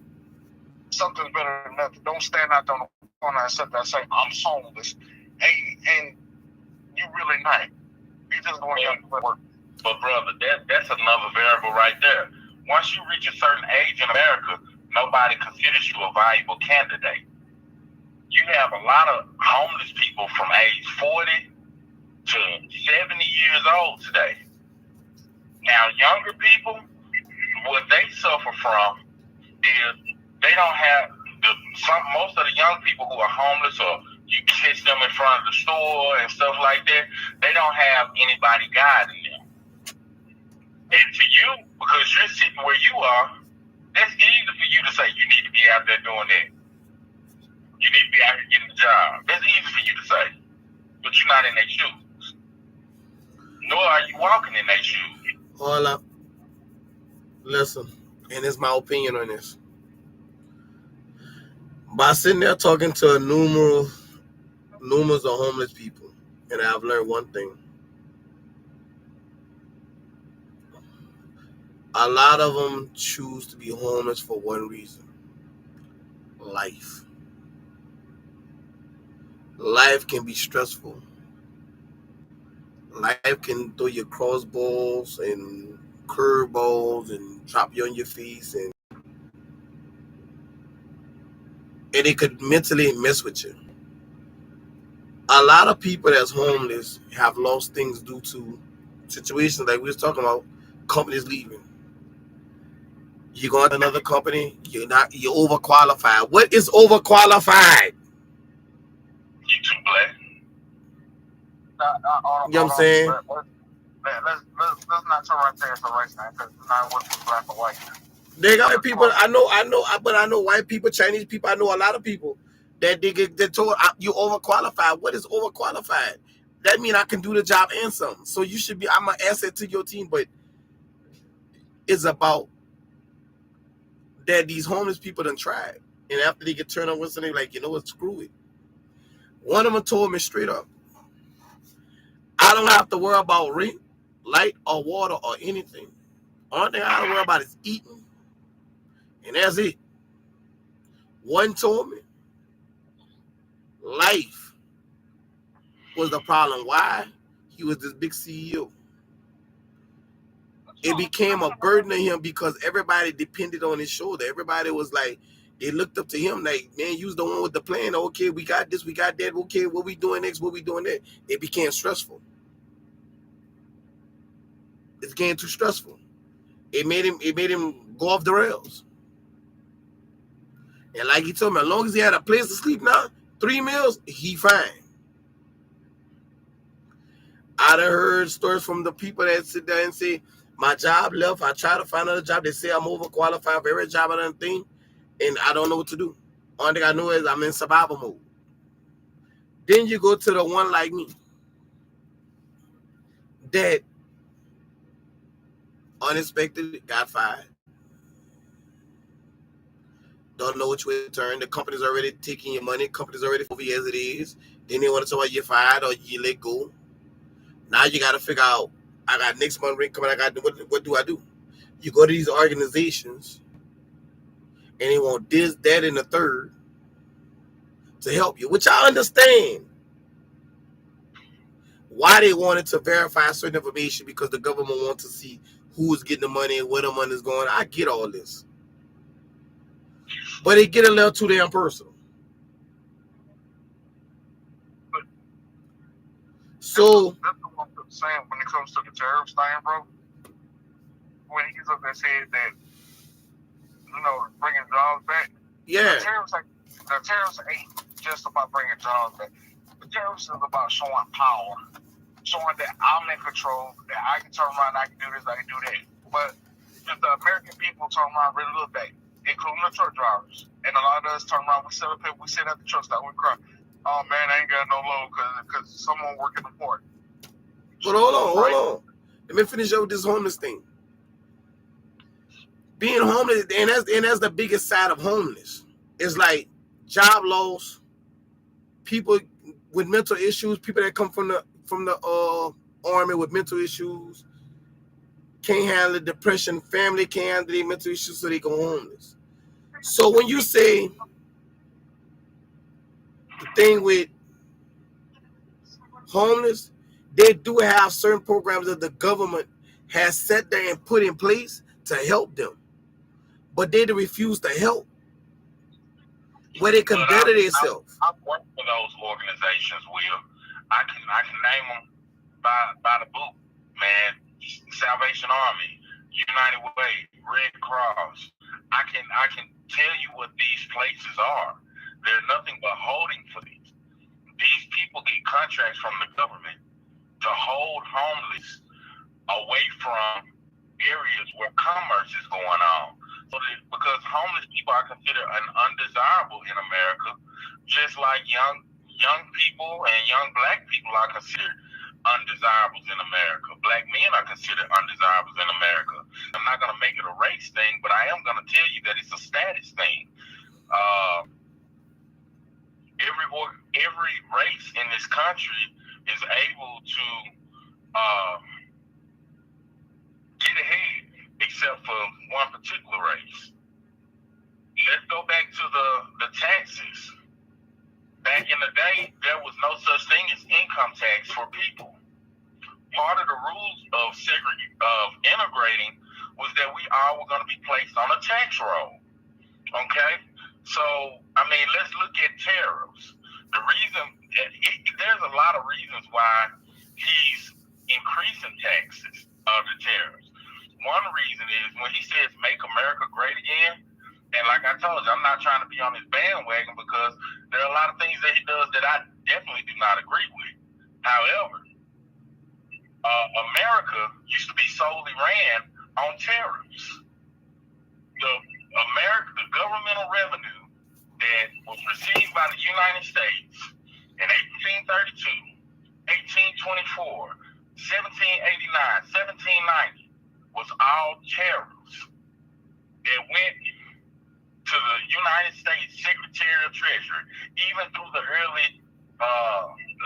Something's better than nothing. Don't stand out on the corner and sit there and say, I'm homeless. And you really not. You just going out to work. But brother, that's another variable right there. Once you reach a certain age in America, nobody considers you a valuable candidate. You have a lot of homeless people from age 40 to 70 years old today. Now, younger people, what they suffer from is they don't have most of the young people who are homeless, or you catch them in front of the store and stuff like that, they don't have anybody guiding them. And to you, because you're sitting where you are, that's easy for you to say you need to be out there doing that. You need to be out here getting a job. That's easy for you to say. But you're not in their shoes. Nor are you walking in their shoes. Hold up. Listen, and it's my opinion on this. By sitting there talking to numerous of homeless people, and I've learned one thing. A lot of them choose to be homeless for one reason. Life. Life can be stressful. Life can throw you crossbows and curveballs and drop you on your face, and it could mentally mess with you. A lot of people that's homeless have lost things due to situations like we was talking about, companies leaving. You go to another company, you're overqualified. What is overqualified? You too black. You know what I'm saying? let's not turn right there to race now, because it's not what's black or white. They got people. But I know white people, Chinese people. I know a lot of people that they told you overqualified. What is overqualified? That means I can do the job and some. So you should be. I'm an asset to your team, but it's about that these homeless people done tried, and after they get turned on with something, like, you know what, screw it. One of them told me straight up, I don't have to worry about rent, light, or water, or anything. Only thing I have to worry about is eating, and that's it. One told me life was the problem. Why? He was this big CEO. It became a burden to him because everybody depended on his shoulder. Everybody was like, they looked up to him like, man, you was the one with the plan. Okay, we got this, we got that. Okay, what we doing next? What we doing that? It became stressful. It's getting too stressful. It made him go off the rails. And like he told me, as long as he had a place to sleep now, 3 meals, he fine. I done heard stories from the people that sit there and say, my job left, I try to find another job. They say I'm overqualified for every job I done thing, and I don't know what to do. Only thing I know is I'm in survival mode. Then you go to the one like me that unexpectedly got fired. Don't know which way to turn. The company's already taking your money. Company's already over as it is. Then they want to tell you you're fired or you let go. Now you got to figure out, I got next month rent coming. What do I do? You go to these organizations and they want this, that, and the third to help you, which I understand why they wanted to verify certain information, because the government wants to see who's getting the money and where the money is going. I get all this. But it get a little too damn personal. So that's what I'm saying when it comes to the tariffs thing, bro. When he's up there said that, bringing jobs back. Yeah. The tariffs ain't just about bringing jobs back. The tariffs is about showing power, showing that I'm in control, that I can turn around, I can do this, I can do that. But if the American people turn around, really look back, including the truck drivers, and a lot of us turn around, we sit at the truck stop, we cry. Oh man, I ain't got no load because someone working the port. But hold on. Let me finish up with this homeless thing. Being homeless, and that's the biggest side of homeless. It's like job loss, people with mental issues, people that come from the army with mental issues, can't handle the depression, family can't handle the mental issues, so they go homeless. So when you say the thing with homeless, they do have certain programs that the government has set there and put in place to help them, but they refuse to help. Where they can better themselves. I've worked for those organizations, Will. I can name them by the book, man. Salvation Army, United Way, Red Cross. I can tell you what these places are. They're nothing but holding fleets. These people get contracts from the government to hold homeless away from areas where commerce is going on. So because homeless people are considered undesirable in America, just like young people and young black people are considered undesirables in America. Black men are considered undesirables in America. I'm not going to make it a race thing, but I am going to tell you that it's a status thing. Every race in this country is able to get ahead, except for one particular race. Let's go back to the taxes. Back in the day, there was no such thing as income tax for people. Part of the rules of integrating was that we all were going to be placed on a tax roll. Okay? So, let's look at tariffs. The reason, there's a lot of reasons why he's increasing taxes of the tariffs. One reason is when he says make America great again, and like I told you, I'm not trying to be on his bandwagon because there are a lot of things that he does that I definitely do not agree with. However, America used to be solely ran on tariffs. The governmental revenue that was received by the United States in 1832, 1824, 1789, 1790 was all tariffs that went to the United States Secretary of Treasury, even through the early,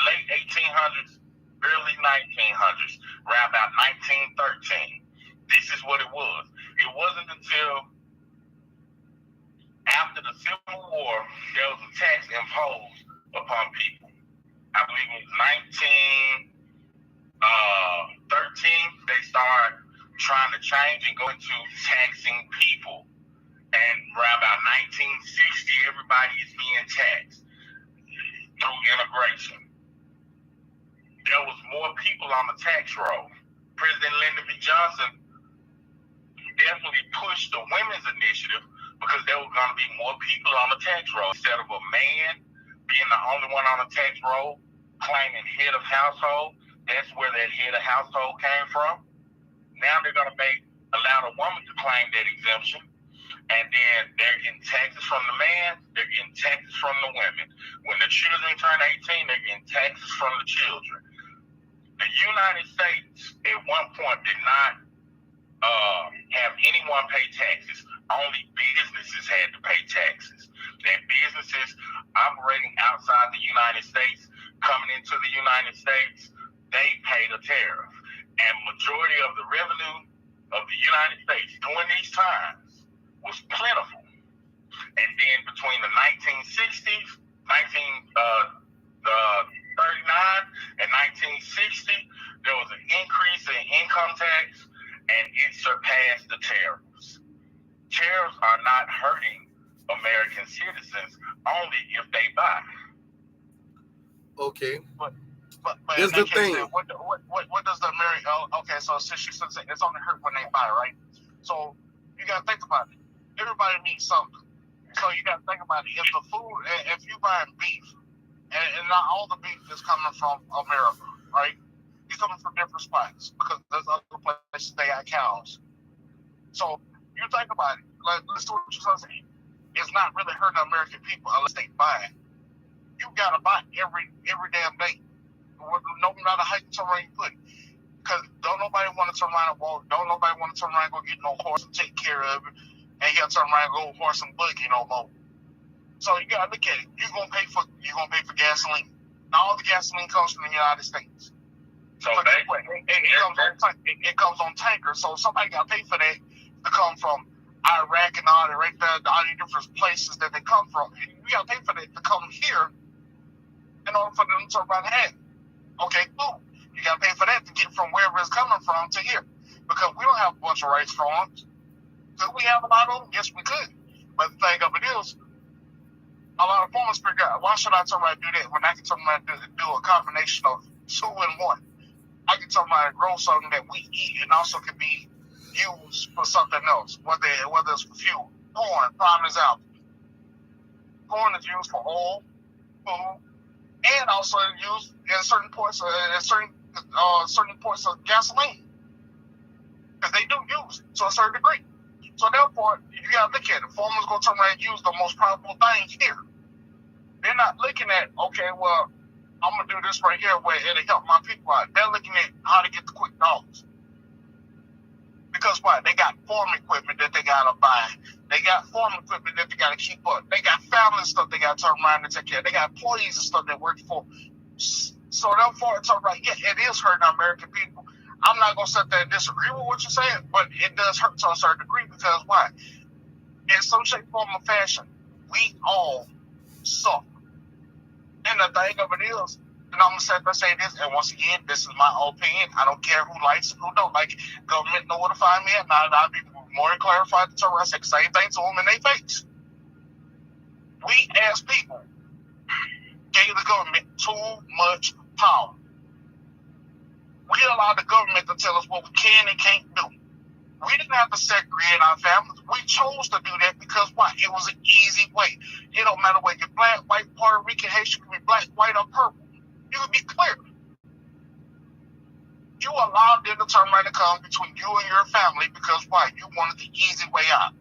late 1800s, early 1900s, around about 1913. This is what it was. It wasn't until after the Civil War there was a tax imposed upon people. I believe it was 1913 they started trying to change and go into taxing people. And around about 1960, everybody is being taxed through integration. There was more people on the tax roll. President Lyndon B. Johnson definitely pushed the women's initiative because there was going to be more people on the tax roll. Instead of a man being the only one on the tax roll claiming head of household, that's where that head of household came from. Now they're going to allow the woman to claim that exemption. And then they're getting taxes from the man, they're getting taxes from the women. When the children turn 18, they're getting taxes from the children. The United States at one point did not have anyone pay taxes. Only businesses had to pay taxes. And businesses operating outside the United States, coming into the United States, they paid a tariff. And majority of the revenue of the United States during these times was plentiful. And then between the 1960s, 1939 and 1960, there was an increase in income tax and it surpassed the tariffs. Tariffs are not hurting American citizens only if they buy. Okay. But Here's the thing. What does the American? Okay, so since you said it's only hurt when they buy, right? So you gotta think about it. Everybody needs something. So you got to think about it. If the food, if you buying beef, and not all the beef is coming from America, right? It's coming from different spots because there's other places they got cows. So you think about it. Like, listen to what you're saying. It's not really hurting American people unless they buy it. You got to buy every damn day. No matter how you turn around you put it. Because don't nobody want to turn around and walk. Don't nobody want to turn around and go get no horse and take care of it. And he'll turn around and go horse and buggy no more. So you gotta look at it. You're gonna pay for gasoline. Now all the gasoline comes from the United States. So it comes on tankers. So somebody gotta pay for that to come from Iraq and all the right there, all the different places that they come from. And you gotta pay for that to come here in order for them to turn around and have it. Okay, cool. You gotta pay for that to get from wherever it's coming from to here. Because we don't have a bunch of rice farms. Could we have a lot of them? Yes, we could. But the thing of it is, a lot of farmers figure out, why should I turn around and do that when I can turn around and do a combination of 2 in 1? I can turn around and grow something that we eat and also can be used for something else, whether it's for fuel. Corn, prime example. Corn is used for oil, food, and also used in certain parts of gasoline. Because they do use it to a certain degree. So therefore, you gotta look at it. Farmers gonna turn around and use the most profitable thing here. They're not looking at, okay, well, I'm gonna do this right here where it'll help my people out. They're looking at how to get the quick dollars. Because why? They got farm equipment that they gotta buy. They got farm equipment that they gotta keep up. They got family stuff they gotta turn around and take care of. They got employees and stuff that work for. So therefore, it's all right. Yeah, it is hurting American people. I'm not going to sit there and disagree with what you're saying, but it does hurt to a certain degree because why? In some shape, form, or fashion, we all suffer. And the thing of it is, and I'm going to say this, and once again, this is my opinion. I don't care who likes it, who don't like it. Government know where to find me, and I'll be more than clarified to turn around and say the same thing to them in their face. We, as people, gave the government too much power. We allowed the government to tell us what we can and can't do. We didn't have to segregate our families. We chose to do that because why? It was an easy way. It don't matter whether you're black, white, Puerto Rican, Haitian, can be black, white, or purple. You would be clear. You allowed allowed there to turn around and come between you and your family because why? You wanted the easy way out.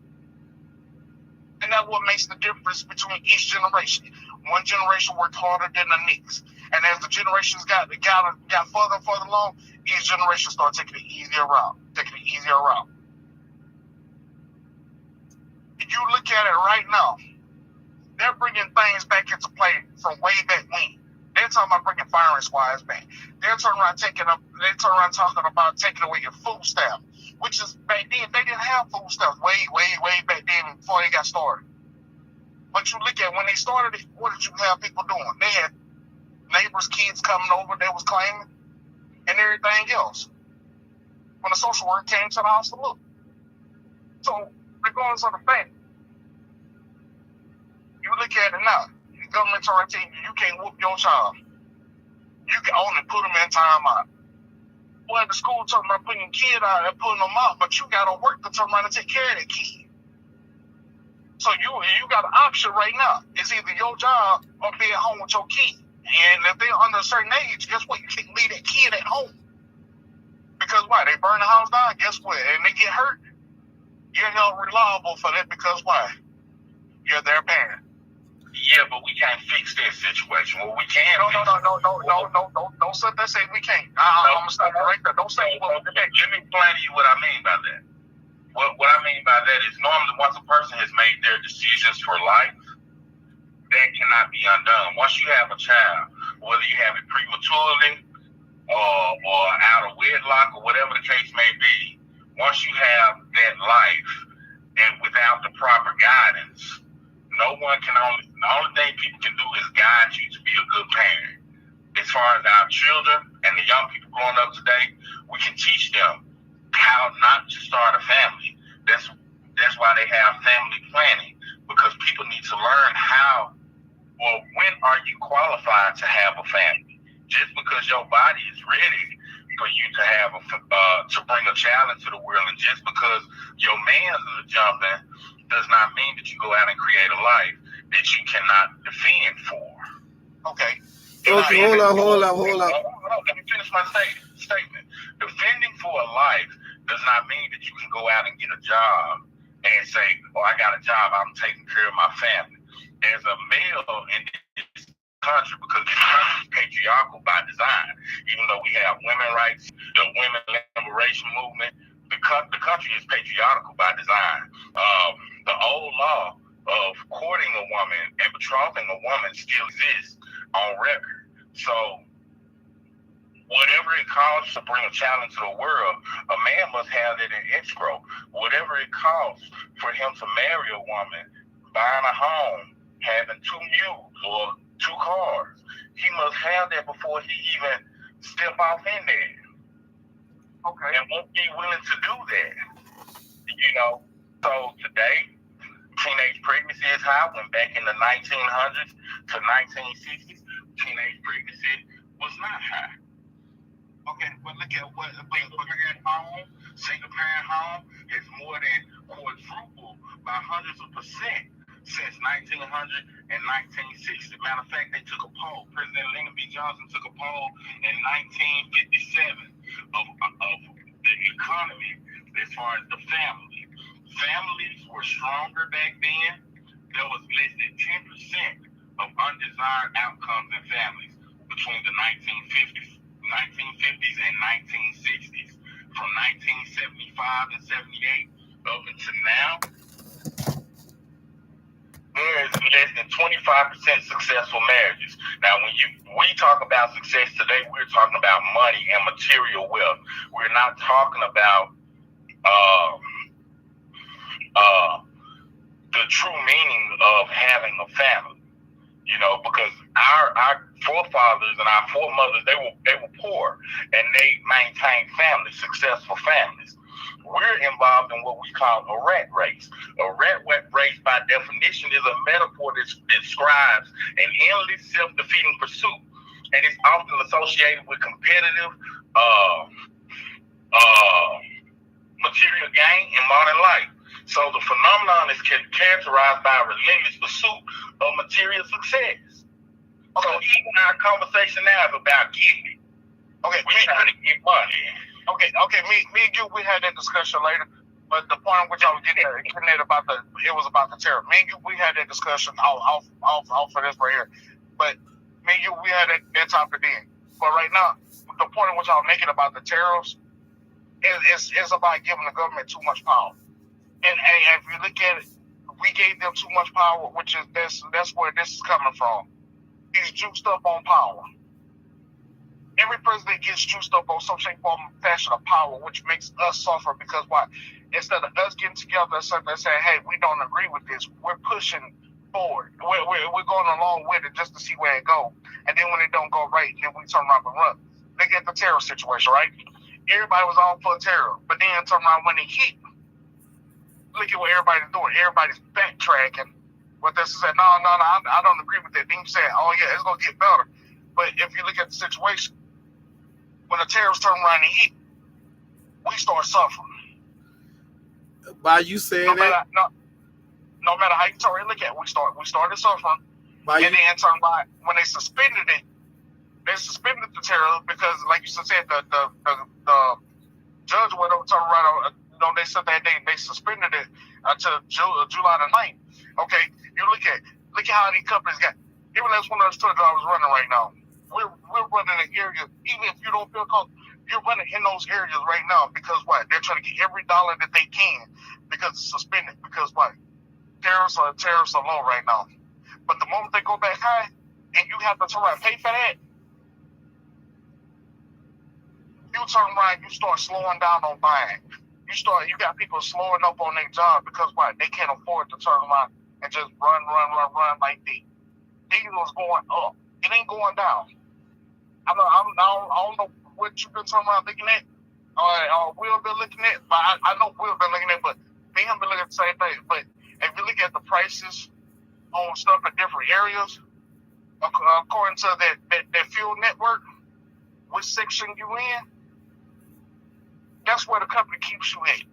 And that's what makes the difference between each generation. One generation worked harder than the next. And as the generations got further and further along, each generation started taking the easier route. If you look at it right now, they're bringing things back into play from way back when. They're talking about bringing firing squads back. They're talking about talking about taking away your food stamp, which is back then they didn't have food stamps way back then before they got started. But you look at when they started it, what did you have people doing? They had neighbors' kids coming over, they was claiming, and everything else. When the social work came to the house to look. So regardless of the fact, you look at it now. The government trying to tell you can't whoop your child. You can only put them in time out. Well, the school talking about putting your kid out and putting them out, but you got to work to turn around and take care of that kid. So you got an option right now. It's either your job or be at home with your kid. And if they're under a certain age, guess what? You can't leave that kid at home. Because why? They burn the house down, guess what? And they get hurt. You're not reliable for that because why? You're their parent. Yeah, but we can't fix that situation. Well, we can. No. Don't sit there and say we can't. I'm going to stop right there. Don't say Let me explain to you what I mean by that. What I mean by that is normally once a person has made their decisions for life, that cannot be undone. Once you have a child, whether you have it prematurely or out of wedlock or whatever the case may be, once you have that life and without the proper guidance, the only thing people can do is guide you to be a good parent. As far as our children and the young people growing up today, we can teach them how not to start a family. That's why they have family planning, because people need to learn how or when are you qualified to have a family. Just because your body is ready for you to have to bring a child into the world, and just because your man's in the jumping does not mean that you go out and create a life that you cannot defend for. Okay. Okay, hold on. Let me finish my statement. Defending for a life does not mean that you can go out and get a job and say, oh, I got a job, I'm taking care of my family. As a male in this country, because this country is patriarchal by design, even though we have women rights, the women liberation movement, the country is patriarchal by design. The old law of courting a woman and betrothing a woman still exists on record. So whatever it costs to bring a child into the world, a man must have that in escrow. Whatever it costs for him to marry a woman, buying a home, having 2 mules or 2 cars, he must have that before he even step off in there. Okay. And won't be willing to do that. So today, teenage pregnancy is high. When back in the 1900s to 1960s, teenage pregnancy was not high. Okay, but look at what a single parent home is more than quadrupled by hundreds of percent since 1900 and 1960. Matter of fact, they took a poll. President Lyndon B. Johnson took a poll in 1957 of the economy as far as the family. Families were stronger back then. There was less than 10% of undesired outcomes in families between the 1950s and 1960s. From 1975 and 78 up until now, there is less than 25% successful marriages. Now, when we talk about success today, we're talking about money and material wealth. We're not talking about the true meaning of having a family. Because our forefathers and our foremothers, they were poor and they maintained families, successful families. We're involved in what we call a rat race. A rat race, by definition, is a metaphor that describes an endless self-defeating pursuit, and it's often associated with competitive material gain in modern life. So the phenomenon is characterized by a relentless pursuit of material success. So even our conversation now is about getting. Okay, we're trying to get money. Okay, me and you, we had that discussion later. But the point which I was getting at about it was about the tariff. Me and you, we had that discussion off of this right here. But me and you, we had that topic then. But right now, the point which I was making about the tariffs is about giving the government too much power. And if you look at it, we gave them too much power, which is that's where this is coming from. He's juiced up on power. Every president gets juiced up on some shape, form, fashion of power, which makes us suffer because why? Instead of us getting together and saying, hey, we don't agree with this, we're pushing forward. We're going along with it just to see where it goes. And then when it don't go right, then we turn around and run. Look at the terror situation, right? Everybody was all for terror, but then turn around when it hit. Look at what everybody's doing. Everybody's backtracking. What this is saying, no, I don't agree with that. Then you say, oh yeah, it's gonna get better. But if you look at the situation, when the terrorists turn around and hit, we start suffering. By you saying that, no matter how you turn and look at it, we started suffering. And then turn around when they suspended it, they suspended the terror because, like you said, the judge went over, turned around. They said that they suspended it until July the 9th. Okay, you look at how these companies got. Even as one of those truck drivers running right now. We're running in areas, even if you don't feel comfortable, you're running in those areas right now because what? They're trying to get every dollar that they can because it's suspended. Because what? Tariffs are low right now. But the moment they go back high and you have to turn around and pay for that, you turn around, you start slowing down on buying. You got people slowing up on their job because what? They can't afford to turn around and just run like this. Diesel's going up. It ain't going down. I don't know what you've been talking about looking at, or Will been looking at, but I know Will been looking at, but me and him been looking at the same thing. But if you look at the prices on stuff in different areas, according to that fuel network, which section you in, that's where the company keeps you at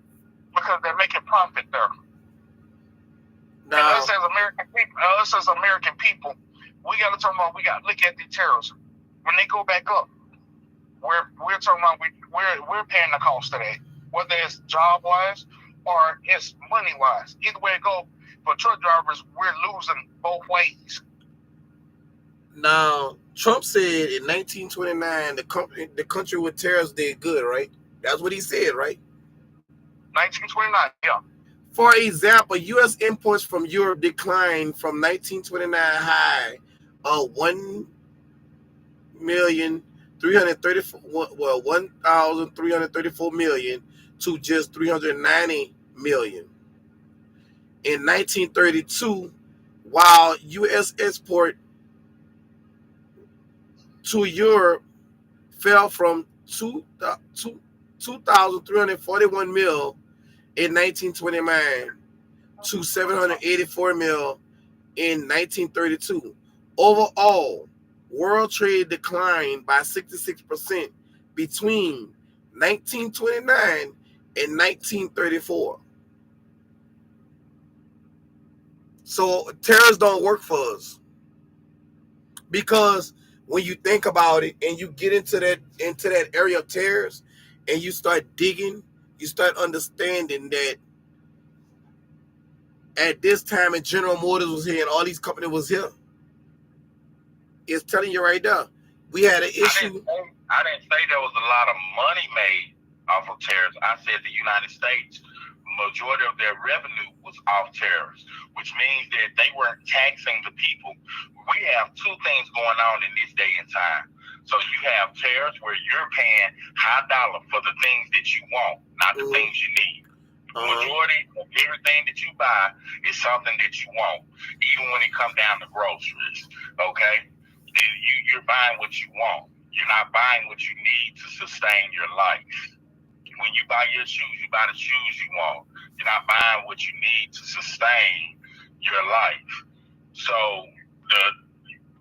because they're making profit there. now, And us as American people, we got to turn around. We got to look at the tariffs when they go back up. We're talking about we're paying the cost of that, whether it's job wise or it's money wise. Either way it go, for truck drivers, we're losing both ways. now, Trump said in 1929 the country with tariffs did good, right? That's what he said, right? 1929, yeah. For example, U.S. imports from Europe declined from 1929 high of 1,334 million to just 390 million. In 1932, while U.S. export to Europe fell from 2,341 mil in 1929 to 784 mil in 1932. Overall, world trade declined by 66% between 1929 and 1934. So tariffs don't work for us because when you think about it and you get into that area of tariffs and you start digging, you start understanding that at this time and General Motors was here and all these companies was here. It's telling you right now. We had an issue. I didn't say there was a lot of money made off of tariffs. I said the United States, majority of their revenue was off tariffs, which means that they weren't taxing the people. We have two things going on in this day and time. So you have tariffs where you're paying high dollar for the things that you want, not the things you need. Majority of everything that you buy is something that you want, even when it comes down to groceries. Okay, you're buying what you want. You're not buying what you need to sustain your life. When you buy your shoes, you buy the shoes you want. You're not buying what you need to sustain your life. So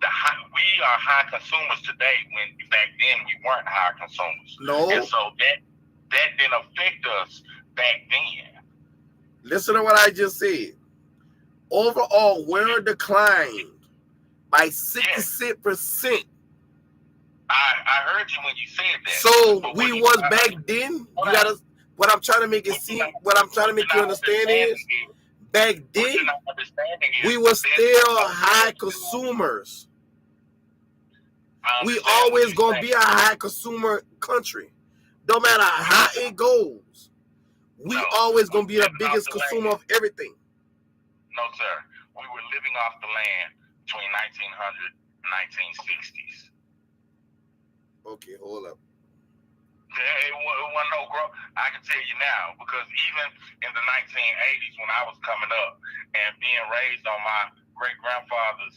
we are high consumers today when back then we weren't high consumers. No. And so that didn't affect us back then. Listen to what I just said. Overall, we're declined by 66%. I I heard you when you said that. So But we what was you- back then. You gotta. What I'm trying to make it seem. What I'm trying to make you understand is, back what then you're not understanding is we were there's still no high consumer. consumers. I We understand what always you're gonna saying. be a high consumer country. No matter how it goes, we No, always gonna we be the living off biggest the consumer land. of everything. No, sir. We were living off the land between 1900 and 1960s. Okay, hold up. It wasn't no growth. I can tell you now, because even in the 1980s when I was coming up and being raised on my great-grandfather's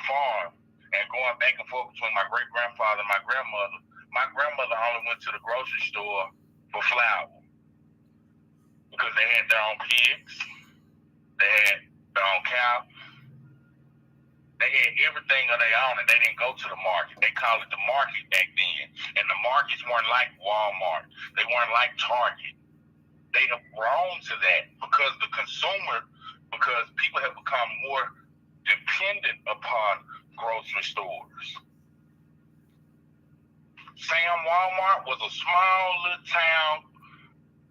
farm and going back and forth between my great-grandfather and my grandmother only went to the grocery store for flour because they had their own pigs, they had their own cow. They had everything of their own, and they didn't go to the market. They called it the market back then. And the markets weren't like Walmart. They weren't like Target. They have grown to that because people have become more dependent upon grocery stores. Sam Walmart was a small little town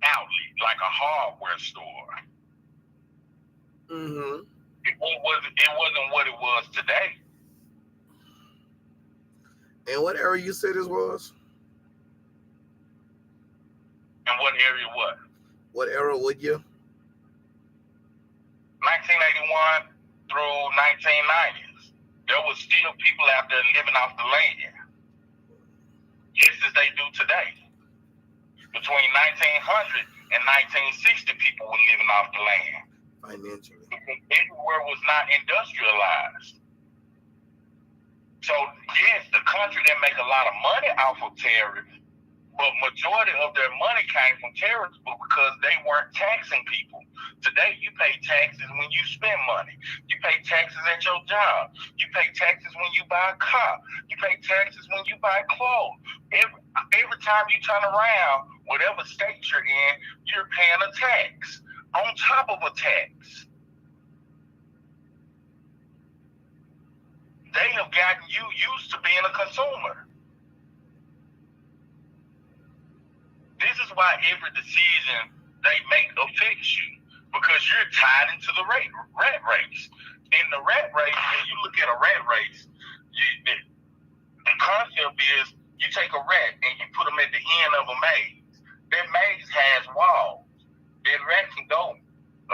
outlet, like a hardware store. Mm-hmm. It wasn't what it was today. And what era you said this was? And what area what? What era would you? 1981 through 1990s. There was still people out there living off the land, just as they do today. Between 1900 and 1960, people were living off the land. Financially. Everywhere was not industrialized. So yes, the country didn't make a lot of money off of tariffs, but majority of their money came from tariffs because they weren't taxing people. Today, you pay taxes when you spend money. You pay taxes at your job. You pay taxes when you buy a car. You pay taxes when you buy clothes. Every time you turn around, whatever state you're in, you're paying a tax on top of a tax. They have gotten you used to being a consumer. This is why every decision they make affects you, because you're tied into the rat race. In the rat race, when you look at a rat race, the concept is you take a rat and you put them at the end of a maze. That maze has walls. That rat can go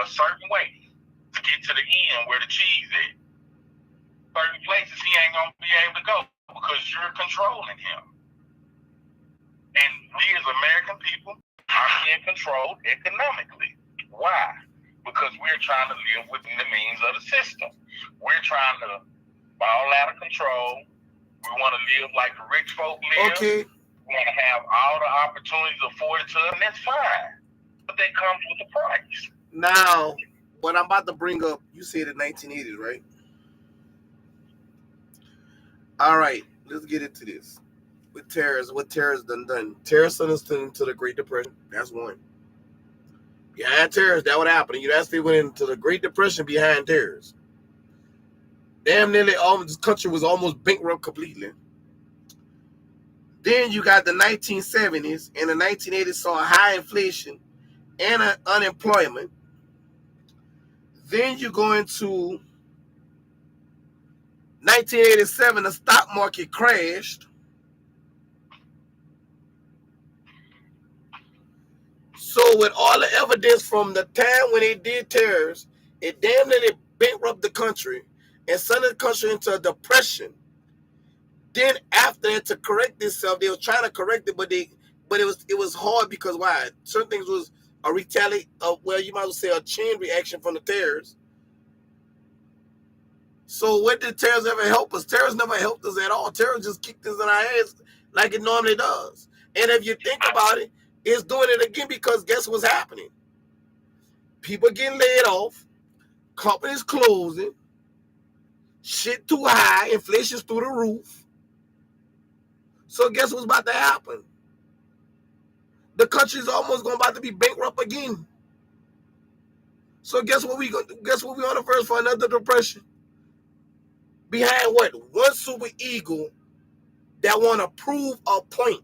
a certain way to get to the end where the cheese is. Certain places he ain't gonna be able to go because you're controlling him. And we as American people are being controlled economically. Why? Because we're trying to live within the means of the system. We're trying to fall out of control. We want to live like the rich folk live. Okay. We want to have all the opportunities afforded to us, and that's fine. But that comes with a price. Now, what I'm about to bring up, you said the 1980s, right? All right, let's get into this. With terrorists, what terrorists done? Terrorists sent us into the Great Depression. That's one. Behind terrorists, that would happen. You actually went into the Great Depression behind terrorists. Damn nearly all this country was almost bankrupt completely. Then you got the 1970s, and the 1980s saw a high inflation and unemployment. Then you go into 1987, the stock market crashed. So with all the evidence from the time when they did tariffs, it damn near bankrupted the country and sent the country into a depression. Then after that, to correct itself, they were trying to correct it, but it was hard because why? Certain things was a retaliate. Well, you might as well say a chain reaction from the terrorists. So what did terrorists ever help us? Terrorists never helped us at all. Terrorists just kicked us in our heads like it normally does. And if you think about it, it's doing it again because guess what's happening? People getting laid off, companies closing, shit too high, inflation's through the roof. So guess what's about to happen? The country's almost about to be bankrupt again. So guess what we on the verge for another depression? Behind what? One super ego that want to prove a point.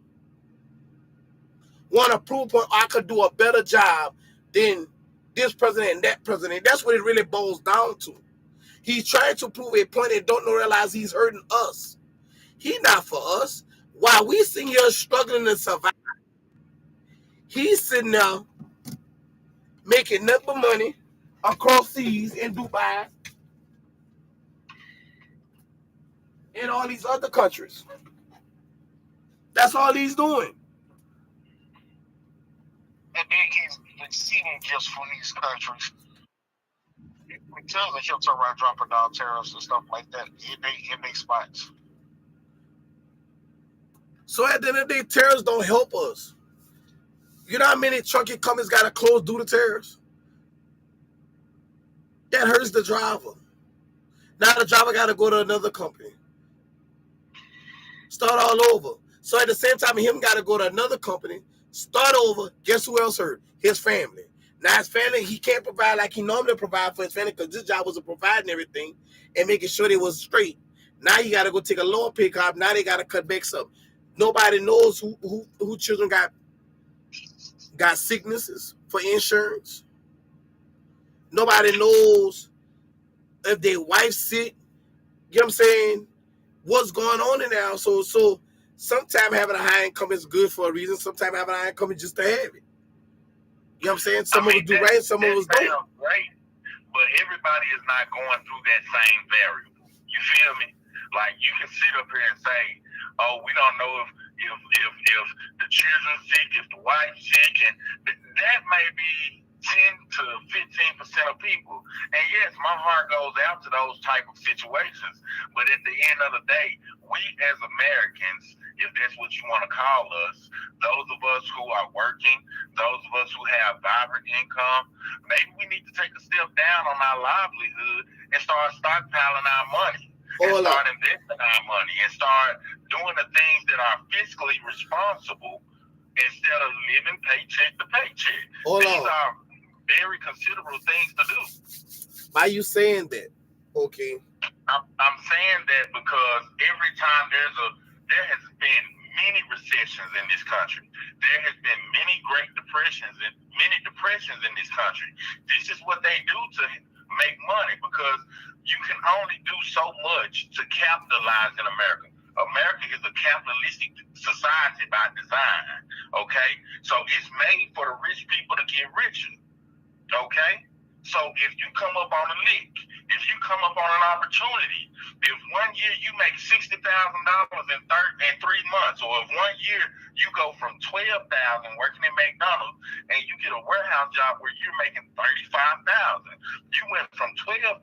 Want to prove a point, I could do a better job than this president and that president. That's what it really boils down to. He's trying to prove a point and don't realize he's hurting us. He's not for us. While we sitting here struggling to survive, he's sitting there making nothing but money across seas in Dubai and all these other countries. That's all he's doing. And then he's receiving gifts from these countries. It tells that he'll turn around dropping down tariffs and stuff like that. It makes spots. So at the end of the day, tariffs don't help us. You know how many trucking companies got to close due to tariffs? That hurts the driver. Now the driver got to go to another company. Start all over. So at the same time, him got to go to another company, start over. Guess who else hurt? His family. Now his family, he can't provide like he normally provide for his family because this job was providing everything and making sure they was straight. Now he got to go take a lower pay cut. Now they got to cut back some. Nobody knows who children got sicknesses for insurance. Nobody knows if their wife's sick. You know what I'm saying? What's going on in there? So sometimes having a high income is good for a reason. Sometimes having a high income is just to have it. You know what I'm saying? Some of us do right, some of us don't. Great, but everybody is not going through that same variable. You feel me? Like you can sit up here and say, "Oh, we don't know if the children's sick, if the wife's sick," and that may be 10 to 15% of people. And yes, my heart goes out to those type of situations. But at the end of the day, we as Americans, if that's what you want to call us, those of us who are working, those of us who have vibrant income, maybe we need to take a step down on our livelihood and start stockpiling our money. And start investing our money and start doing the things that are fiscally responsible instead of living paycheck to paycheck. These are very considerable things to do. Why are you saying that? Okay. I'm saying that because every time there has been many recessions in this country. There has been many Great Depressions and many depressions in this country. This is what they do to make money because you can only do so much to capitalize in America. America is a capitalistic society by design, okay? So it's made for the rich people to get richer, okay? So if you come up on a lick, if you come up on an opportunity, if 1 year you make $60,000 in 3 months, or if 1 year you go from $12,000 working at McDonald's and you get a warehouse job where you're making $35,000, you went from $12,000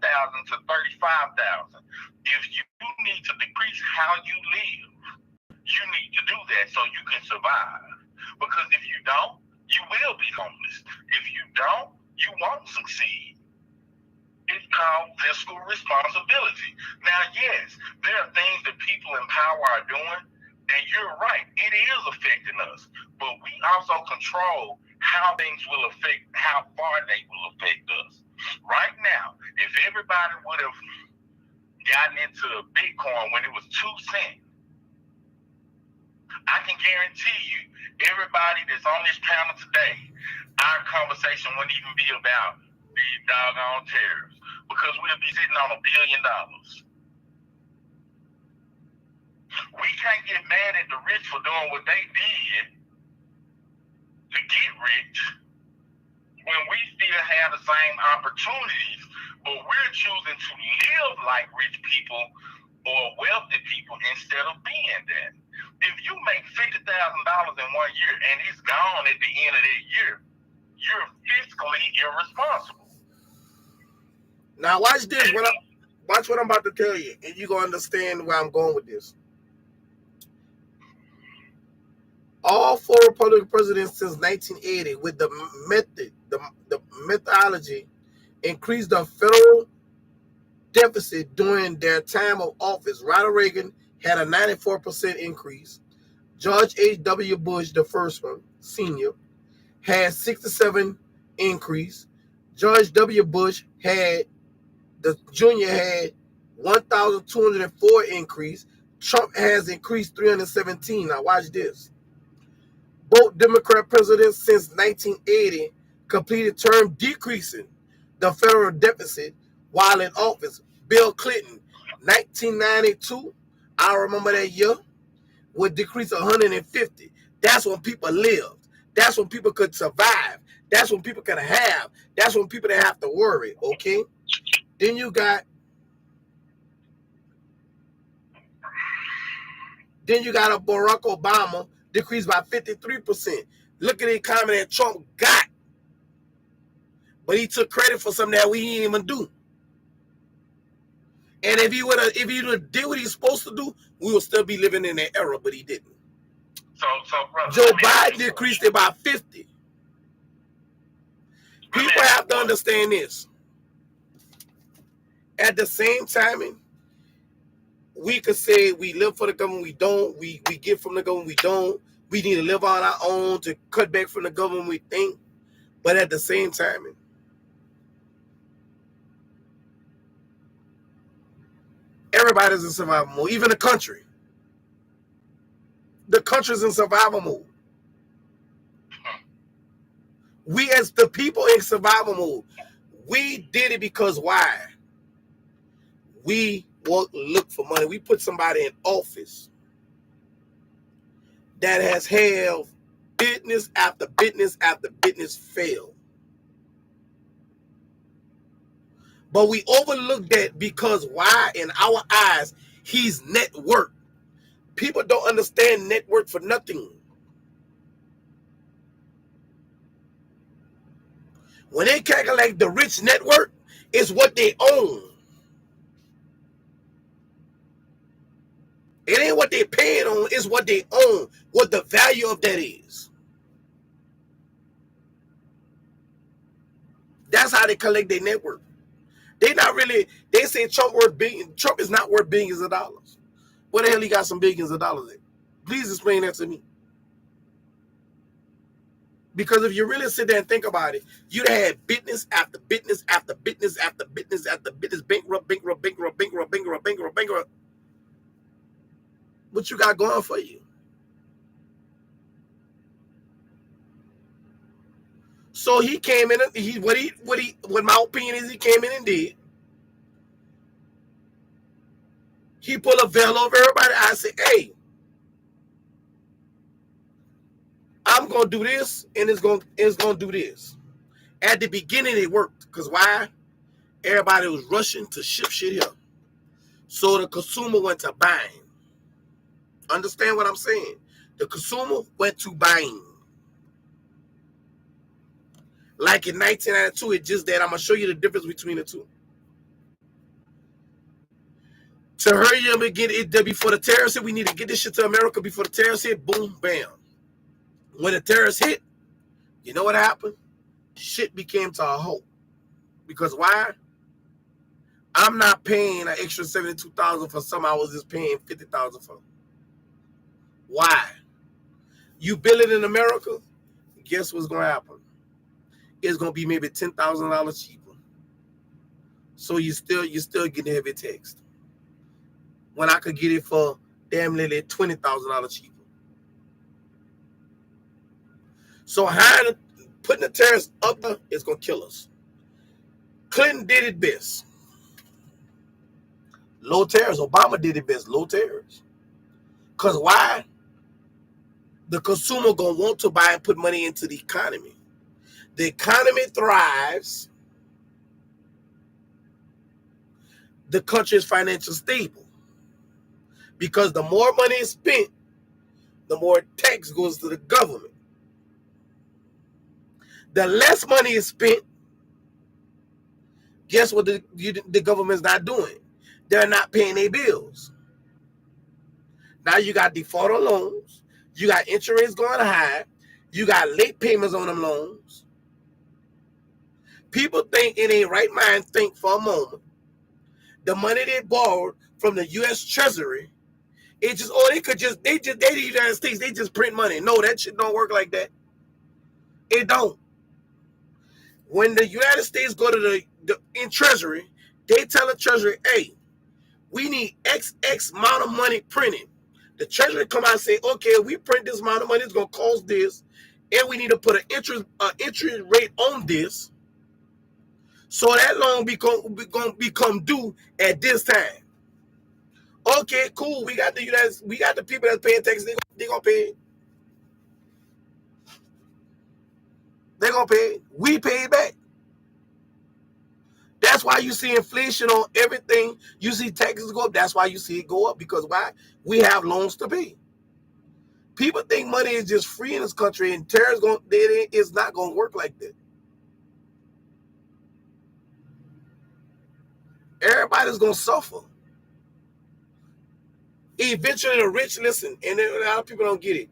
to $35,000. If you need to decrease how you live, you need to do that so you can survive. Because if you don't, you will be homeless. If you don't, you won't succeed. It's called fiscal responsibility. Now, yes, there are things that people in power are doing, and you're right, it is affecting us. But we also control how things will affect, how far they will affect us. Right now, if everybody would have gotten into Bitcoin when it was 2 cents, I can guarantee you, everybody that's on this panel today, our conversation wouldn't even be about these doggone tariffs because we'll be sitting on $1 billion. We can't get mad at the rich for doing what they did to get rich when we still have the same opportunities, but we're choosing to live like rich people or wealthy people instead of being that. If you make $50,000 in 1 year and it's gone at the end of that year, you're fiscally irresponsible. Now watch this. Watch what I'm about to tell you, and you're going to understand where I'm going with this. All 4 Republican presidents since 1980 with the methodology increased the federal deficit during their time of office. Ronald Reagan had a 94% increase. George H.W. Bush, the first one, senior, had 67 increase. George W. Bush the junior had 1,204 increase. Trump has increased 317. Now watch this. Both Democrat presidents since 1980 completed term decreasing the federal deficit while in office. Bill Clinton, 1992, I remember that year, would decrease 150. That's when people lived. That's when people could survive. That's when people could have. That's when people didn't have to worry, okay? Then you got a Barack Obama decreased by 53%. Look at the economy that Trump got. But he took credit for something that we didn't even do. And if he would have did what he's supposed to do, we would still be living in that era, but he didn't. So brother, Joe Biden decreased it by 50. People have to understand this. At the same time, we could say we live for the government, we don't. We get from the government, we don't. We need to live on our own to cut back from the government, we think. But at the same time, everybody's in survival mode, even the country. The country's in survival mode. We as the people in survival mode, we did it because why? We won't look for money. We put somebody in office that has held business after business after business fail. But we overlook that because why? In our eyes, he's net worth. People don't understand net worth for nothing. When they calculate the rich net worth, it's what they own. It ain't what they're paying on, it's what they own, what the value of that is. That's how they collect their net worth. They say Trump is not worth billions of dollars. Where the hell he got some billions of dollars in? Please explain that to me. Because if you really sit there and think about it, you'd have had business after business after business after business after business, bankrupt. What you got going for you? So he came in, what my opinion is, he came in and did. He put a veil over everybody. I said, hey, I'm gonna do this, and it's gonna do this. At the beginning, it worked because why? Everybody was rushing to ship shit here, so the consumer went to buying. Understand what I'm saying? The consumer went to buying. Like in 1992, it just did. I'm gonna show you the difference between the two. To hurry up and get it before the terrorists hit, we need to get this shit to America before the terrorists hit. Boom, bam. When the terrorists hit, you know what happened? Shit became to a halt. Because why? I'm not paying an extra $72,000 for something I was just paying $50,000 for. Why? You build it in America, guess what's gonna happen? It's gonna be maybe $10,000 cheaper. So you still getting heavy taxed. When I could get it for damn nearly $20,000 cheaper. So putting the tariffs up there is gonna kill us. Clinton did it best. Low tariffs. Obama did it best. Low tariffs. Because why? The consumer gonna want to buy and put money into the economy. The economy thrives. The country is financially stable. Because the more money is spent, the more tax goes to the government. The less money is spent, guess what the government's not doing? They're not paying their bills. Now you got default on loans. You got interest rates going high. You got late payments on them loans. People think in a right mind, think for a moment. The money they borrowed from the U.S. Treasury, they the United States, they just print money. No, that shit don't work like that. It don't. When the United States go to the Treasury, they tell the Treasury, hey, We need XX amount of money printed. The treasury come out and say, okay, we print this amount of money, it's gonna cost this, and we need to put an interest rate on this, so that loan become due at this time. Okay, cool. We got the people that's paying taxes. They gonna pay. They gonna pay. We pay it back. That's why you see inflation on everything. You see taxes go up. That's why you see it go up. Because why? We have loans to pay. People think money is just free in this country, and it's not gonna work like that. Everybody's gonna suffer. Eventually, the rich listen, and a lot of people don't get it.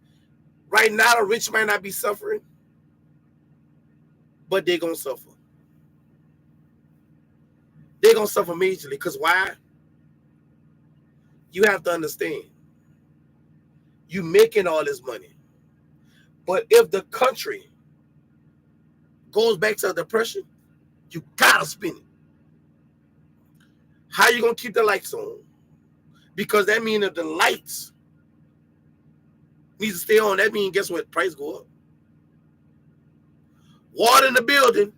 Right now, the rich might not be suffering, but they're gonna suffer. They're gonna suffer majorly. Because why? You have to understand. You making all this money, but if the country goes back to a depression, you gotta spend it. How you gonna keep the lights on? Because that means if the lights need to stay on, that means guess what? Price go up. Water in the building,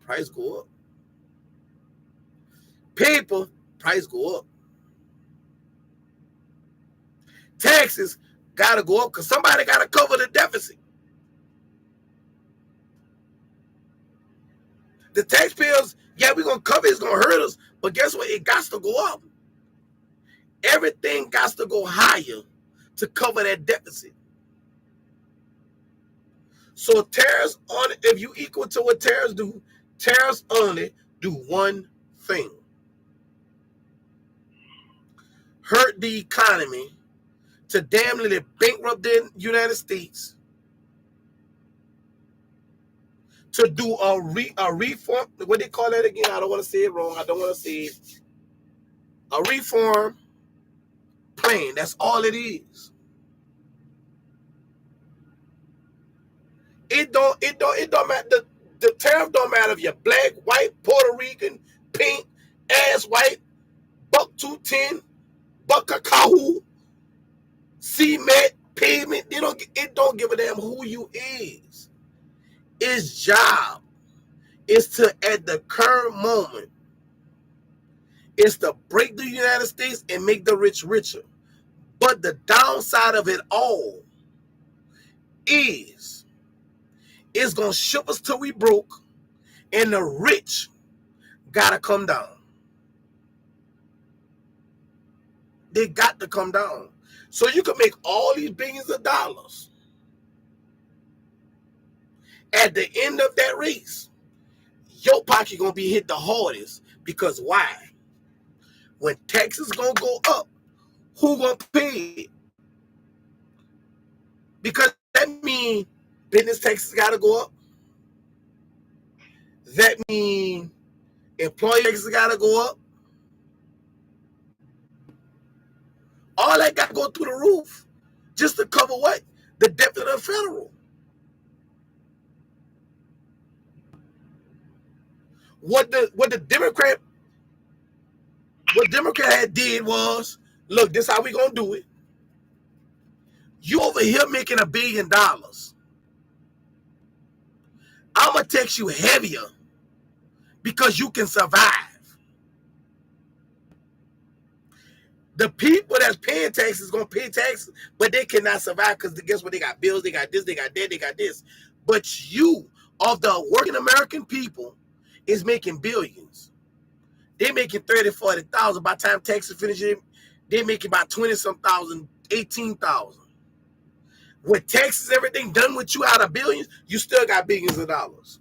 price go up. Paper, price go up. Taxes gotta go up because somebody gotta cover the deficit. The taxpayers, yeah, we're gonna cover it, it's gonna hurt us, but guess what? It got to go up. Everything got to go higher to cover that deficit. So tariffs on, if you equal to what tariffs do, tariffs only do one thing: hurt the economy to damn nearly bankrupt the United States, to do a reform. What they call that again? I don't want to say it wrong. I don't want to say it. A reform plan. That's all it is. It don't matter. The tariff don't matter if you're black, white, Puerto Rican, pink, ass white, buck 210, buck cacao, cement, pavement. It don't give a damn who you is. Its job is to, at the current moment, is to break the United States and make the rich richer. But the downside of it all is it's going to ship us till we broke, and the rich got to come down. They got to come down. So you can make all these billions of dollars. At the end of that race, your pocket going to be hit the hardest. Because why? When taxes going to go up, who going to pay it? Because that means business taxes got to go up. That means employee taxes got to go up. All that got to go through the roof just to cover what? The debt of the federal. What Democrat had did was, look, this is how we gonna do it. You over here making $1 billion. I'm gonna tax you heavier because you can survive. The people that's paying taxes gonna pay taxes, but they cannot survive because guess what? They got bills, they got this, they got that, they got this. But you, of the working American people, is making billions. They making 30, 40,000. By the time taxes finish, they making about 20-some thousand, 18,000. With taxes, everything done with you out of billions, you still got billions of dollars.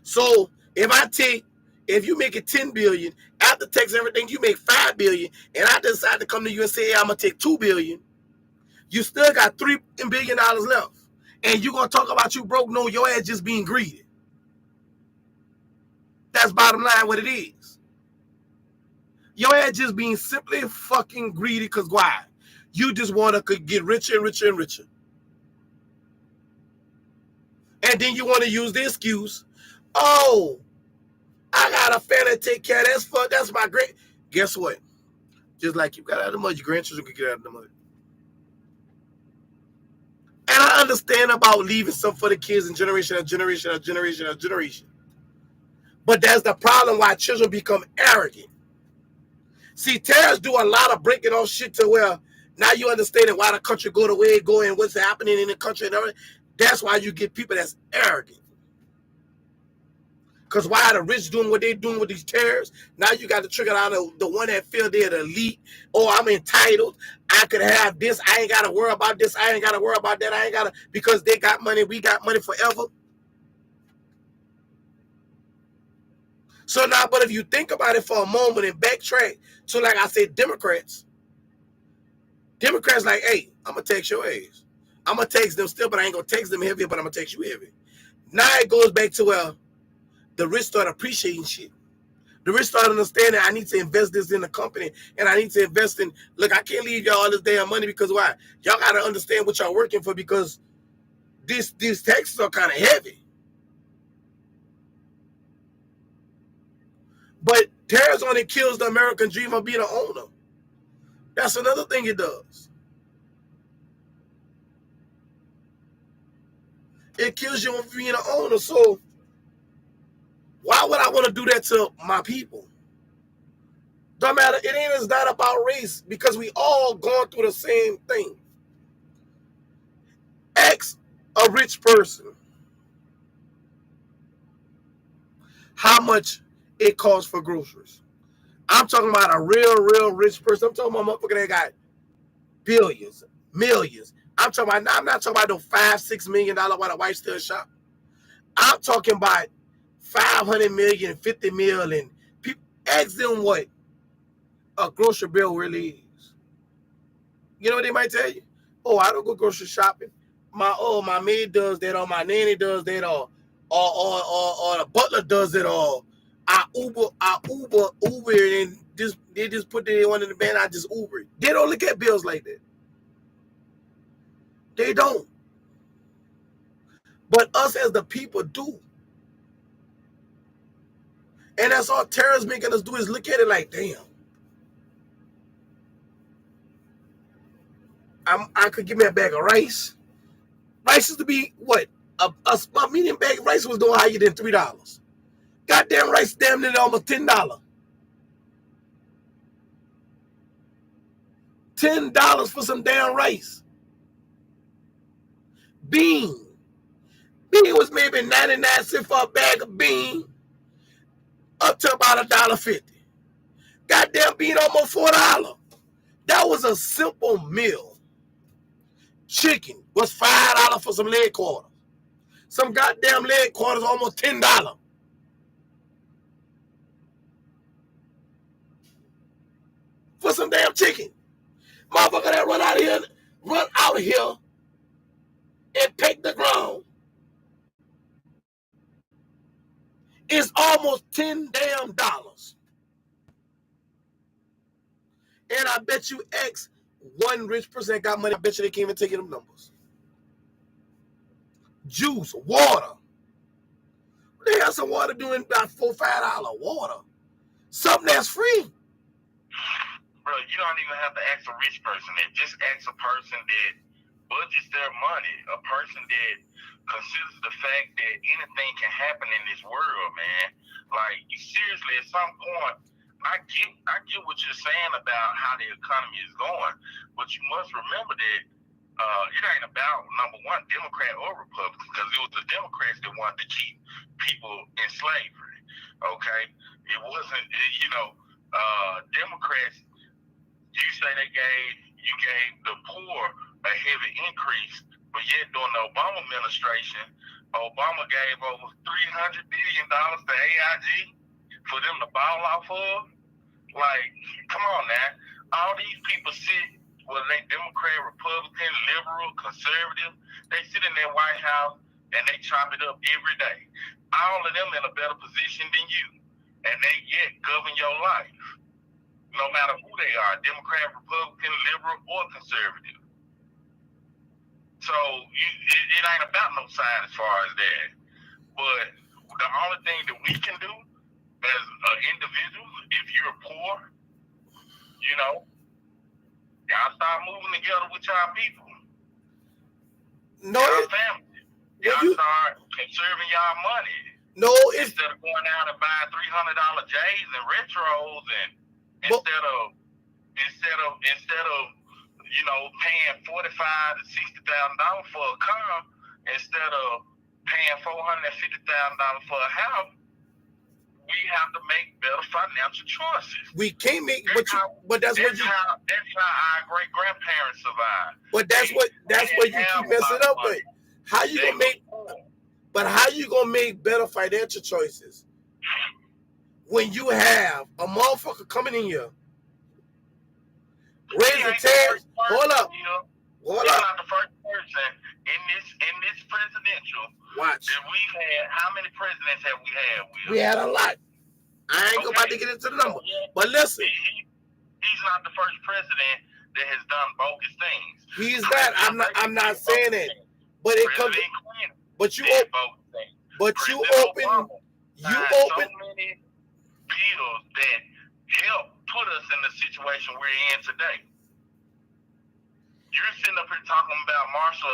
So if you make it 10 billion, after tax everything, you make 5 billion, and I decide to come to you and say, hey, I'm gonna take 2 billion, you still got $3 billion left. And you're gonna talk about you broke? No, your ass just being greedy. That's bottom line what it is. Your ass just being simply fucking greedy because why? You just want to get richer and richer and richer. And then you want to use the excuse, oh, I got a family to take care of. That's my great. Guess what? Just like you got out of the mud, your grandchildren can get out of the mud. And I understand about leaving some for the kids in generation. But that's the problem why children become arrogant. See, terrorists do a lot of breaking off shit to where now you understand why the country go the way it go and what's happening in the country and everything. That's why you get people that's arrogant. Because why the rich doing what they doing with these terrorists? Now you got to trigger out the one that feel they're the elite. Oh, I'm entitled. I could have this. I ain't got to worry about this. I ain't got to worry about that. I ain't got to, because they got money. We got money forever. So now, but if you think about it for a moment and backtrack, so like I said, Democrats like, hey, I'm going to tax your ass. I'm going to tax them still, but I ain't going to tax them heavy, but I'm going to tax you heavy. Now it goes back to where the rich start appreciating shit. The rich start understanding I need to invest this in the company and I need to invest in, look, I can't leave y'all all this damn money because why? Y'all got to understand what y'all working for because these taxes are kind of heavy. But terrorist only kills the American dream of being an owner. That's another thing it does. It kills you of being an owner. So why would I want to do that to my people? Don't matter. It's not about race because we all going through the same thing. Ask a rich person how much it costs for groceries. I'm talking about a real rich person. I'm talking about a motherfucker that got billions, millions. I'm not talking about no $5-6 million while the wife still shop. I'm talking about 500 million, 50 million. People ask them what a grocery bill really is. You know what they might tell you? Oh, I don't go grocery shopping. My maid does that, or my nanny does that, or the butler does it, or I Uber, and they just put the one in the van. I just Uber it. They don't look at bills like that. They don't. But us as the people do. And that's all terrorists making us do is look at it like, damn. I could give me a bag of rice. Rice used to be what? A medium bag of rice was doing higher than $3. Goddamn rice damn near almost $10. $10 for some damn rice. Bean was maybe 99 cents for a bag of bean, up to about $1.50. Goddamn bean almost $4. That was a simple meal. Chicken was $5 for some leg quarters. Some goddamn leg quarters almost $10. For some damn chicken. Motherfucker that run out here and peck the ground is almost $10 damn. And I bet you X one rich person that got money, I bet you they can't even take them numbers. Juice, water. They have some water doing about $4-5 water. Something that's free. Bro, you don't even have to ask a rich person. Just ask a person that budgets their money, a person that considers the fact that anything can happen in this world, man. Like, seriously, at some point, I get what you're saying about how the economy is going, but you must remember that it ain't about, number one, Democrat or Republican, because it was the Democrats that wanted to keep people in slavery, okay? It wasn't, Democrats, you say you gave the poor a heavy increase, but yet during the Obama administration, Obama gave over $300 billion to AIG for them to ball off of. Like, come on now. All these people sit, whether they Democrat, Republican, liberal, conservative, they sit in their White House and they chop it up every day. All of them in a better position than you. And they yet govern your life. No matter who they are, Democrat, Republican, liberal, or conservative. So it ain't about no side as far as that. But the only thing that we can do as an individual, if you're poor, you know, y'all start moving together with y'all people. No, Y'all family. Y'all you, start conserving y'all money. no, it's Instead of going out and buying $300 J's and retros, and but, instead of you know paying $45,000 to $60,000 for a car, instead of paying $450,000 for a house, we have to make better financial choices. we can't make, That's how how you. that's how our great grandparents survived. But that's what you keep messing up with. How you gonna make? But how you gonna make better financial choices when you have a motherfucker coming in here, raising tariffs? Hold up. He's not the first person in this presidential. Watch. That we've had. How many presidents have we had? We had a lot. I ain't about to get into the number. But listen. He's not the first president that has done bogus things. He's not. I'm not saying that. But it comes. But you open. But you open. You open. So many bills that help put us in the situation we're in today. You're sitting up here talking about martial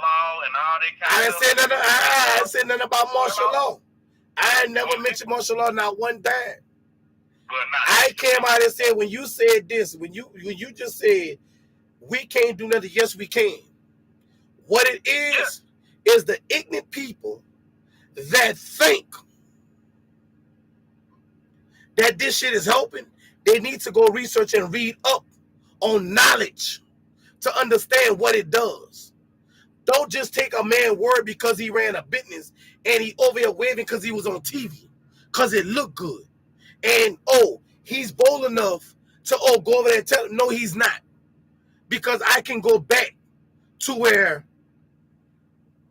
law and all that kind of stuff. I ain't said nothing about martial law. I ain't never mentioned martial law not one time. I came out and said when you said this, when you just said we can't do nothing, yes we can. What it is the ignorant people that think that this shit is helping. They need to go research and read up on knowledge to understand what it does. Don't just take a man's word because he ran a business and he over here waving because he was on TV, because it looked good. And, he's bold enough to, go over there and tell him, no, he's not. Because I can go back to where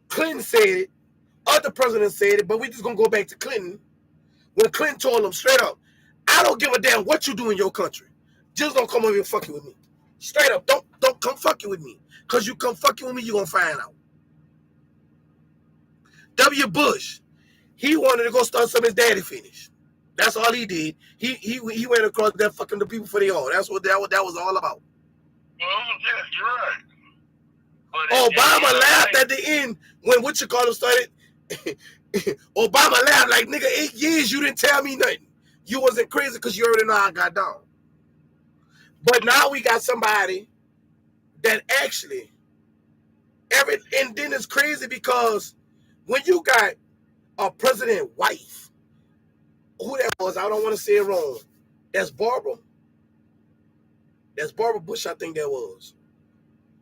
Clinton said it, other presidents said it, but we just going to go back to Clinton. When Clinton told him straight up, I don't give a damn what you do in your country. Just don't come over here fucking with me. Straight up, don't come fucking with me. Because you come fucking with me, you're going to find out. W. Bush, he wanted to go start some his daddy finished. That's all he did. He went across there fucking the people for the all. That's what that was all about. Yeah, you're right. But Obama laughed at the end when what you call him started. Obama laughed like, nigga, 8 years you didn't tell me nothing. You wasn't crazy because you already know I got down. But now we got somebody that actually and then it's crazy because when you got a president wife, who that was, I don't want to say it wrong. That's Barbara. That's Barbara Bush, I think that was.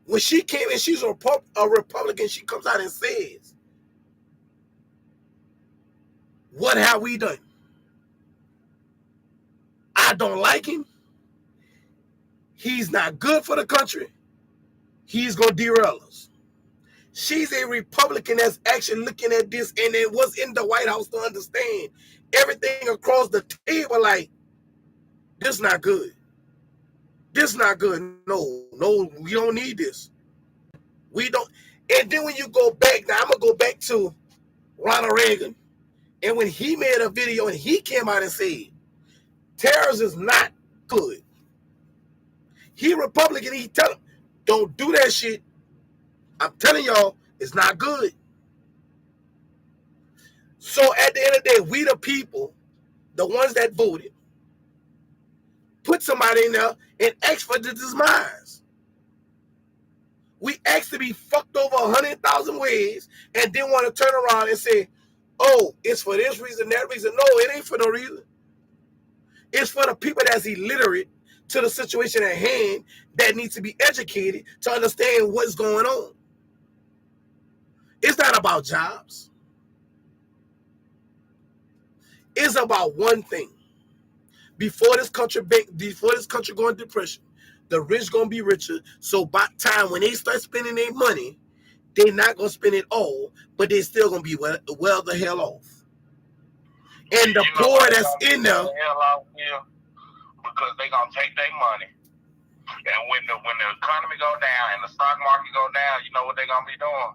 When she came in, she's a Republican, she comes out and says, what have we done? I don't like him. He's not good for the country. He's going to derail us. She's a Republican that's actually looking at this and it was in the White House to understand everything across the table like, this not good. This not good. No, we don't need this. We don't. And then when you go back, now I'm going to go back to Ronald Reagan. And when he made a video and he came out and said, terrorism is not good. He Republican, he tell him, don't do that shit. I'm telling y'all, it's not good. So at the end of the day, we the people, the ones that voted, put somebody in there and ask for the demise. We asked to be fucked over 100,000 ways and then want to turn around and say, oh, it's for this reason, that reason. No, it ain't for no reason. It's for the people that's illiterate to the situation at hand that needs to be educated to understand what's going on. It's not about jobs. It's about one thing. Before this country go into depression, the rich gonna be richer. So by the time when they start spending their money, they're not gonna spend it all, but they're still gonna be well the hell off. And the poor that's in there, because they gonna take their money. And when the economy go down and the stock market go down, you know what they're gonna be doing?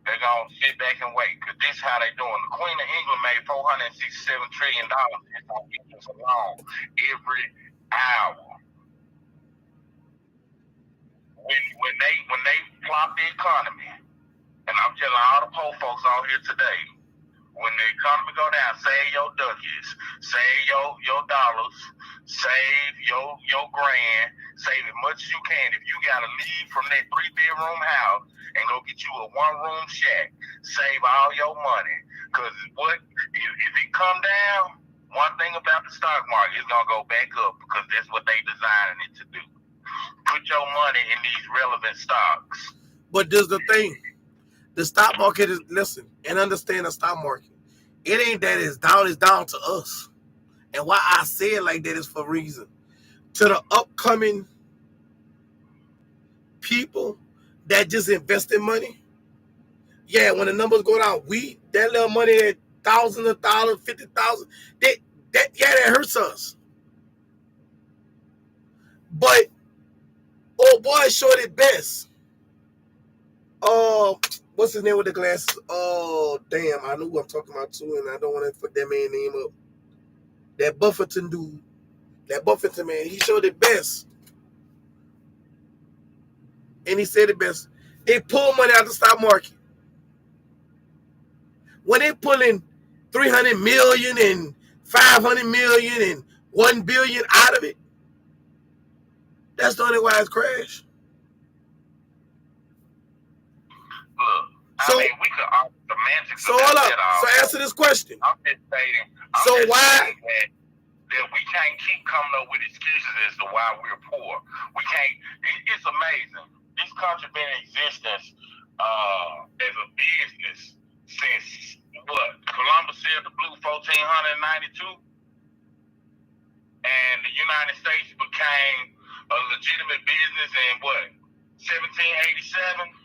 They're going to sit back and wait because this is how they doing. The Queen of England made $467 trillion just on interest alone every hour. When they plop the economy, and I'm telling all the poor folks out here today, when the economy go down, save your ducats, save your dollars, save your grand, save as much as you can. If you gotta leave from that 3-bedroom house and go get you a 1-room shack, save all your money. Cause if it come down, one thing about the stock market, it's gonna go back up because that's what they designing it to do. Put your money in these relevant stocks. But there's the thing. The stock market is, listen, and understand the stock market. It ain't that it's down to us. And why I say it like that is for a reason. To the upcoming people that just invested money, yeah, when the numbers go down, that little money, that thousands of dollars, 50,000, that hurts us. But old boy showed it best. What's his name with the glasses? Oh, damn, I know who I'm talking about too, and I don't want to put that man's name up. That Buffington dude. That Buffington man, he showed it best. And he said it best. They pull money out of the stock market. When they pulling 300 million and 500 million and 1 billion out of it, that's the only why it's crashed. Look, so, I mean, we could argue semantics. So hold up. So answer this question. I'm just stating. Why? That we can't keep coming up with excuses as to why we're poor. We can't. It's amazing. This country been in existence as a business since what? Columbus sailed the blue 1492, and the United States became a legitimate business in what? 1787.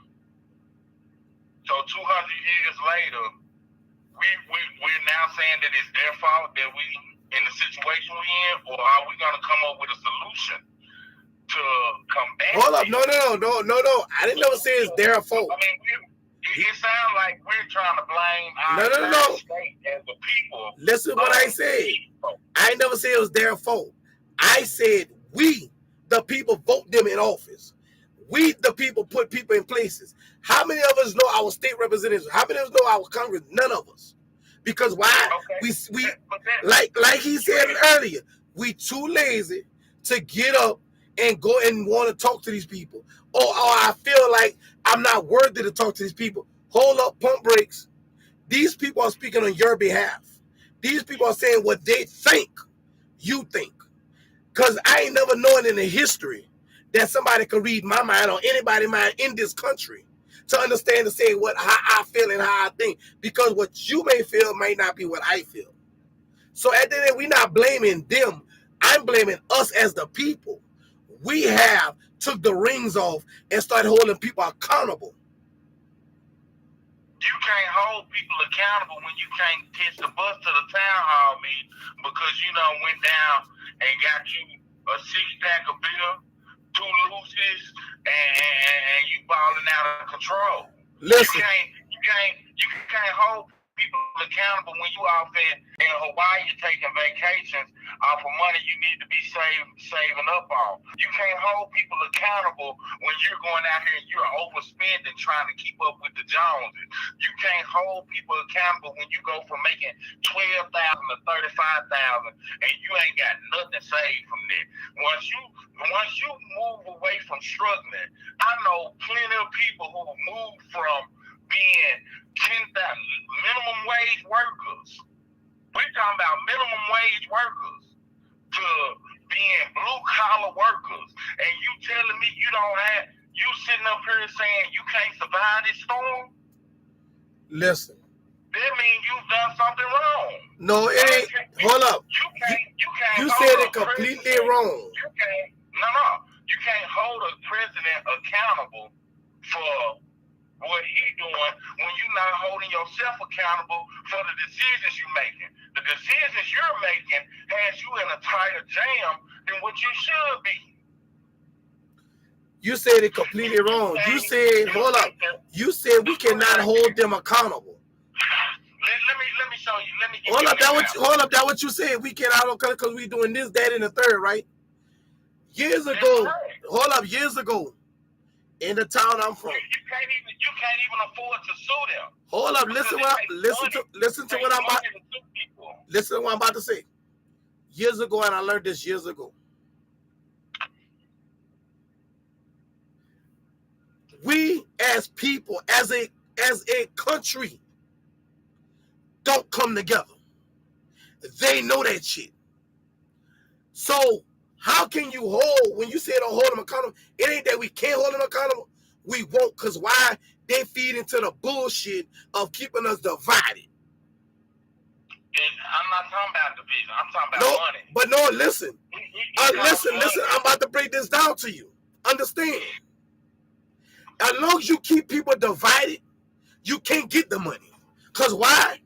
So 200 years later, we're now saying that it's their fault that we in the situation we're in, or are we going to come up with a solution to combat? Hold up, no. I didn't never say it's their fault. I mean, it sounds like we're trying to blame our state as a people. Listen to what I said. I never said it was their fault. I said we, the people, vote them in office. We, the people, put people in places. How many of us know our state representatives? How many of us know our Congress? None of us. Because why? Okay. We like he said earlier, we too lazy to get up and go and want to talk to these people. Or I feel like I'm not worthy to talk to these people. Hold up, pump brakes. These people are speaking on your behalf. These people are saying what they think you think. Because I ain't never known in the history that somebody could read my mind or anybody's mind in this country to understand to say how I feel and how I think. Because what you may feel might not be what I feel. So at the end, we're not blaming them. I'm blaming us as the people. We have took the rings off and started holding people accountable. You can't hold people accountable when you can't catch the bus to the town hall meeting because you done went down and got you a 6-pack of beer, 2 loosies, and you balling out of control. Listen. You can't hold people accountable when you out there in Hawaii, you're taking vacations off of money you need to be saving up on. You can't hold people accountable when you're going out here and you're overspending trying to keep up with the Joneses. You can't hold people accountable when you go from making $12,000 to $35,000 and you ain't got nothing saved from that. Once you move away from struggling, I know plenty of people who move from being 10,000 minimum wage workers. We're talking about minimum wage workers to being blue collar workers. And you telling me you sitting up here saying you can't survive this storm? Listen. That means you've done something wrong. No, it ain't. Hold up. You said it completely wrong. You can't hold a president accountable for what he doing when you're not holding yourself accountable for the decisions you're making. The decisions you're making has you in a tighter jam than what you should be. You said it completely wrong. You said, hold up. You said we cannot hold them accountable. Let me show you. Let me give Hold you up, an example. that what you said. We cannot because we doing this, that, and the third, right? Years That's ago, correct. hold up, years ago, in the town I'm from. You can't even afford to sue them. Hold up, Because listen it takes to money what I'm about. to sue people. Listen to what I'm about to say. Years ago, and I learned this years ago. We as people, as a country, don't come together. They know that shit. So how can you hold, when you say don't hold them accountable, it ain't that we can't hold them accountable. We won't, because why? They feed into the bullshit of keeping us divided. And I'm not talking about division. I'm talking about money. But no, listen. Listen. I'm about to break this down to you. Understand? As long as you keep people divided, you can't get the money. Because why?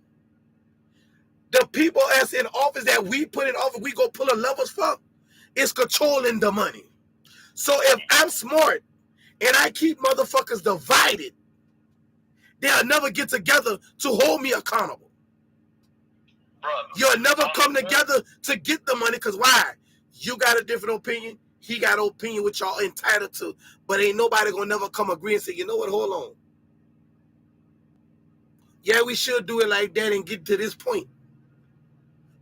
The people that's in office that we put in office, we go pull the levers for, is controlling the money. So if I'm smart and I keep motherfuckers divided, they'll never get together to hold me accountable. Brother, you'll never come together to get the money, because why? You got a different opinion, he got an opinion which y'all entitled to, but ain't nobody gonna never come agree and say, you know what, hold on. Yeah, we should do it like that and get to this point.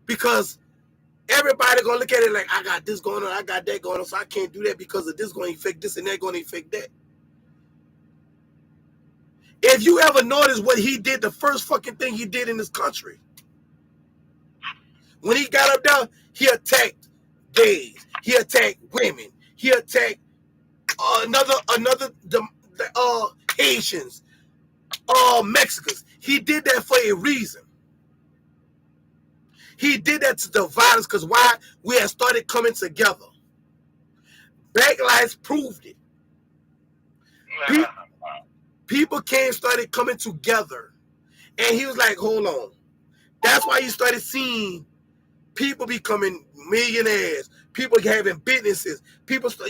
Because everybody gonna look at it like, I got this going on, I got that going on, so I can't do that because of this going to affect this and that going to affect that. If you ever notice what he did, the first fucking thing he did in this country, when he got up there, he attacked gays, he attacked women, he attacked Haitians, Mexicans. He did that for a reason. He did that to divide us, because why? We had started coming together. Black lives proved it. People started coming together. And he was like, hold on. That's why you started seeing people becoming millionaires, people having businesses.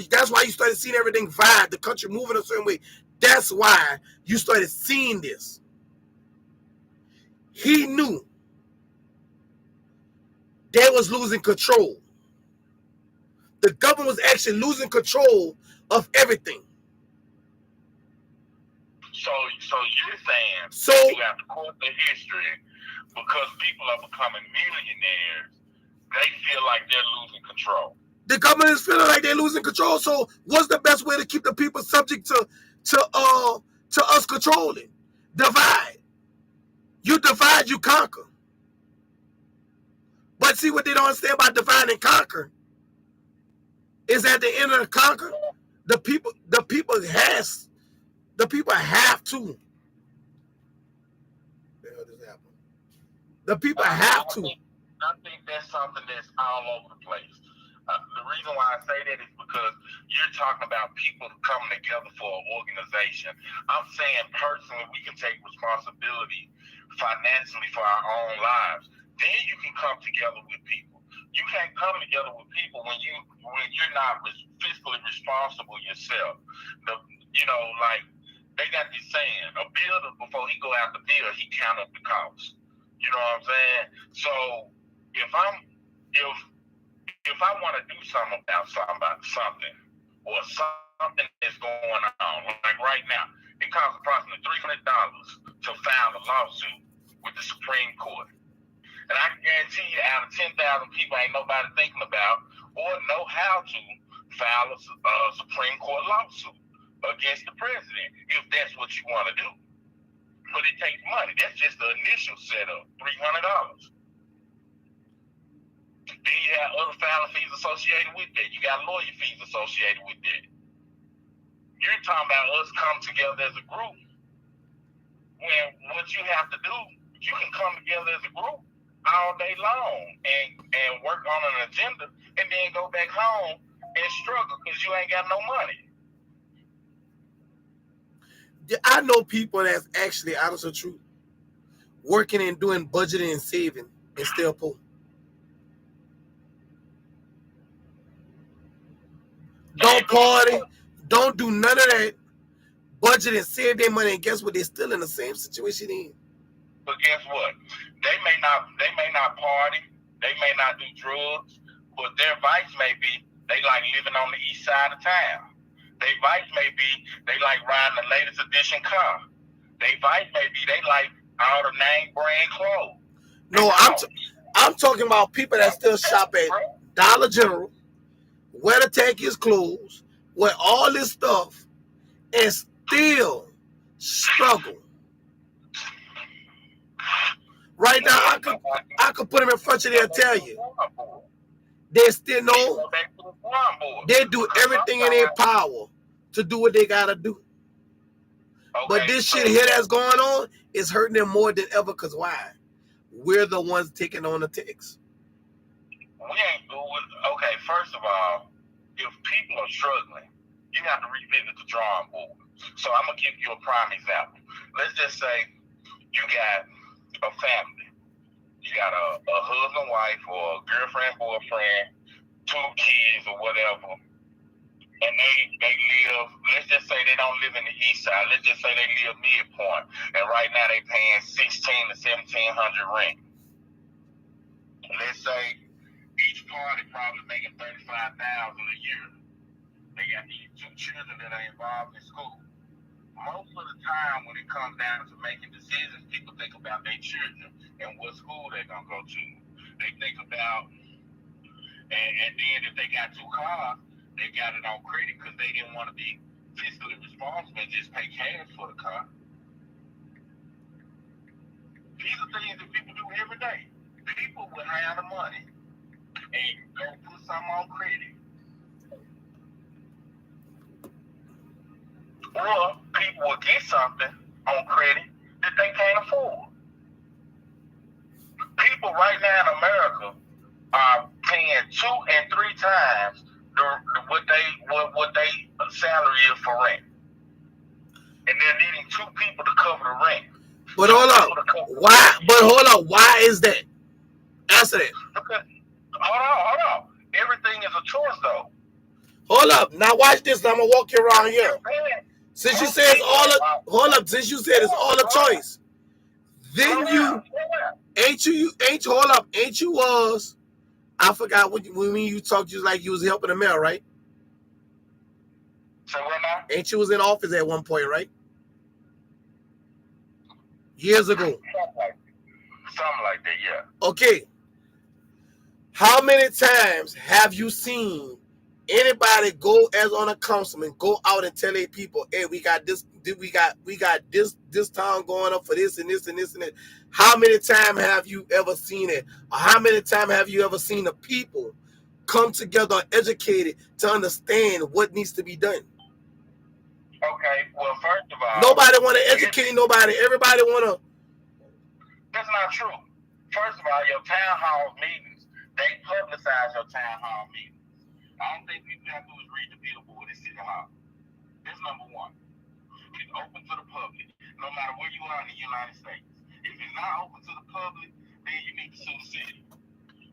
That's why you started seeing everything vibe, the country moving a certain way. That's why you started seeing this. He knew they was losing control. The government was actually losing control of everything. So you're saying you have to quote the history, because people are becoming millionaires, they feel like they're losing control. The government is feeling like they're losing control. So what's the best way to keep the people subject to us controlling? Divide. You divide, you conquer. But see, what they don't understand about divide and conquer is at the end of the conquer, the people have to. The people have to. I think that's something that's all over the place. The reason why I say that is because you're talking about people coming together for an organization. I'm saying personally, we can take responsibility financially for our own lives. Then you can come together with people. You can't come together with people when you're not fiscally responsible yourself. Like they got this saying: a builder, before he go out to build, he count up the cost. You know what I'm saying? So if I want to do something about something, or something that's going on, like right now, it costs approximately $300 to file a lawsuit with the Supreme Court. And I can guarantee you, out of 10,000 people, ain't nobody thinking about or know how to file a Supreme Court lawsuit against the president, if that's what you want to do. But it takes money. That's just the initial setup, $300. Then you have other filing fees associated with that. You got lawyer fees associated with that. You're talking about us come together as a group. When what you have to do, you can come together as a group all day long and work on an agenda, and then go back home and struggle because you ain't got no money. I know people that's actually, honest and true, working and doing budgeting and saving and still poor. Don't party, don't do none of that, budget and save their money, and guess what? They're still in the same situation in. But guess what? They may not party, they may not do drugs, but their vice may be they like living on the east side of town. Their vice may be they like riding the latest edition car. Their vice may be they like all the name brand clothes. No, I'm talking about people that still shop at Dollar General, wear the tankiest clothes, wear all this stuff, and still struggle. Right now, I could put them in front of you and tell you they still know they do everything in their power to do what they gotta do. But this shit here that's going on is hurting them more than ever. Cause why? We're the ones taking on the tax. We ain't doing okay. First of all, if people are struggling, you have to revisit the drawing board. So I'm gonna give you a prime example. Let's just say you got a family. You got a husband, wife, or a girlfriend, boyfriend, 2 kids or whatever. And they live, let's just say they don't live in the east side. Let's just say they live midpoint. And right now they paying $1,600 to $1,700 rent. Let's say each party probably making $35,000 a year. They got these 2 children that are involved in school. Most of the time when it comes down to making decisions, people think about their children and what school they're gonna go to. They think about, and then if they got 2 cars, they got it on credit because they didn't want to be fiscally responsible and just pay cash for the car. These are things that people do every day. People will have the money and go put something on credit. Or people will get something on credit that they can't afford. People right now in America are paying 2 and 3 times what they salary is for rent, and they're needing 2 people to cover the rent. But hold up, why? But hold up, why is that? Answer that. Okay. Hold on. Everything is a choice, though. Hold up. Now watch this. I'm gonna walk you around here. Since you said it's all a hold up. Since you said it's all a choice, then you ain't hold up. Ain't you was. I forgot when you talked, you was like you was helping the mayor, right? So what now? Ain't you was in office at one point, right? Years ago. Something like that, yeah. Okay. How many times have you seen anybody go as on a councilman go out and tell their people, hey, we got this town going up for this and this and this and that? How many times have you ever seen it? Or how many times have you ever seen the people come together educated to understand what needs to be done? Okay, well, first of all, nobody want to educate nobody. Everybody want to. That's not true. First of all, your town hall meetings, they publicize your town hall meetings. I don't think people have to do is read the billboard at City Hall. That's number one. It's open to the public, no matter where you are in the United States. If it's not open to the public, then you need to sue the city.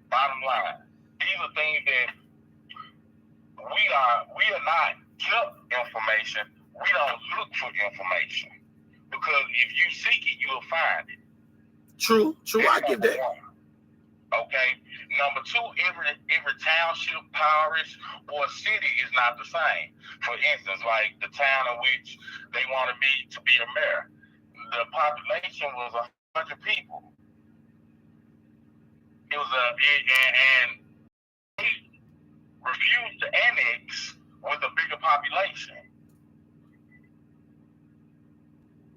Bottom line, these are things that we are not kept information. We don't look for information because if you seek it, you'll find it. True. I give that. Okay. Number 2, every township, parish, or city is not the same. For instance, like the town in which they wanted me to be the mayor, the population was 100 people. It was and they refused to annex with a bigger population.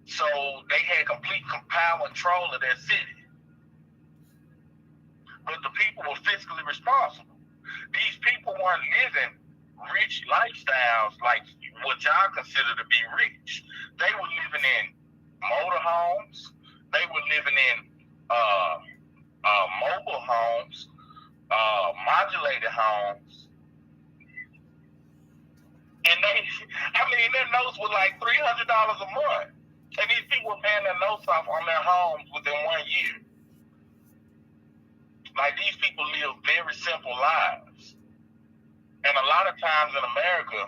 So they had complete power and control of their city. But the people were fiscally responsible. These people weren't living rich lifestyles like what y'all consider to be rich. They were living in motorhomes. They were living in mobile homes, modulated homes. And their notes were like $300 a month. And these people were paying their notes off on their homes within 1 year. Like, these people live very simple lives. And a lot of times in America,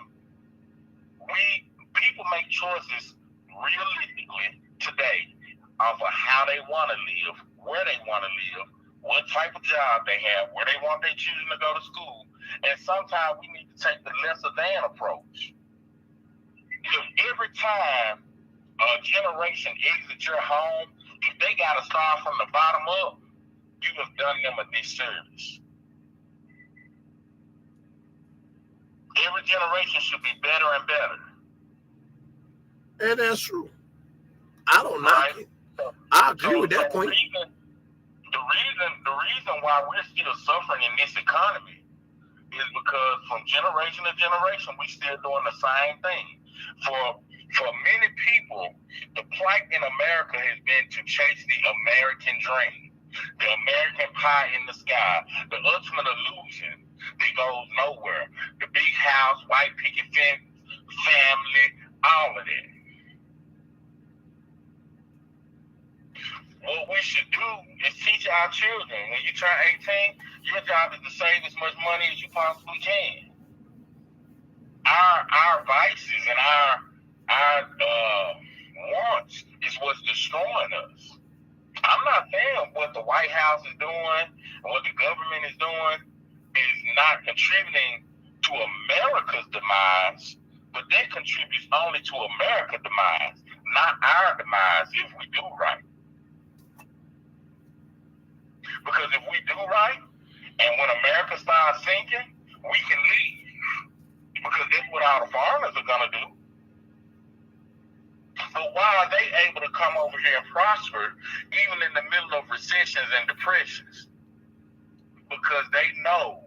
make choices realistically today off of how they want to live, where they want to live, what type of job they have, where they want their children to go to school. And sometimes we need to take the lesser than approach. If every time a generation exits your home, if they got to start from the bottom up, you have done them a disservice. Every generation should be better and better. And that's true. I don't knock it. I agree with that point. The reason why we're still suffering in this economy is because from generation to generation, we still doing the same thing. For many people, the plight in America has been to chase the American dream, the American pie in the sky, the ultimate illusion that goes nowhere. The big house, white picket fence, family, all of that. What we should do is teach our children. When you turn 18, your job is to save as much money as you possibly can. Our vices and our wants is what's destroying us. I'm not saying what the White House is doing and what the government is doing is not contributing to America's demise, but that contributes only to America's demise, not our demise if we do right. Because if we do right, and when America starts sinking, we can leave. Because that's what all the foreigners are going to do. But why are they able to come over here and prosper even in the middle of recessions and depressions? Because they know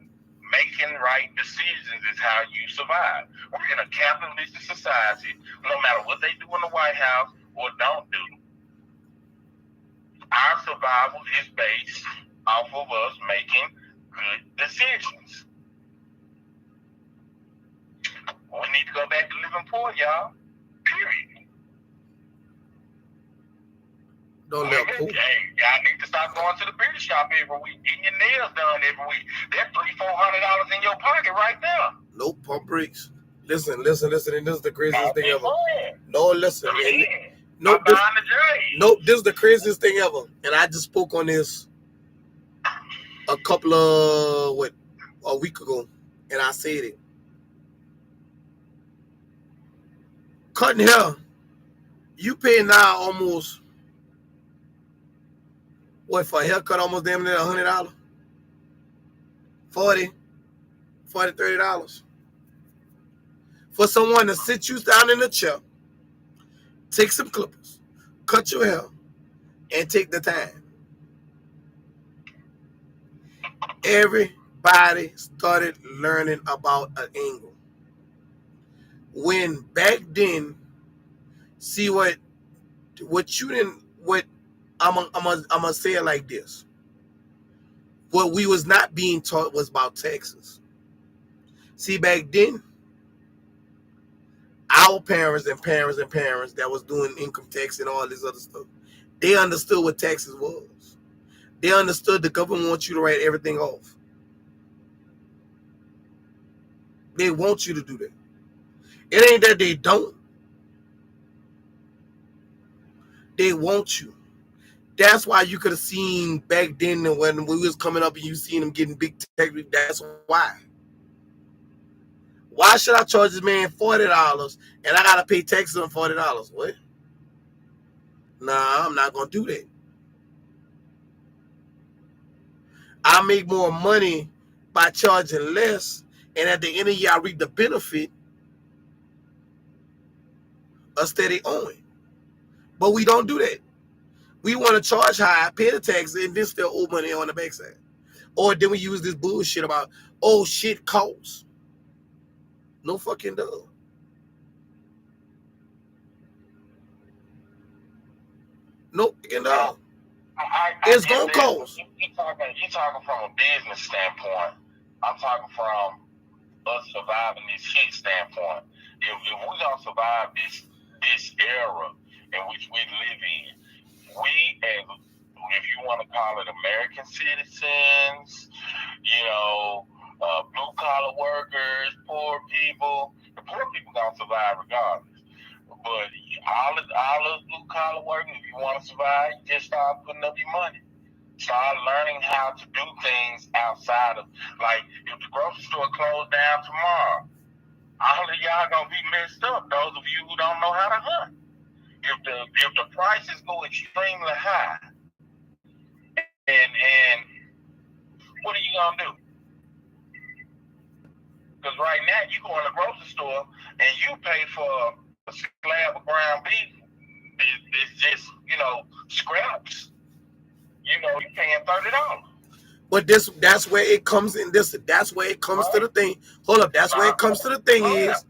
making right decisions is how you survive. We're in a capitalistic society. No matter what they do in the White House or don't do, our survival is based off of us making good decisions. We need to go back to living poor, y'all. Period. Don't let poor. Hey, y'all need to stop going to the beauty shop every week, getting your nails done every week. That's $300-$400 in your pocket right now. Nope, pump brakes. Listen, and this is the craziest thing ever. No, listen. Nope, this is the craziest thing ever. And I just spoke on this a week ago, and I said it. Cutting hair, you pay now almost, for a haircut almost damn near $100? $30. For someone to sit you down in a chair, take some clippers, cut your hair, and take the time. Everybody started learning about an angle. When back then, see what you didn't, what I'm gonna say it like this. What we was not being taught was about taxes. See, back then, our parents that was doing income tax and all this other stuff, they understood what taxes was. They understood the government wants you to write everything off. They want you to do that. It ain't that they don't. They want you. That's why you could have seen back then when we was coming up and you seen them getting big tax. That's why. Why should I charge this man $40 and I gotta pay taxes on $40? What? Nah, I'm not gonna do that. I make more money by charging less, and at the end of the year I reap the benefit of steady owing. But we don't do that. We want to charge high, pay the taxes, and then still owe money on the backside. Or then we use this bullshit about, oh, shit costs. No fucking does. No fucking does. It's going to cost. You're talking from a business standpoint. I'm talking from us surviving this shit standpoint. If we don't survive this era in which we live in, we, as if you want to call it American citizens, blue collar workers, poor people, the poor people gonna survive regardless. But all of blue collar work, if you want to survive, you just start putting up your money. Start learning how to do things outside of, like, if the grocery store closed down tomorrow, all of y'all gonna be messed up. Those of you who don't know how to hunt. If the prices go extremely high, and what are you gonna do? Because right now you go in the grocery store and you pay for a slab of ground beef. It's just, scraps. You're paying $30. But that's where it comes in. That's where it comes to the thing. Hold up, that's where it comes to the thing is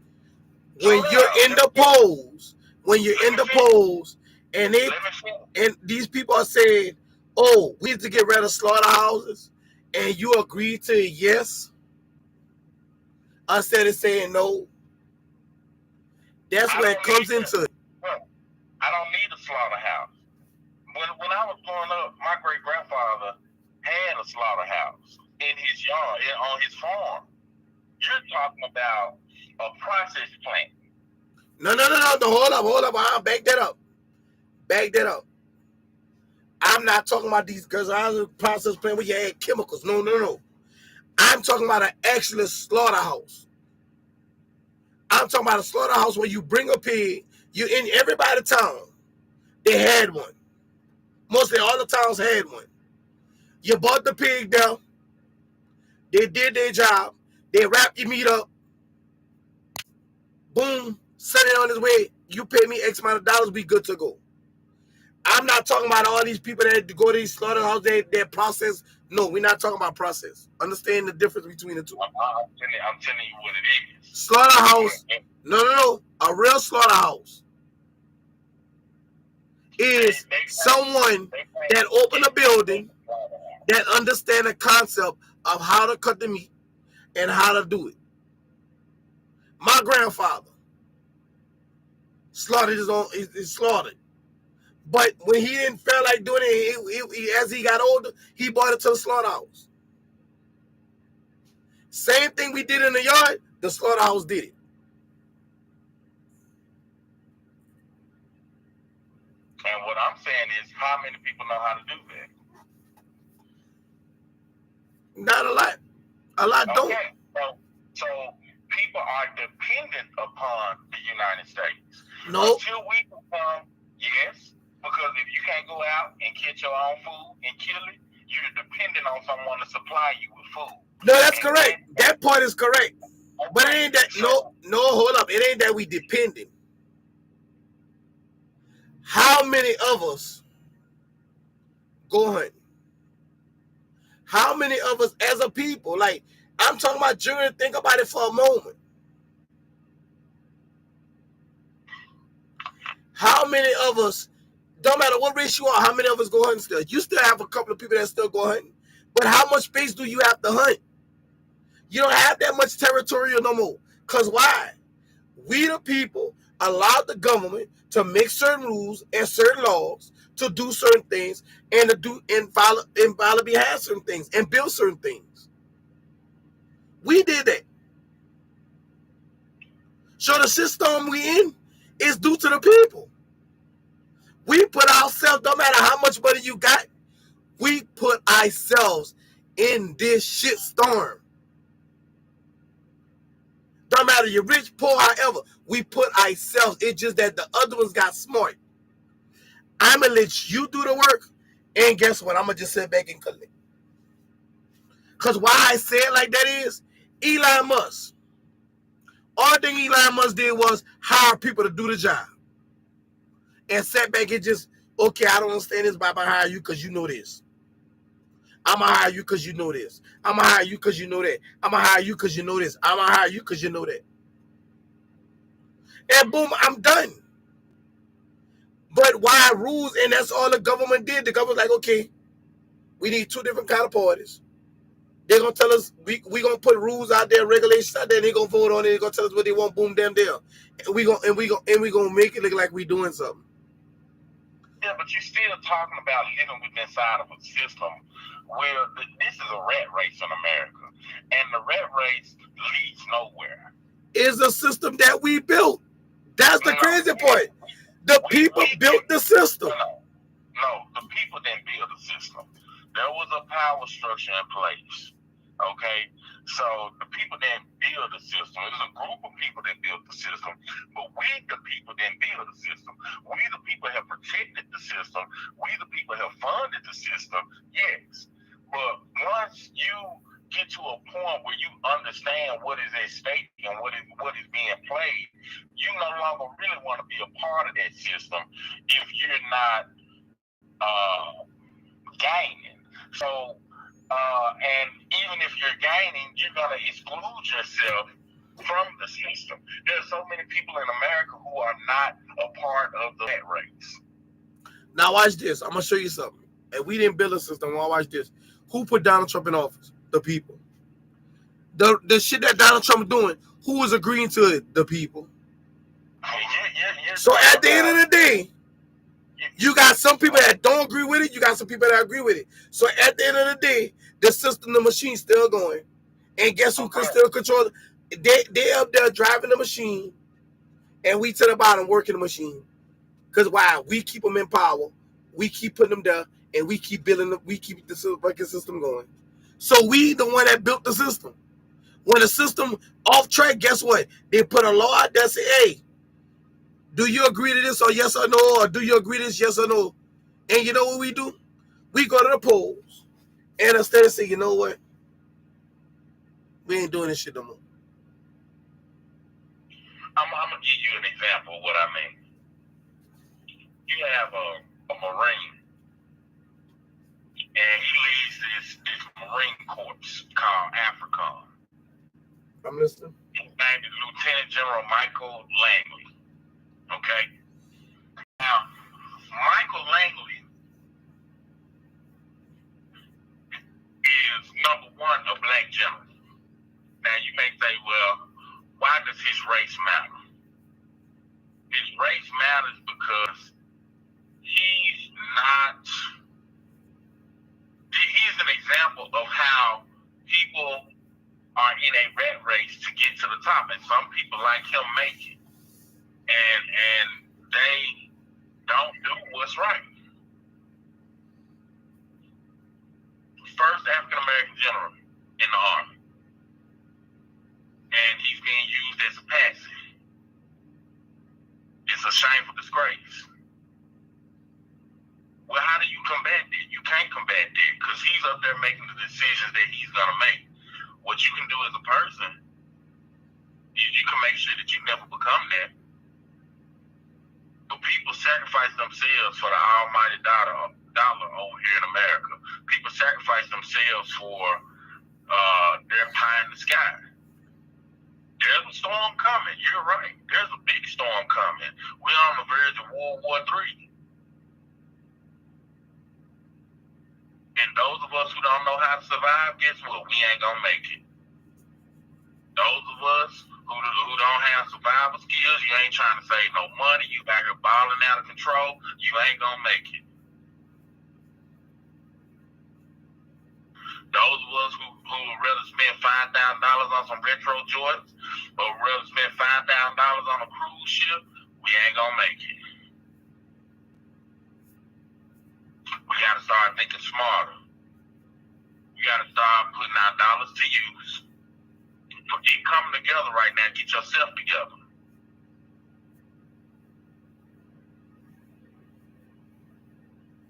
when you're in the polls, and these people are saying, oh, we need to get rid of slaughterhouses, and you agree to yes. Instead of saying no. That's where it comes into it. I don't need a slaughterhouse. When I was growing up, my great grandfather had a slaughterhouse in his yard, on his farm. You're talking about a process plant. No. Hold up. I'll back that up. I'm not talking about these because I was a process plant where you add chemicals. No. I'm talking about an actual slaughterhouse. I'm talking about a slaughterhouse where you bring a pig. You in everybody town, they had one. Mostly all the towns had one. You bought the pig down. They did their job. They wrapped your meat up. Boom. Send it on his way. You pay me X amount of dollars, we good to go. I'm not talking about all these people that go to these slaughterhouses, their process. No, we're not talking about process. Understand the difference between the two. I'm telling you what it is. Slaughterhouse. No. A real slaughterhouse is someone that open a building that understand the concept of how to cut the meat and how to do it. My grandfather slaughtered his own. He slaughtered. But when he didn't feel like doing it, as he got older, he brought it to the slaughterhouse. Same thing we did in the yard, the slaughterhouse did it. And what I'm saying is, how many people know how to do that? Not a lot. A lot don't. Okay, so people are dependent upon the United States. No. Until we become, yes. Because if you can't go out and catch your own food and kill it, you're dependent on someone to supply you with food. No, that's correct. That part is correct. But it ain't that. No, hold up. It ain't that we dependent. How many of us go hunting? How many of us as a people, like, I'm talking about jury, think about it for a moment. How many of us, don't matter what race you are, how many of us go hunting still? You still have a couple of people that still go hunting. But how much space do you have to hunt? You don't have that much territorial no more. Because why? We the people allowed the government to make certain rules and certain laws to do certain things and to do and follow behind certain things and build certain things. We did that. So the system we in is due to the people. We put ourselves, no matter how much money you got, we put ourselves in this shit storm. Don't matter you're rich, poor, however, we put ourselves. It's just that the other ones got smart. I'm going to let you do the work, and guess what? I'm going to just sit back and collect. Because why I say it like that is, Elon Musk. All thing Elon Musk did was hire people to do the job. And sit back and just, okay, I don't understand this, but I'm going to hire you because you know this. I'm going to hire you because you know this. I'm going to hire you because you know that. I'm going to hire you because you know this. I'm going to hire you because you know that. And boom, I'm done. But why rules, and that's all the government did. The government was like, okay, we need two different kind of parties. They're going to tell us, we're going to put rules out there, regulations out there, and they're going to vote on it. They're going to tell us what they want, boom, damn, there. And we're going to make it look like we're doing something. Yeah, but you're still talking about living within inside of a system where this is a rat race in America, and the rat race leads nowhere. It's a system that we built. That's the crazy part. The people built the system. No, the people didn't build the system. There was a power structure in place. Okay? So the people didn't build the system. It was a group of people that built the system, but we, the people, didn't build the system. We, the people, have protected the system. We, the people, have funded the system. Yes. But once you get to a point where you understand what is at stake and what is being played, you no longer really want to be a part of that system if you're not gaining. So, and even if you're gaining, you're going to exclude yourself from the system. There are so many people in America who are not a part of the rat race. Now watch this. I'm going to show you something. And we didn't build a system. Well, watch this. Who put Donald Trump in office? The people. The shit that Donald Trump is doing, who was agreeing to it? The people. So at the end of the day, you got some people that don't agree with it. You got some people that agree with it. So at the end of the day, the system, the machine's still going. And guess who can still control it? They up there driving the machine, and we to the bottom working the machine. Because why? We keep them in power. We keep putting them there, and we keep building them. We keep the fucking system going. So we the one that built the system. When the system off track, guess what? They put a law out there say, hey, do you agree to this or yes or no? Or do you agree to this, yes or no? And you know what we do? We go to the polls and instead of saying, you know what? We ain't doing this shit no more. I'm going to give you an example of what I mean. You have a Marine, and he leads this Marine Corps called AFRICOM. I'm listening. His name is Lieutenant General Michael Langley. Okay? Now, Michael Langley is, number one, a black gentleman. Now, you may say, well, why does his race matter? His race matters because he's an example of how people are in a rat race to get to the top, and some people like him make it, and they don't do what's right. First African American general in the Army, and he's being used as a patsy. It's a shameful disgrace. Well, how do you combat that? You can't combat that because he's up there making the decisions that he's gonna make. What you can do as a person is you can make sure that you never become that. But people sacrifice themselves for the almighty dollar over here in America. People sacrifice themselves for their pie in the sky. There's a storm coming. You're right. There's a big storm coming. We're on the verge of World War III. And those of us who don't know how to survive, guess what? We ain't gonna make it. Those of us who don't have survival skills, you ain't trying to save no money, you back here balling out of control, you ain't gonna make it. Those of us who would rather spend $5,000 on some retro Jordans or rather spend $5,000 on a cruise ship, we ain't gonna make it. We gotta start thinking smarter. We gotta start putting our dollars to use. Forget coming together right now. Get yourself together.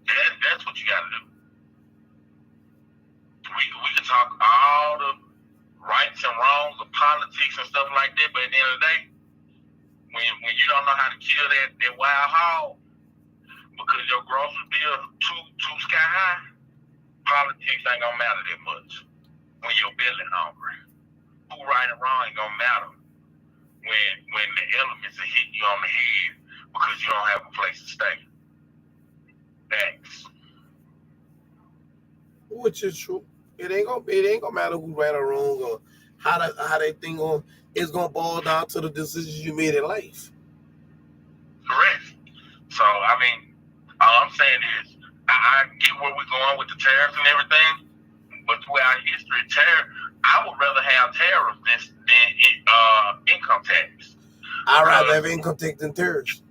That's what you gotta do. We can talk all the rights and wrongs of politics and stuff like that, but at the end of the day, when you don't know how to kill that wild hog, because your grocery bill too sky high, politics ain't gonna matter that much when your belly hungry. Who right and wrong ain't gonna matter when the elements are hitting you on the head because you don't have a place to stay. Thanks. Which is true. It ain't gonna matter who right or wrong or how that thing on. It's gonna boil down to the decisions you made in life. Correct. So I mean, all I'm saying is, I get where we're going with the tariffs and everything, but throughout history, I would rather have tariffs than income tax. I'd rather have income tax than tariffs.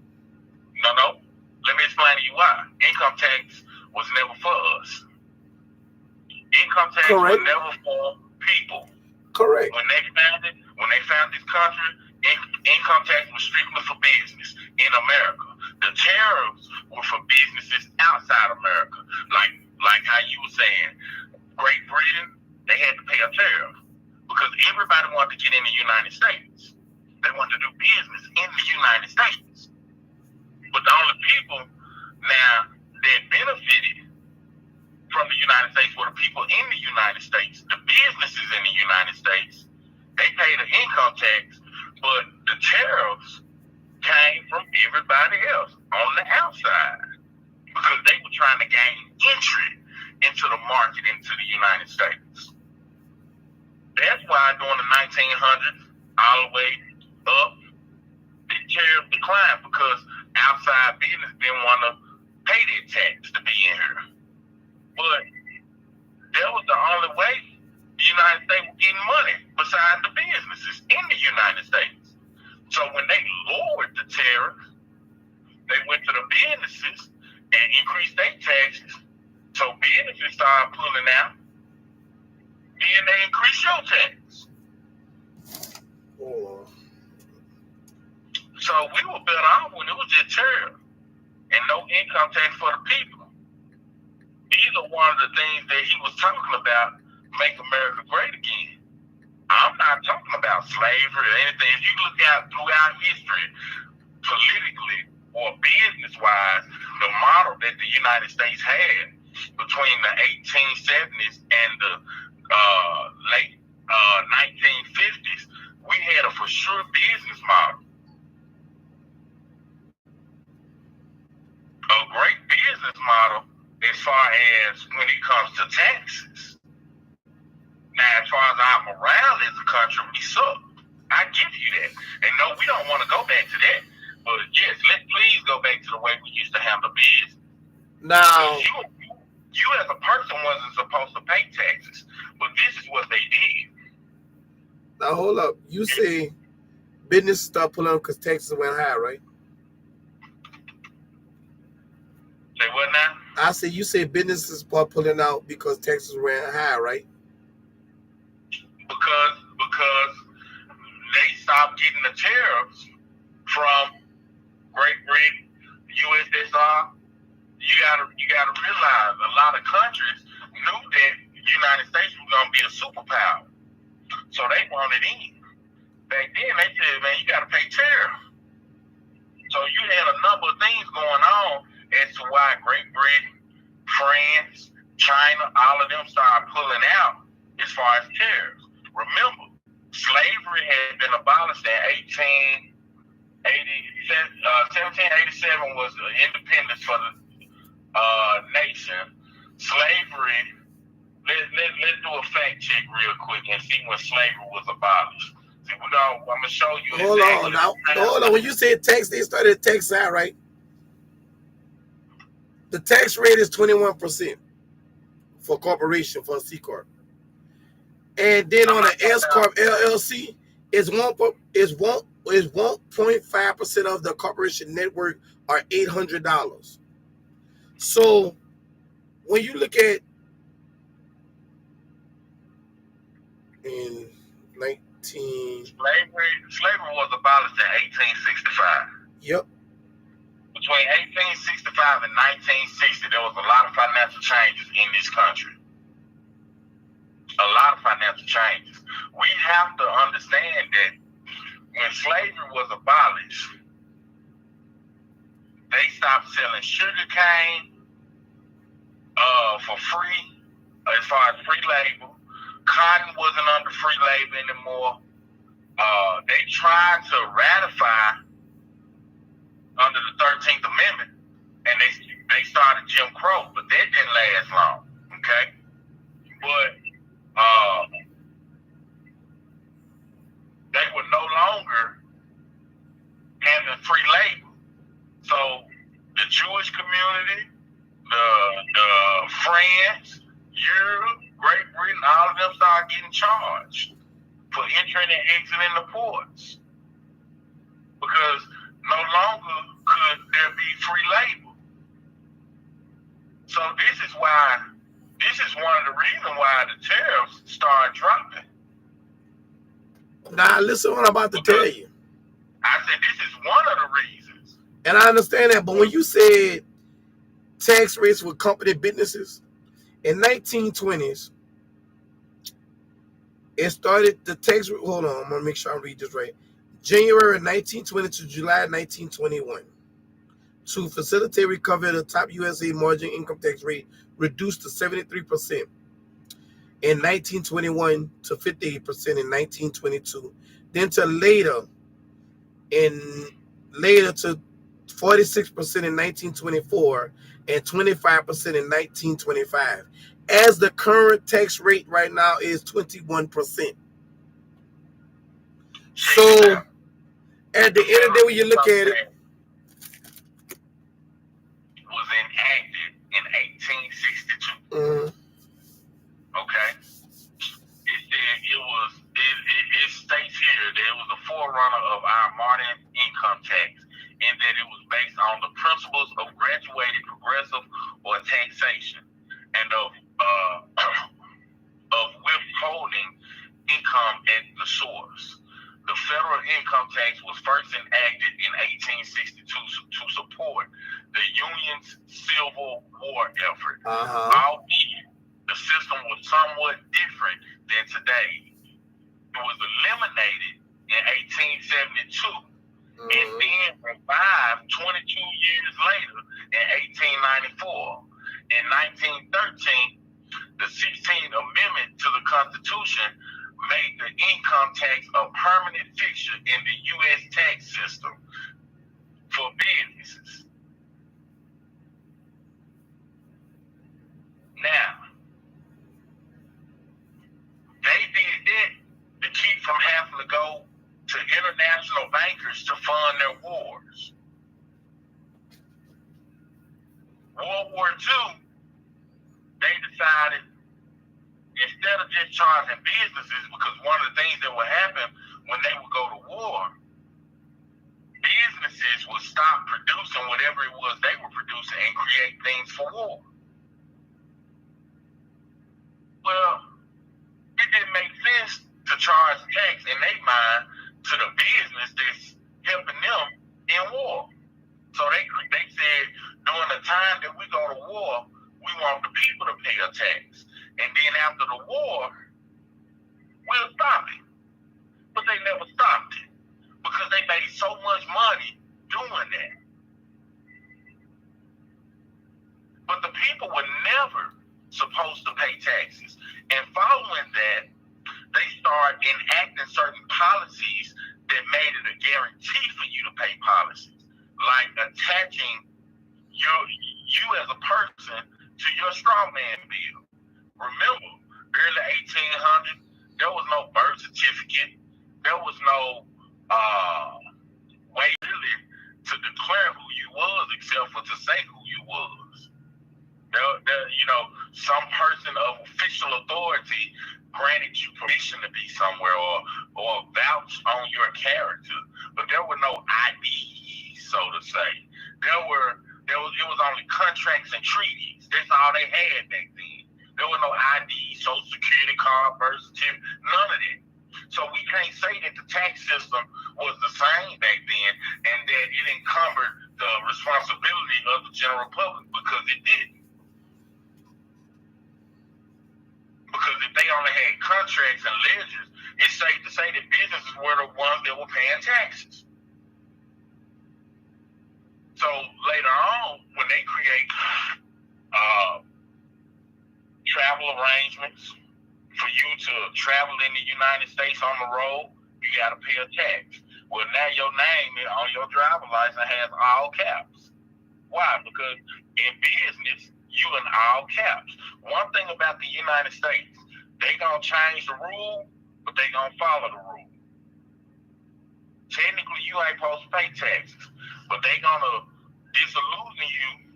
No. Let me explain to you why. Income tax was never for us. Income tax was never for people. Correct. When they found this country, income tax was strictly for business in America. The tariffs were for businesses outside America. Like how you were saying, Great Britain, they had to pay a tariff because everybody wanted to get in the United States. They wanted to do business in the United States. But the only people now that benefited from the United States were the people in the United States. The businesses in the United States, they paid an income tax, but the tariffs came from everybody else on the outside because they were trying to gain entry into the market into the United States. That's why during the 1900s, all the way up, the tariffs declined because outside business didn't want to pay their tax to be in here. But that was the only way the United States was getting money besides the businesses in the United States. So when they lowered the tariff, they went to the businesses and increased their taxes. So businesses started pulling out, then they increased your tax. Oh. So we were better off when it was just tariff and no income tax for the people. These are one of the things that he was talking about, make America great again. I'm not talking about slavery or anything. If you look out throughout history, politically or business-wise, the model that the United States had between the 1870s and the late 1950s, we had a for sure business model. A great business model as far as when it comes to taxes. Now, as far as our morale as a country, we suck. I give you that. And no, we don't want to go back to that. But yes, let's please go back to the way we used to handle business. Now, you as a person wasn't supposed to pay taxes, but this is what they did. Now, hold up. You say business start pulling up because taxes went high, right? Say what now? I say you say businesses start pulling out because taxes went high, right? Because they stopped getting the tariffs from Great Britain, USSR. You gotta realize a lot of countries knew that the United States was gonna be a superpower, so they wanted in. Back then, they said, "Man, you gotta pay tariff." So you had a number of things going on as to why Great Britain, France, China, all of them started pulling out as far as tariffs. Remember, slavery had been abolished in 1787 was the independence for the nation. Slavery, let's do a fact check real quick and see when slavery was abolished. See, I'm gonna show you. Hold on. When you say tax, they started tax out, right? The tax rate is 21% for corporation, for a C corp, and then on an S corp LLC, is 1.5% of the corporation network, or $800. So when you look at in 19 slavery was abolished in 1865. Yep. Between 1865 and 1960, there was a lot of financial changes in this country. A lot of financial changes. We have to understand that when slavery was abolished, they stopped selling sugar cane for free, as far as free labor. Cotton wasn't under free labor anymore. They tried to ratify under the 13th Amendment, and they started Jim Crow, but that didn't last long, okay? But they were no longer having free labor. So the Jewish community, the France, Europe, Great Britain, all of them started getting charged for entering and exiting the ports. because no longer could there be free labor. So this is one of the reasons why the tariffs start dropping. Now, listen what I'm about to tell you. I said this is one of the reasons. And I understand that, but when you said tax rates with company businesses, in 1920s, it started the tax. Hold on, I'm gonna make sure I read this right. January 1920 to July 1921, to facilitate recovery, the top USA margin income tax rate reduced to 73% in 1921 to 58% in 1922, then to later to 46% in 1924 and 25% in 1925. As the current tax rate right now is 21%. So at the end of the day, when you look at it, was enacted in 1862. Okay, it said it states here that it was a forerunner of our modern income tax, in that it was based on the principles of graduated progressive or taxation and of withholding income at the source. The federal income tax was first enacted in 1862 to support the Union's Civil War effort. Albeit the system was somewhat different than today. It was eliminated in 1872 and then revived 22 years later in 1894. In 1913, the 16th Amendment to the Constitution made the income tax a permanent fixture in the U.S. tax system for businesses. Now, they did that to keep from having to go to international bankers to fund their wars. World War II, they decided, instead of just charging businesses, because one of the things that would happen when they would go to war, businesses would stop producing whatever it was they were producing and create things for war. Well, it didn't make sense to charge tax in their mind to the business that's helping them in war. So they said, during the time that we go to war, we want the people to pay a tax. And then after the war, we'll stop it. But they never stopped it because they made so much money doing that. But the people were never supposed to pay taxes. And following that, they started enacting certain policies that made it a guarantee for you to pay policies, like attaching you as a person to your straw man bill. Remember, early 1800s, there was no birth certificate. There was no way really to declare who you was except for to say who you was. Some person of official authority granted you permission to be somewhere or vouch on your character, but there were no IDs, so to say. It was only contracts and treaties. That's all they had back then. There was no ID, social security card, birth certificate, none of that. So we can't say that the tax system was the same back then and that it encumbered the responsibility of the general public, because it didn't. Because if they only had contracts and ledgers, it's safe to say that businesses were the ones that were paying taxes. So later on, when they create travel arrangements for you to travel in the United States on the road, you got to pay a tax. Well, now your name on your driver's license has all caps. Why? Because in business, you in all caps. One thing about the United States, they gonna change the rule, but they gonna follow the rule. Technically, you ain't supposed to pay taxes, but they gonna disillusion you,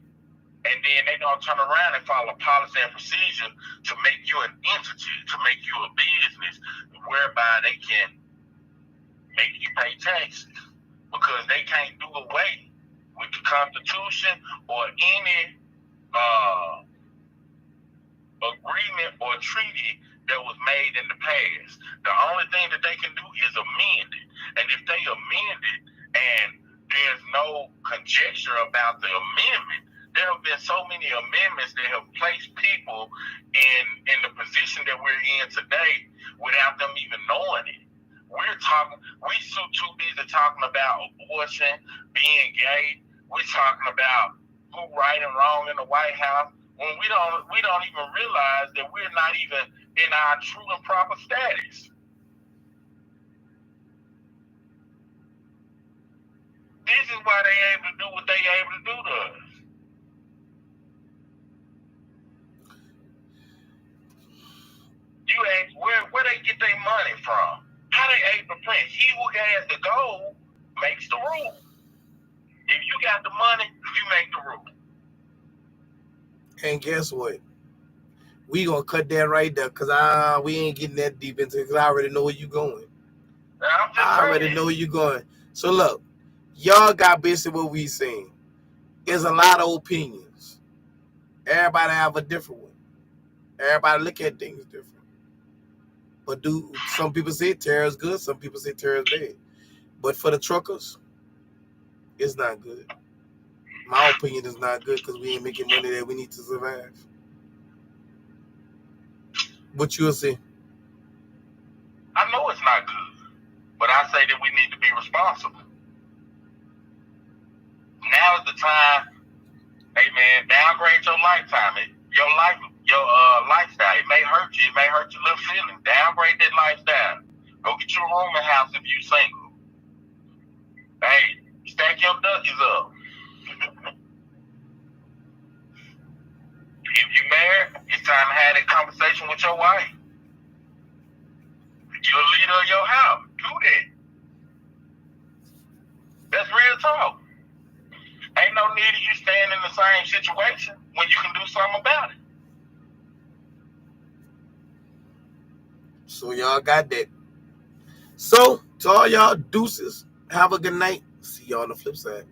and then they gonna turn around and follow policy and procedure to make you an entity, to make you a business, whereby they can make you pay taxes. because they can't do away with the Constitution or any agreement or treaty that was made in the past. The only thing that they can do is amend it. And if they amend it and there's no conjecture about the amendment, there have been so many amendments that have placed people in the position that we're in today without them even knowing it. We too busy talking about abortion, being gay. We're talking about who right and wrong in the White House when we don't even realize that we're not even in our true and proper status. This is why they able to do what they able to do to us. You ask where they get their money from. How they able to print? He who has the gold makes the rule. If you got the money, you make the rule. And guess what? We gonna cut that right there, cause we ain't getting that deep into it, cause I already know where you going. I already know where you going. So look, y'all got basically what we saying. There's a lot of opinions. Everybody have a different one. Everybody look at things different. But some people say terror is good, some people say terror is bad. But for the truckers, it's not good. My opinion is not good because we ain't making money that we need to survive. What you'll say? I know it's not good, but I say that we need to be responsible. Now is the time, hey man, downgrade your lifestyle. It may hurt you. It may hurt your little feelings. Downgrade that lifestyle. Go get your rooming house if you single. Hey, stack your duckies up. If you married, it's time to have that conversation with your wife. You're a leader of your house. Do that. That's real talk. Ain't no need of you staying in the same situation when you can do something about it. So y'all got that. So to all y'all deuces, have a good night. See y'all on the flip side.